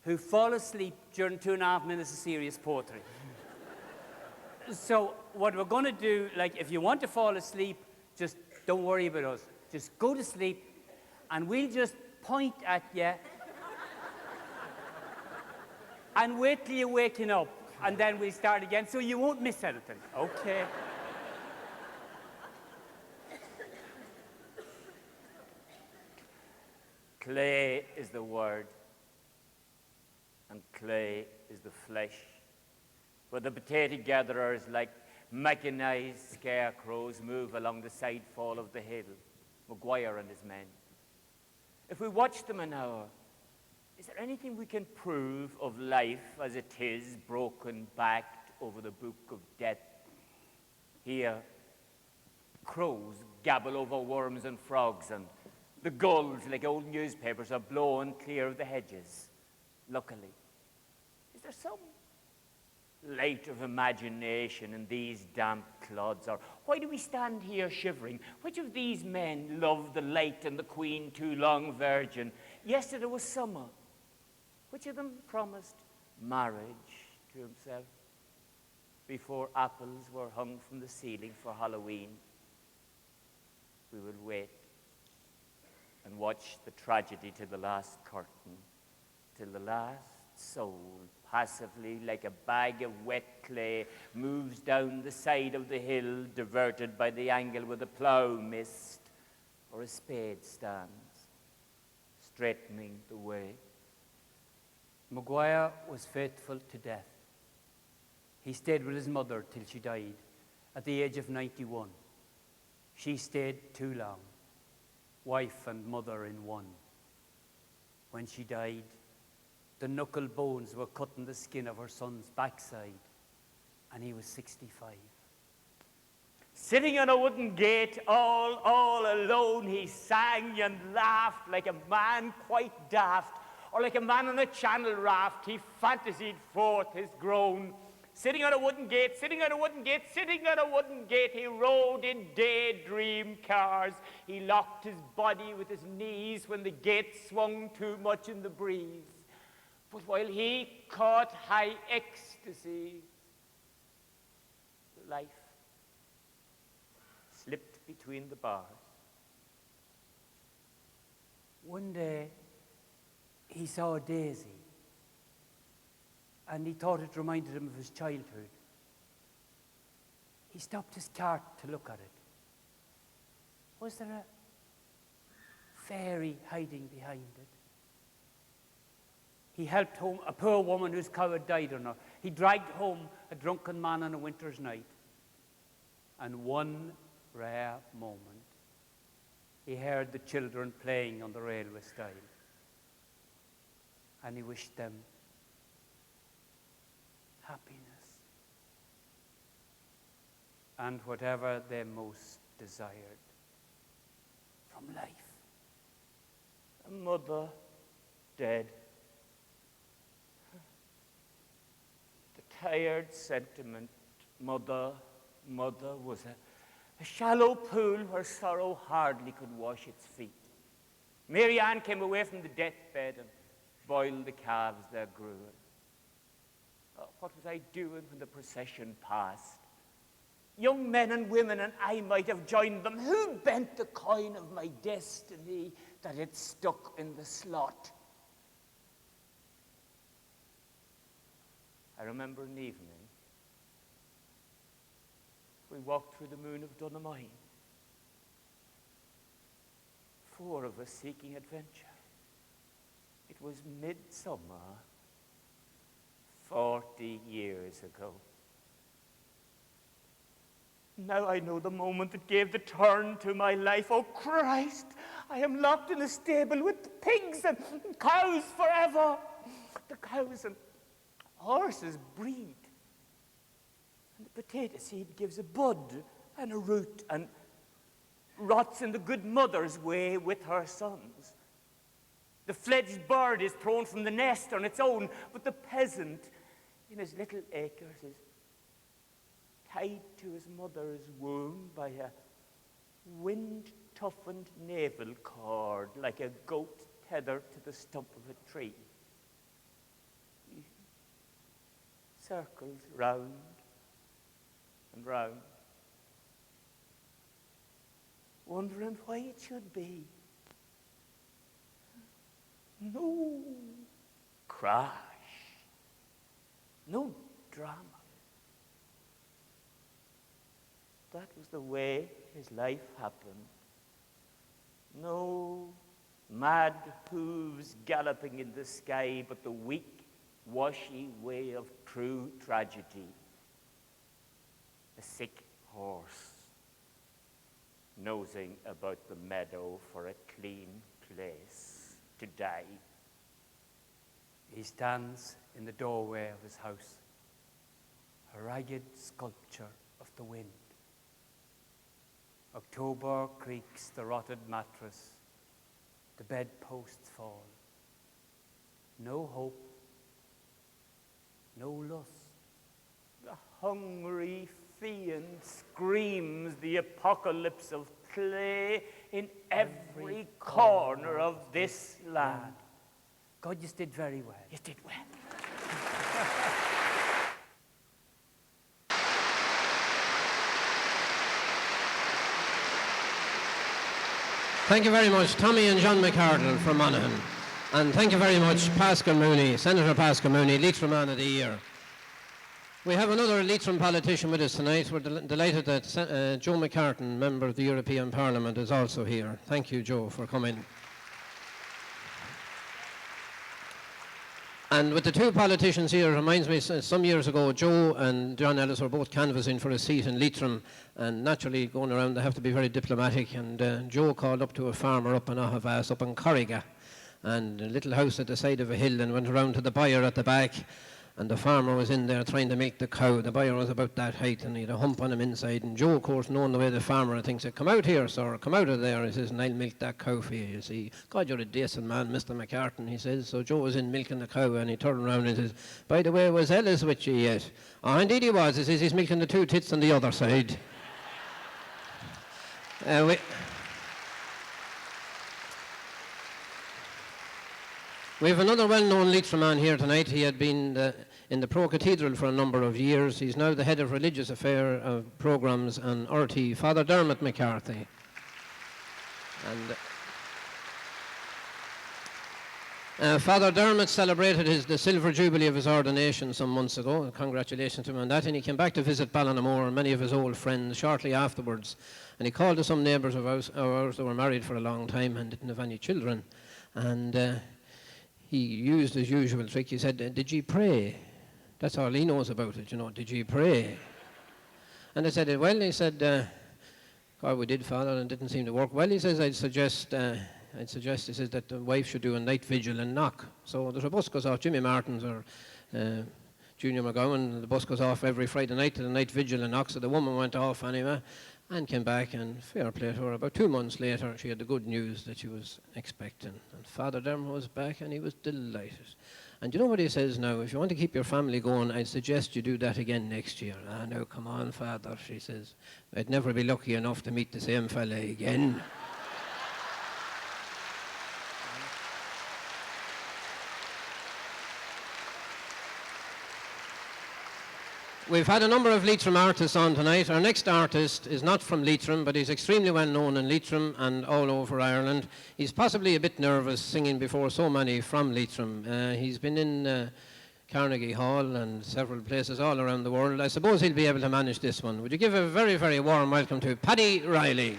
who fall asleep during 2.5 minutes of serious poetry. So what we're going to do, like, if you want to fall asleep, just don't worry about us. Just go to sleep, and we'll just point at you and wait till you're waking up, and then we'll start again, so you won't miss anything. Okay? Clay is the word, and clay is the flesh. Where the potato gatherers, like mechanized scarecrows, move along the side fall of the hill, Maguire and his men. If we watch them an hour, is there anything we can prove of life as it is, broken-backed over the book of death? Here, crows gabble over worms and frogs, and the gulls, like old newspapers, are blown clear of the hedges. Luckily, is there some light of imagination in these damp clods? Or why do we stand here shivering? Which of these men loved the light and the queen too long virgin? Yesterday was summer. Which of them promised marriage to himself before apples were hung from the ceiling for Halloween? We will wait and watch the tragedy till the last curtain, till the last soul passively, like a bag of wet clay, moves down the side of the hill, diverted by the angle where the plough missed or a spade stands, straightening the way. Maguire was faithful to death. He stayed with his mother till she died at the age of 91. She stayed too long, wife and mother in one. When she died, the knuckle bones were cutting the skin of her son's backside, and he was 65. Sitting on a wooden gate, all alone, he sang and laughed like a man quite daft, or like a man on a channel raft, he fantasied forth his groan. Sitting on a wooden gate, sitting on a wooden gate, sitting on a wooden gate, he rode in daydream cars. He locked his body with his knees when the gate swung too much in the breeze. But while he caught high ecstasy, life slipped between the bars. One day, he saw a daisy, and he thought it reminded him of his childhood. He stopped his cart to look at it. Was there a fairy hiding behind it? He helped home a poor woman whose cow had died on her. He dragged home a drunken man on a winter's night. And one rare moment, he heard the children playing on the railway stile. And he wished them happiness and whatever they most desired from life. A mother dead. The tired sentiment, mother was a shallow pool where sorrow hardly could wash its feet. Mary Ann came away from the deathbed and boiled the calves there grew. What was I doing when the procession passed? Young men and women, and I might have joined them. Who bent the coin of my destiny that it stuck in the slot? I remember an evening. We walked through the moon of Dromahair. 4 of us seeking adventure. It was midsummer, 40 years ago. Now I know the moment that gave the turn to my life. Oh Christ, I am locked in a stable with the pigs and cows forever. The cows and horses breed. And the potato seed gives a bud and a root and rots in the good mother's way with her sons. The fledged bird is thrown from the nest on its own, but the peasant in his little acres is tied to his mother's womb by a wind-toughened navel cord, like a goat tethered to the stump of a tree. He circles round and round, wondering why it should be. No crash, no drama. That was the way his life happened. No mad hooves galloping in the sky, but the weak, washy way of true tragedy. A sick horse nosing about the meadow for a clean place to die. He stands in the doorway of his house, a ragged sculpture of the wind. October creaks the rotted mattress, the bedposts fall. No hope, no lust. The hungry fiend screams the apocalypse of clay in every corner of this land. God, you did very well. You did well. Thank you very much, Tommy and John McArdle from Monaghan. And thank you very much, Paschal Mooney, Senator Paschal Mooney, Leitrim Man of the Year. We have another Leitrim politician with us tonight. We're delighted that Joe McCartan, member of the European Parliament, is also here. Thank you, Joe, for coming. And with the two politicians here, it reminds me, some years ago, Joe and John Ellis were both canvassing for a seat in Leitrim, and naturally, going around, they have to be very diplomatic, and Joe called up to a farmer up in Ahavas, up in Killargue, and a little house at the side of a hill, and went around to the buyer at the back, and the farmer was in there trying to milk the cow. The buyer was about that height, and he had a hump on him inside. And Joe, of course, knowing the way the farmer thinks, said, "Come out here, sir, come out of there," he says, "and I'll milk that cow for you." You see, "God, you're a decent man, Mr. McCartan," he says. So Joe was in milking the cow, and he turned around and says, "By the way, was Ellis with you yet?" "Oh, indeed he was." He says, "He's milking the two tits on the other side." We have another well-known Leitrim man here tonight. He had been in the Pro Cathedral for a number of years. He's now the head of religious affair programmes and RT, Father Dermot McCarthy. And Father Dermot celebrated the silver jubilee of his ordination some months ago. Congratulations to him on that. And he came back to visit Ballinamore and many of his old friends shortly afterwards. And he called to some neighbours of ours that were married for a long time and didn't have any children. And he used his usual trick. He said, "Did ye pray?" That's all he knows about it, you know. "Did ye pray?" And I said, "Well," he said, "God, we did, Father, and it didn't seem to work." "Well," he says, I'd suggest, he says, that the wife should do a night vigil and knock. So there's a bus goes off, Jimmy Martin's or Junior McGowan, the bus goes off every Friday night to the night vigil and knock. So the woman went off anyway and came back, and fair play to her. About 2 months later, she had the good news that she was expecting. And Father Dermot was back, and he was delighted. And you know what he says now? "If you want to keep your family going, I'd suggest you do that again next year." "Ah, no, come on, Father," she says. "I'd never be lucky enough to meet the same fella again." We've had a number of Leitrim artists on tonight. Our next artist is not from Leitrim, but he's extremely well known in Leitrim and all over Ireland. He's possibly a bit nervous singing before so many from Leitrim. He's been in Carnegie Hall and several places all around the world. I suppose he'll be able to manage this one. Would you give a very, very warm welcome to Paddy Reilly?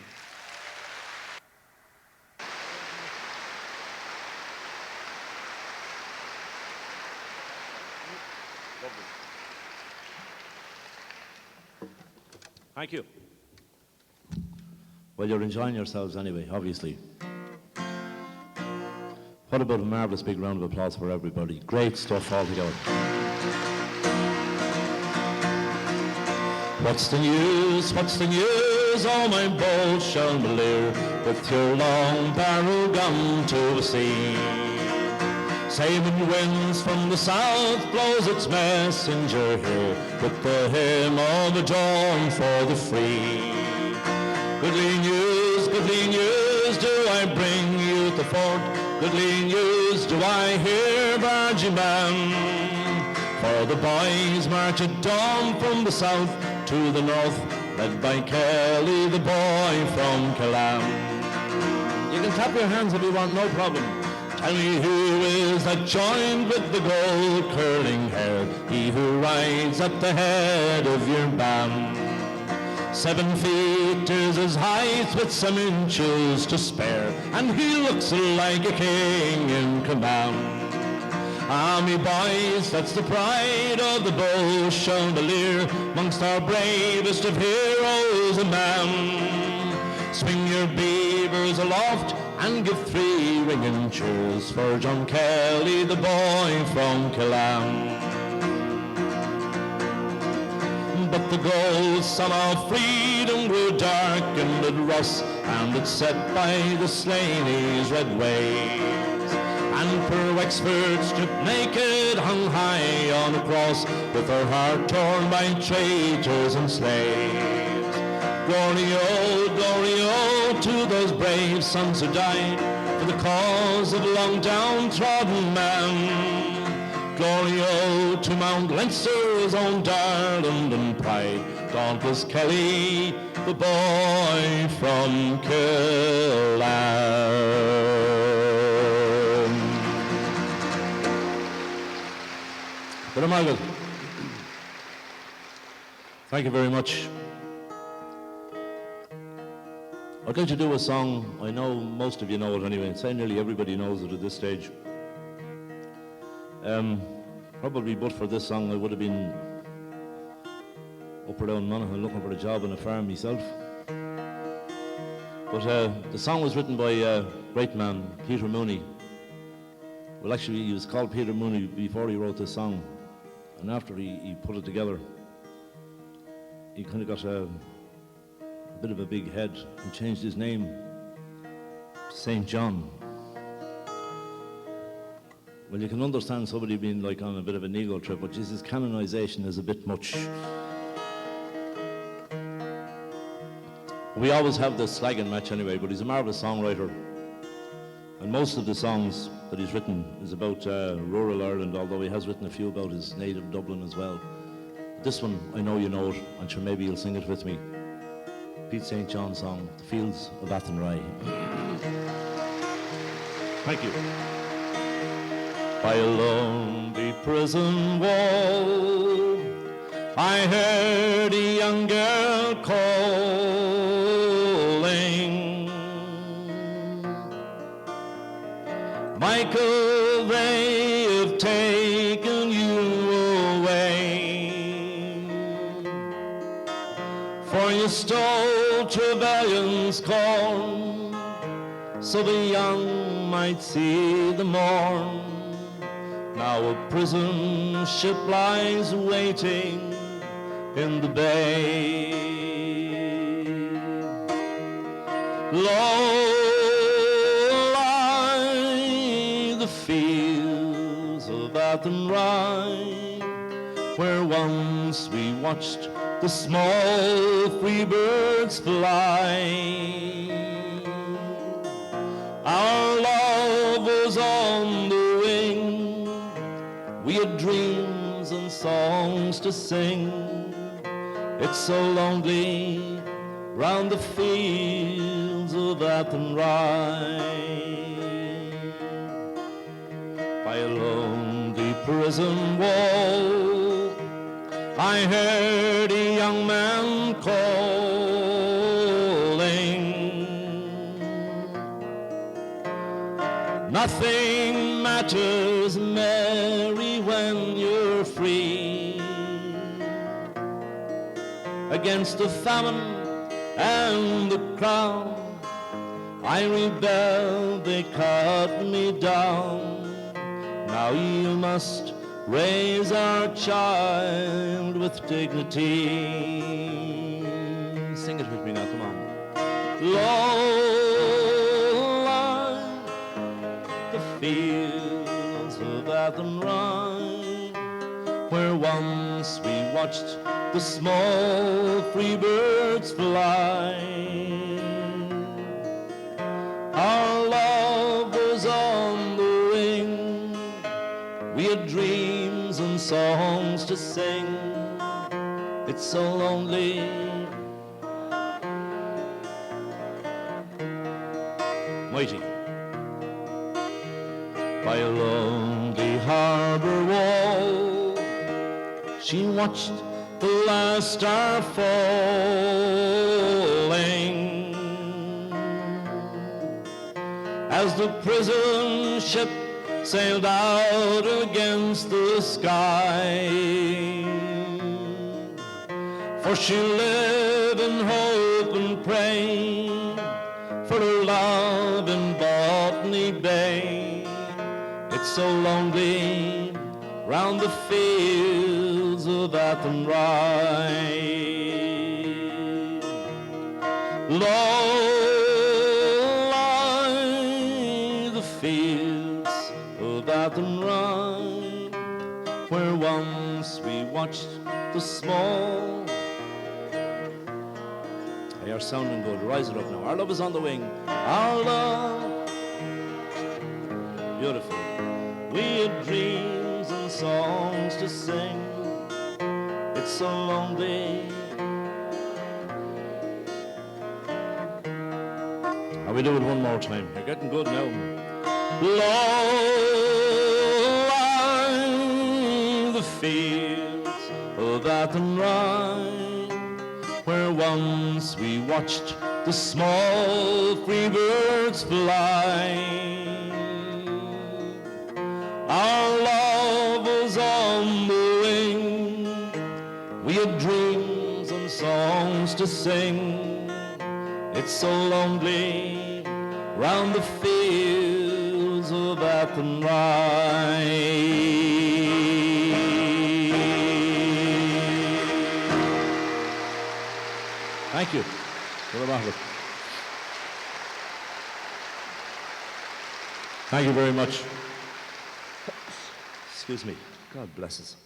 Thank you. Well, you're enjoying yourselves anyway, obviously. What about a marvellous big round of applause for everybody? Great stuff altogether. What's the news, oh my bold chandelier, with your long barrel gone to the sea? Sailing winds from the south blows its messenger here, with the hymn of the dawn for the free. Goodly news do I bring you to fort, goodly news do I hear, bargee man. For the boys march at dawn from the south to the north, led by Kelly, the boy from Killargue. You can clap your hands if you want, no problem. Tell me who is that joined with the gold curling hair, he who rides at the head of your band. 7 feet is his height with some inches to spare, and he looks like a king in command. Army boys, that's the pride of the bow chandelier, amongst our bravest of heroes a man. Swing your beavers aloft and give 3 ringing cheers for John Kelly, the boy from Killargue. But the gold sun of freedom grew darkened at Ross, and it set by the Slaney's red waves. And poor Wexford, stripped naked, hung high on a cross, with her heart torn by traitors and slaves. Glory, oh, to those brave sons who died for the cause of long downtrodden man. Glory, oh, to Mount Leinster's own darling and pride, dauntless Kelly, the boy from Killargue. Thank you very much. I'd like to do a song. I know most of you know it anyway. I'd say nearly everybody knows it at this stage. Probably but for this song I would have been up or down Monaghan looking for a job on a farm myself. But the song was written by a great man, Peter Mooney. Well, actually he was called Peter Mooney before he wrote this song. And after he put it together, he kind of got a bit of a big head and changed his name to St. John. Well, you can understand somebody being like on a bit of an ego trip, but just his canonization is a bit much. We always have this slagging match anyway, but he's a marvellous songwriter. And most of the songs that he's written is about rural Ireland, although he has written a few about his native Dublin as well. This one, I know you know it, and sure maybe you'll sing it with me. Pete St. John song, The Fields of Athenry. Thank you. By a lonely prison wall, I heard a young girl calling, Michael, they have taken you away, for you stole Trevelyan's corn, so the young might see the morn. Now a prison ship lies waiting in the bay. Low lie the fields of Athenry, where once we watched the small free birds fly. Our love was on the wing, we had dreams and songs to sing. It's so lonely round the fields of Athenry. By a lonely prison wall, I heard a young man calling, nothing matters, Mary, when you're free. Against the famine and the crown, I rebelled, they cut me down. Now you must raise our child with dignity. Sing it with me now, come on. Low lie the fields of Athenry, where once we watched the small free birds fly. Our love was on the wing, we had dreams and songs to sing. It's so lonely. Mighty. By a lonely harbour wall, she watched the last star falling, as the prison ship sailed out against the sky. For she lived in hope and pray for her love in Botany Bay. It's so lonely round the fields of Athenry. Low lie the fields of Athenry, where once we watched the small. They are sounding good. Rise it up now. Our love is on the wing. Our love. Beautiful. We had dreams and songs to sing. It's so lonely. And we do it one more time. You're getting good now. Low lie the fields of Athenry, where once we watched the small free birds fly. Our love was on the wing, we had dreams and songs to sing. It's so lonely round the fields of Athenry. Thank you. Thank you very much. Excuse me. God bless us.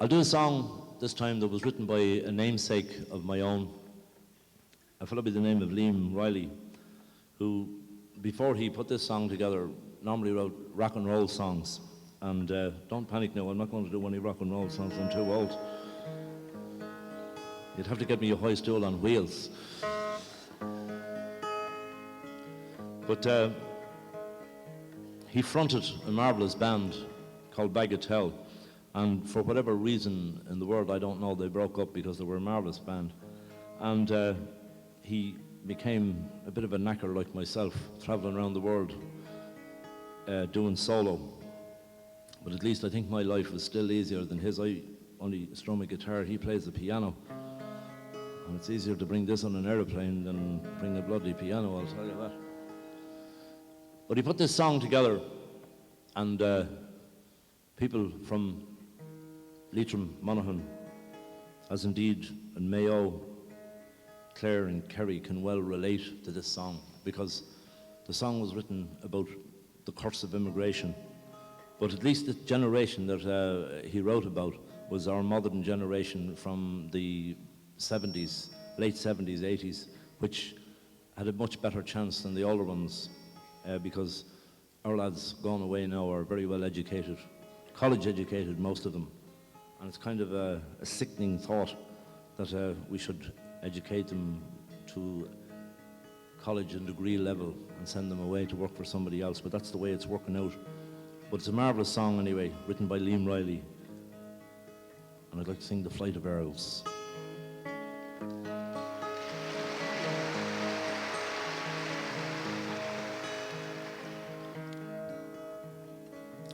I'll do a song this time that was written by a namesake of my own, a fellow by the name of Liam Reilly, who, before he put this song together, normally wrote rock and roll songs. And don't panic now, I'm not going to do any rock and roll songs, I'm too old. You'd have to get me a high stool on wheels. But he fronted a marvellous band called Bagatelle, and for whatever reason in the world, I don't know, they broke up because they were a marvellous band. And he became a bit of a knacker like myself, travelling around the world, doing solo. But at least I think my life was still easier than his. I only strum a guitar, he plays the piano. And it's easier to bring this on an aeroplane than bring a bloody piano, I'll tell you that. But he put this song together, and people from Leitrim, Monaghan, as indeed in Mayo, Clare and Kerry can well relate to this song, because the song was written about the curse of immigration. But at least the generation that he wrote about was our modern generation from the 70s, late 70s, 80s, which had a much better chance than the older ones, because our lads gone away now are very well educated, college educated, most of them. And it's kind of a sickening thought that we should educate them to college and degree level and send them away to work for somebody else, but that's the way it's working out. But it's a marvellous song anyway, written by Liam Reilly. And I'd like to sing The Flight of Earls.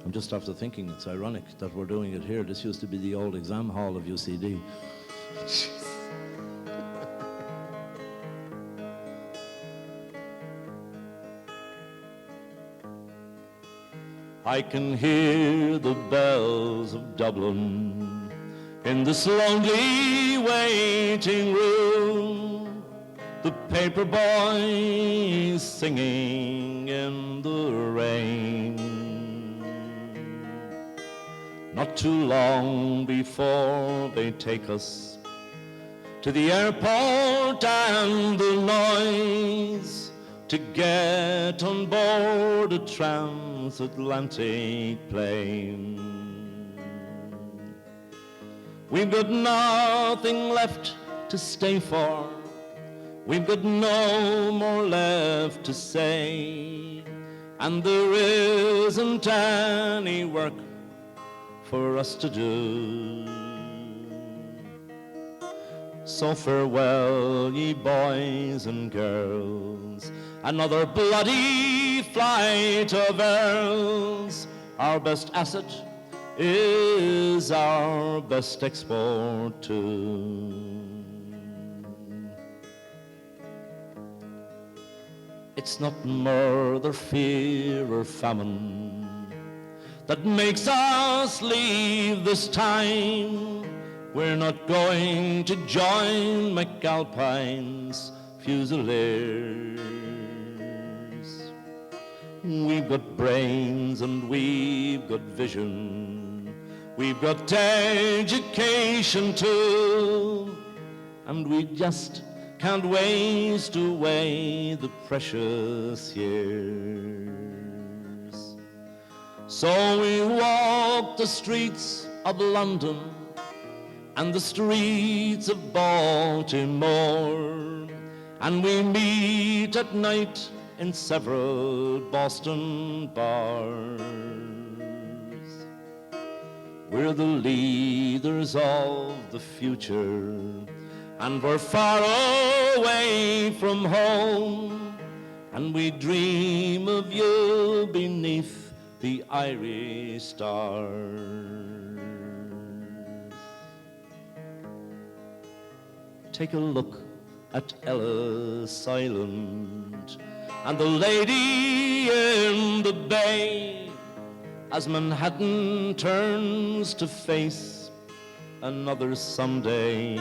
I'm just after thinking it's ironic that we're doing it here. This used to be the old exam hall of UCD. I can hear the bells of Dublin in this lonely waiting room, the paper boys singing in the rain. Not too long before they take us to the airport and the noise to get on board a transatlantic plane. We've got nothing left to stay for. We've got no more left to say. And there isn't any work for us to do. So farewell, ye boys and girls, another bloody flight of earls. Our best asset is our best export too. It's not murder, fear or famine that makes us leave this time. We're not going to join McAlpine's Fusiliers. We've got brains and we've got vision. We've got education too. And we just can't waste away the precious years. So we walk the streets of London and the streets of Baltimore, and we meet at night in several Boston bars. We're the leaders of the future, and we're far away from home, and we dream of you beneath the Irish stars. Take a look at Ellis Island and the lady in the bay as Manhattan turns to face another Sunday.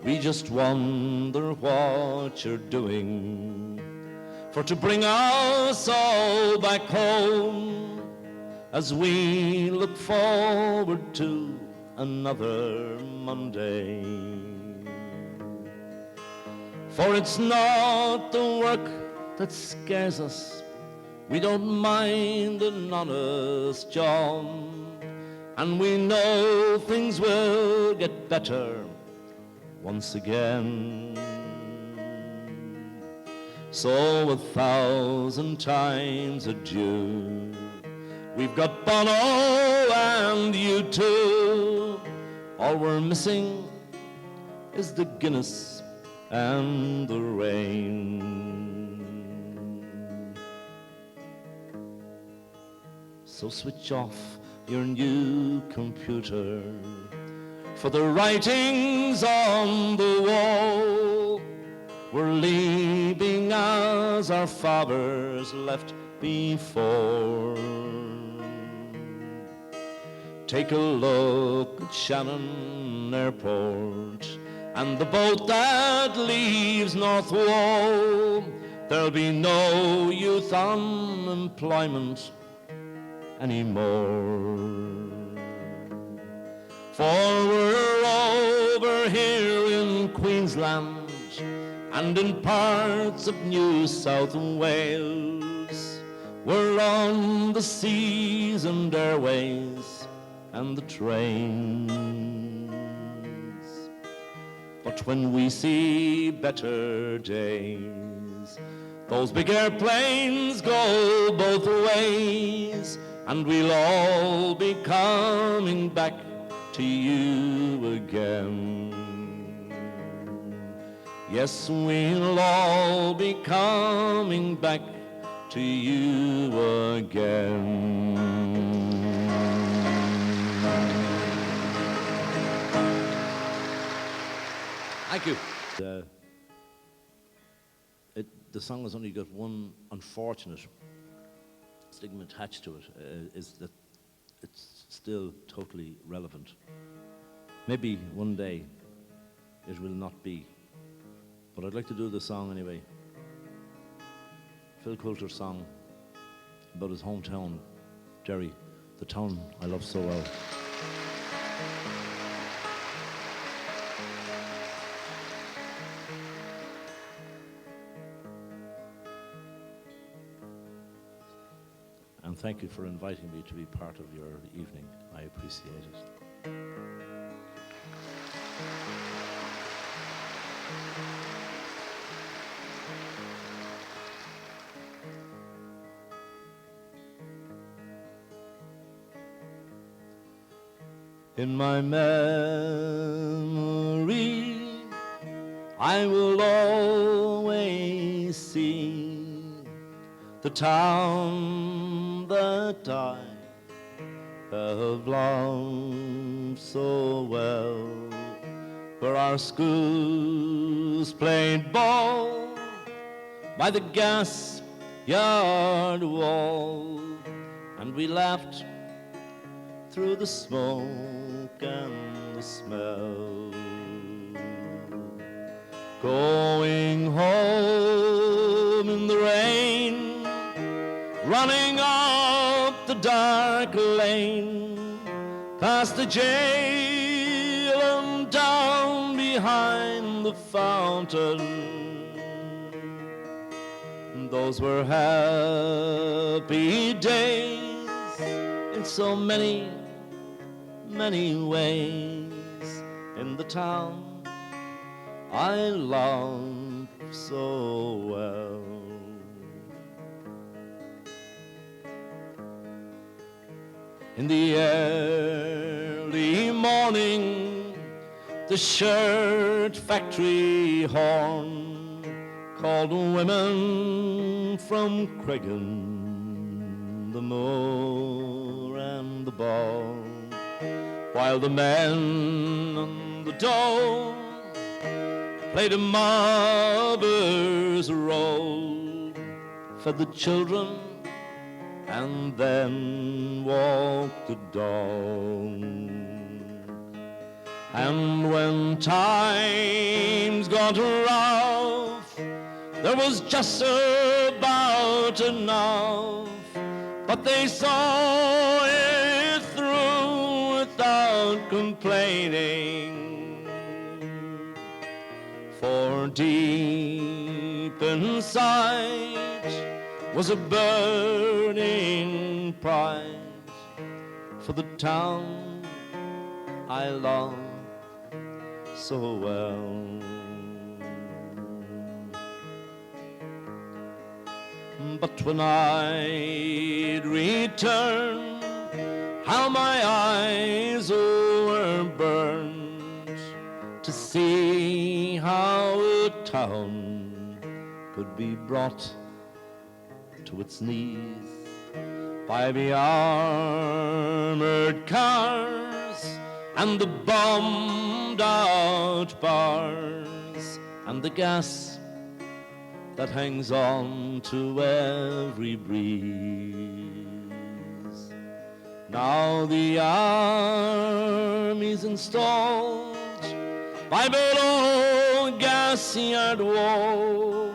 We just wonder what you're doing for to bring us all back home as we look forward to another Monday. For it's not the work that scares us, we don't mind an honest job, and we know things will get better once again. So 1,000 times adieu. We've got Bono and you too. All we're missing is the Guinness and the rain. So switch off your new computer, for the writings on the wall we're leaving as our fathers left before. Take a look at Shannon Airport and the boat that leaves North Wall. There'll be no youth unemployment anymore. For we're over here in Queensland and in parts of New South Wales. We're on the seas and airways and the trains. But when we see better days, those big airplanes go both ways, and we'll all be coming back to you again. Yes, we'll all be coming back to you again. Thank you. The song has only got one unfortunate stigma attached to it, is that it's still totally relevant. Maybe one day it will not be, but I'd like to do the song anyway. Phil Coulter's song about his hometown, Derry, the town I love so well. And thank you for inviting me to be part of your evening. I appreciate it. In my memory, I will always see the town that I have loved so well, where our schools played ball by the gas yard wall, and we laughed through the smoke and the smell. Going home in the rain, running up the dark lane, past the jail and down behind the fountain. Those were happy days in so many, many ways, in the town I love so well. In the early morning, the shirt factory horn called women from Cregan, the moor and the ball, while the men on the dome played a mobber's role, fed the children and then walked the dawn. And when times got rough, there was just about enough, but they saw it through without complaining. For deep inside was a burning pride for the town I loved so well. But when I'd return, how my eyes were burned to see how a town could be brought to its knees by the armored cars and the bombed out bars and the gas that hangs on to every breeze. Now the army's installed by that old gas yard wall,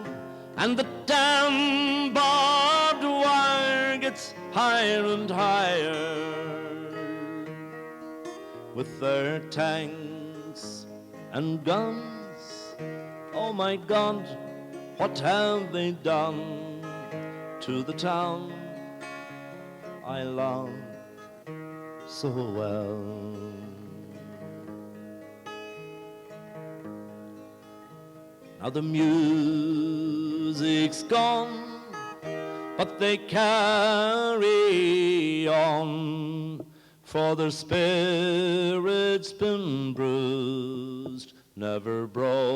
and the damn barbed wire gets higher and higher. With their tanks and guns, oh my God, what have they done to the town I love so well? Now the music's gone, but they carry on, for their spirit's been bruised, never broken.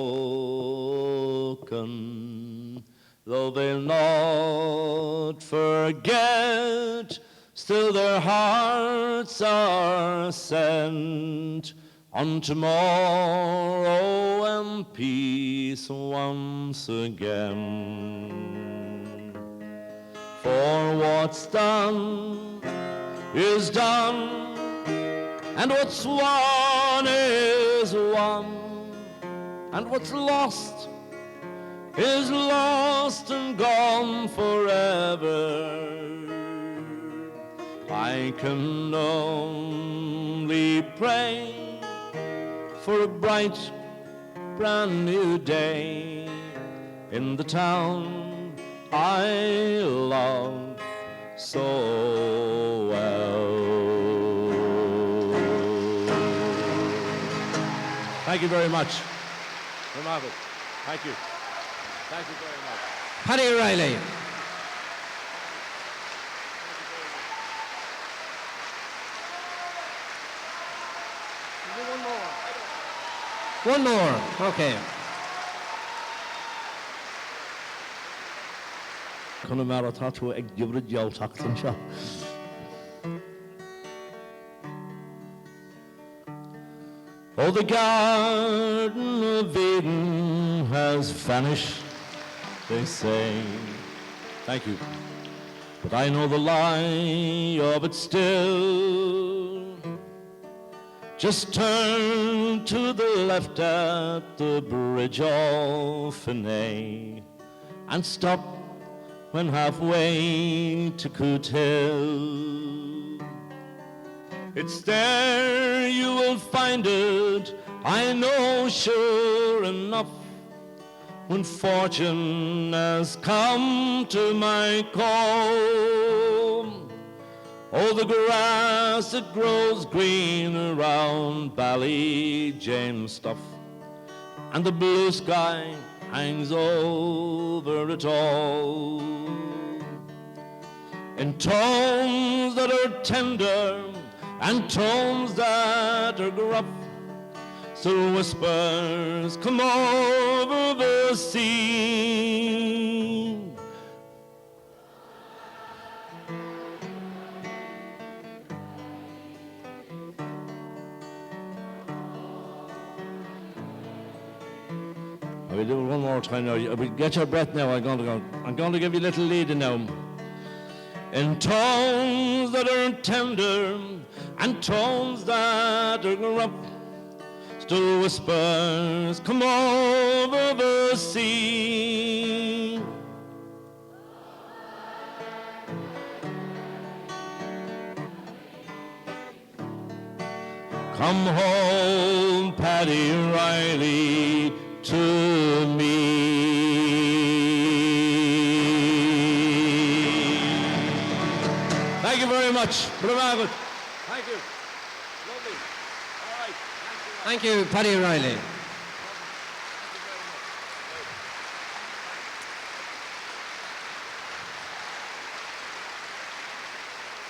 Though they'll not forget, still their hearts are sent on tomorrow and peace once again. For what's done is done, and what's won is won, and what's lost is lost and gone forever. I can only pray for a bright, brand new day in the town I love so well. Thank you very much. Remarkable. Thank you. Thank you very much. Paddy Reilly. One more, okay. Connemara Tattoo Egg Gibrid Yow Taxon Shop. Oh, the Garden of Eden has vanished, they say. Thank you. But I know the lie of it still. Just turn to the left at the bridge of Finney and stop when halfway to Coot Hill. It's there you will find it, I know sure enough, when fortune has come to my call. Oh, the grass, it grows green around Ballyjamestuff, and the blue sky hangs over it all. In tones that are tender and tones that are gruff, still whispers come over the sea. I will do it one more time now. Get your breath now. I'm going to give you a little lead now. in tones that are tender and tones that are rough. Still whispers come over the sea. Come home, Paddy Reilly, to me. Thank you very much. Bravo. Thank you. Lovely. All right. Thank you, Paddy Reilly.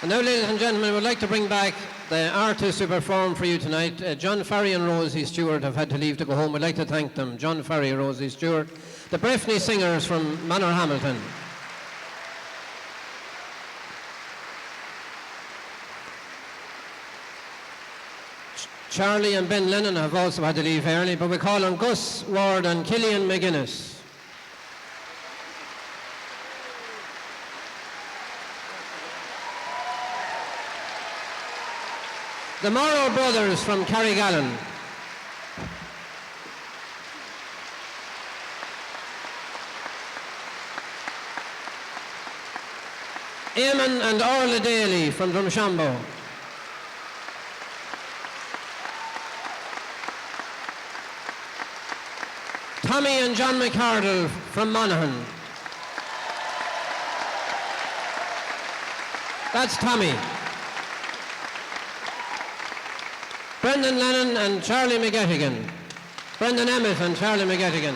And now, ladies and gentlemen, we'd like to bring back the artists who performed for you tonight. John Farry and Rosie Stewart have had to leave to go home. We'd like to thank them. John Farry, Rosie Stewart. The Breffni singers from Manor Hamilton. Charlie and Ben Lennon have also had to leave early, but we call on Gust, Ward and Killian McGuinness. The Morrow brothers from Carrigallen. Eamonn and Orla Daly from Drumshanbo. Tommy and John McArdle from Monaghan. That's Tommy. Brendan Lennon and Charlie McGettigan. Brendan Emmett and Charlie McGettigan.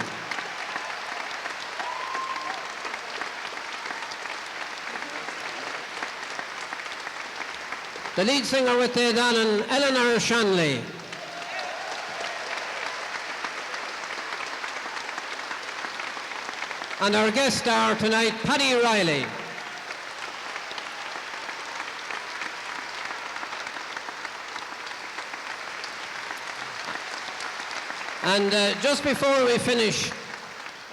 The lead singer with the Daly, Eleanor Shanley. And our guest star tonight, Paddy Reilly. And just before we finish,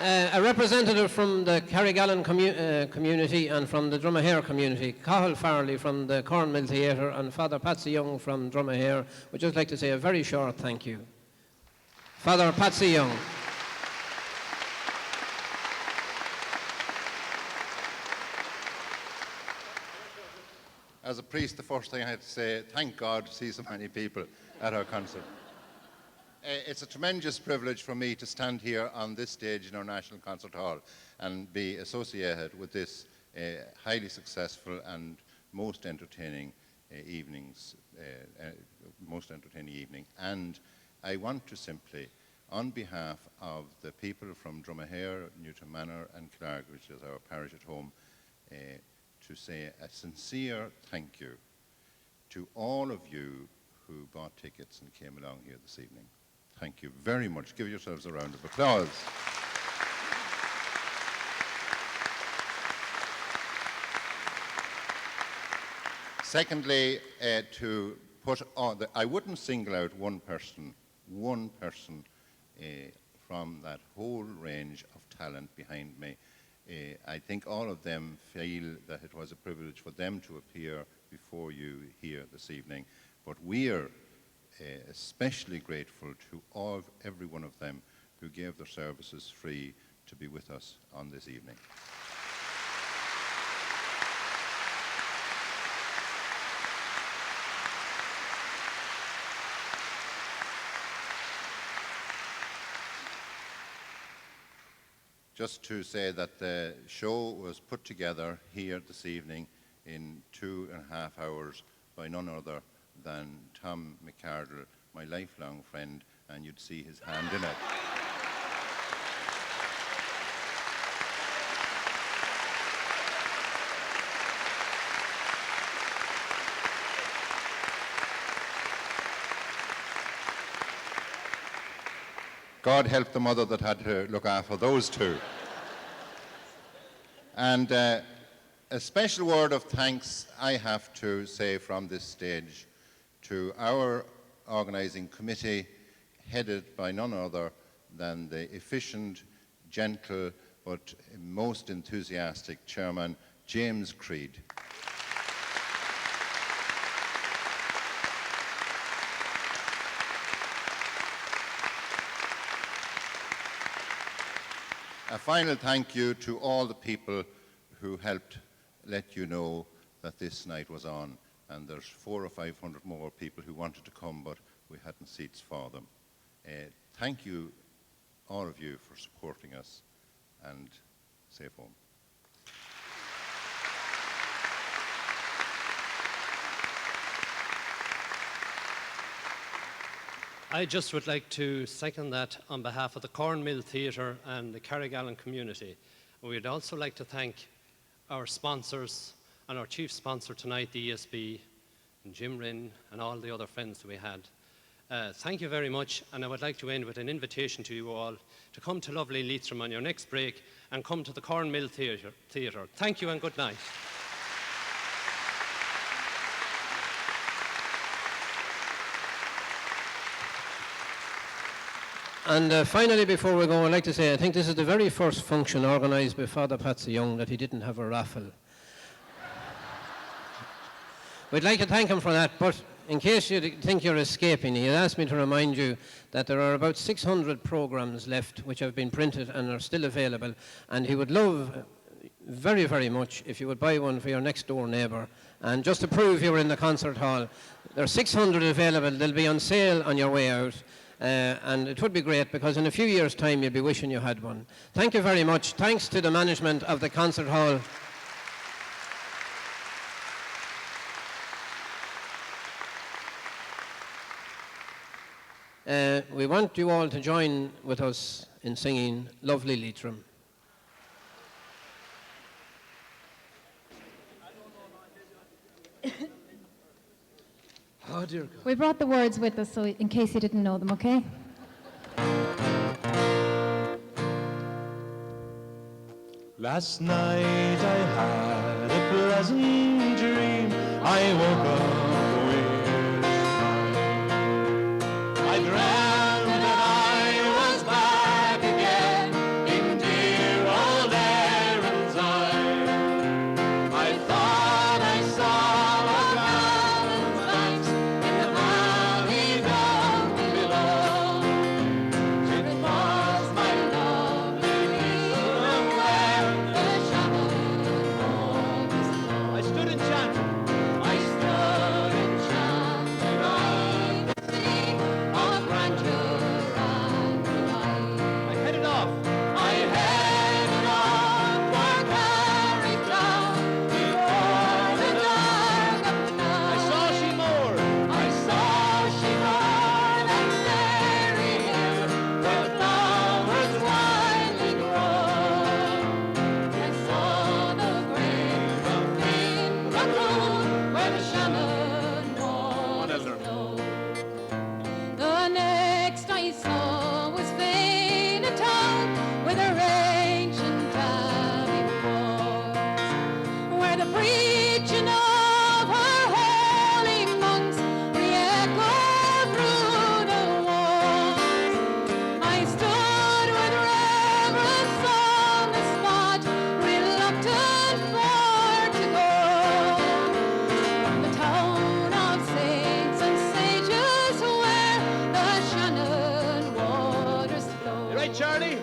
a representative from the Carrigallen community and from the Dromahair community, Cathal Farley from the Cornmill Theatre and Father Patsy Young from Dromahair, would just like to say a very short thank you. Father Patsy Young. As a priest, the first thing I had to say, thank God to see so many people at our concert. It's a tremendous privilege for me to stand here on this stage in our National Concert Hall and be associated with this highly successful and most entertaining evening. And I want to simply, on behalf of the people from Dromahair, Newtownmanor and Killargue, which is our parish at home, to say a sincere thank you to all of you who bought tickets and came along here this evening. Thank you very much. Give yourselves a round of applause. Secondly, to put on, I wouldn't single out one person from that whole range of talent behind me. I think all of them feel that it was a privilege for them to appear before you here this evening. But we are especially grateful to every one of them who gave their services free to be with us on this evening. Just to say that the show was put together here this evening in 2.5 hours by none other than Tom McArdle, my lifelong friend, and you'd see his hand in it. God help the mother that had to look after those two. And a special word of thanks I have to say from this stage to our organising committee, headed by none other than the efficient, gentle, but most enthusiastic chairman, James Creed. a final thank you to all the people who helped let you know that this night was on. And there's 400 or 500 more people who wanted to come, but we hadn't seats for them. Thank you, all of you, for supporting us, and safe home. I just would like to second that on behalf of the Cornmill Theatre and the Carrigallen community. We'd also like to thank our sponsors and our chief sponsor tonight, the ESB, and Jim Rinn, and all the other friends that we had. Thank you very much, and I would like to end with an invitation to you all to come to lovely Leitrim on your next break and come to the Cornmill Theatre. Thank you and good night. And finally, before we go, I'd like to say I think this is the very first function organised by Father Patsy Young that he didn't have a raffle. We'd like to thank him for that, but in case you think you're escaping, he asked me to remind you that there are about 600 programmes left which have been printed and are still available, and he would love very, very much if you would buy one for your next door neighbour. And just to prove you were in the concert hall, there are 600 available. They'll be on sale on your way out. And it would be great because in a few years' time you'll be wishing you had one. Thank you very much. Thanks to the management of the concert hall. We want you all to join with us in singing Lovely Leitrim. Oh, dear God. We brought the words with us, so in case you didn't know them, okay? Last night I had a pleasant dream. I woke up with I dreamt that I was back again in dear old Erin's Isle. I thought I saw a gallant banks in the valley down below. It was my lovely Leitrim where the Shanley waters flow. I stood enchanted. I stood enchanted on the sea of grandeur and delight. I headed off for Carrickdown before the dark of the night. I saw she moored that starry hill where flowers wildly grow. I saw the grave of Finracroon where the Shannon waters flow. The next I saw was Fane, a town with her ancient abbey walls, where the preaching of her holy monks re-echoed through the walls. I stood with reverence on the spot, reluctant for to go. The town of saints and sages where the Shannon waters flow. You right, Charlie?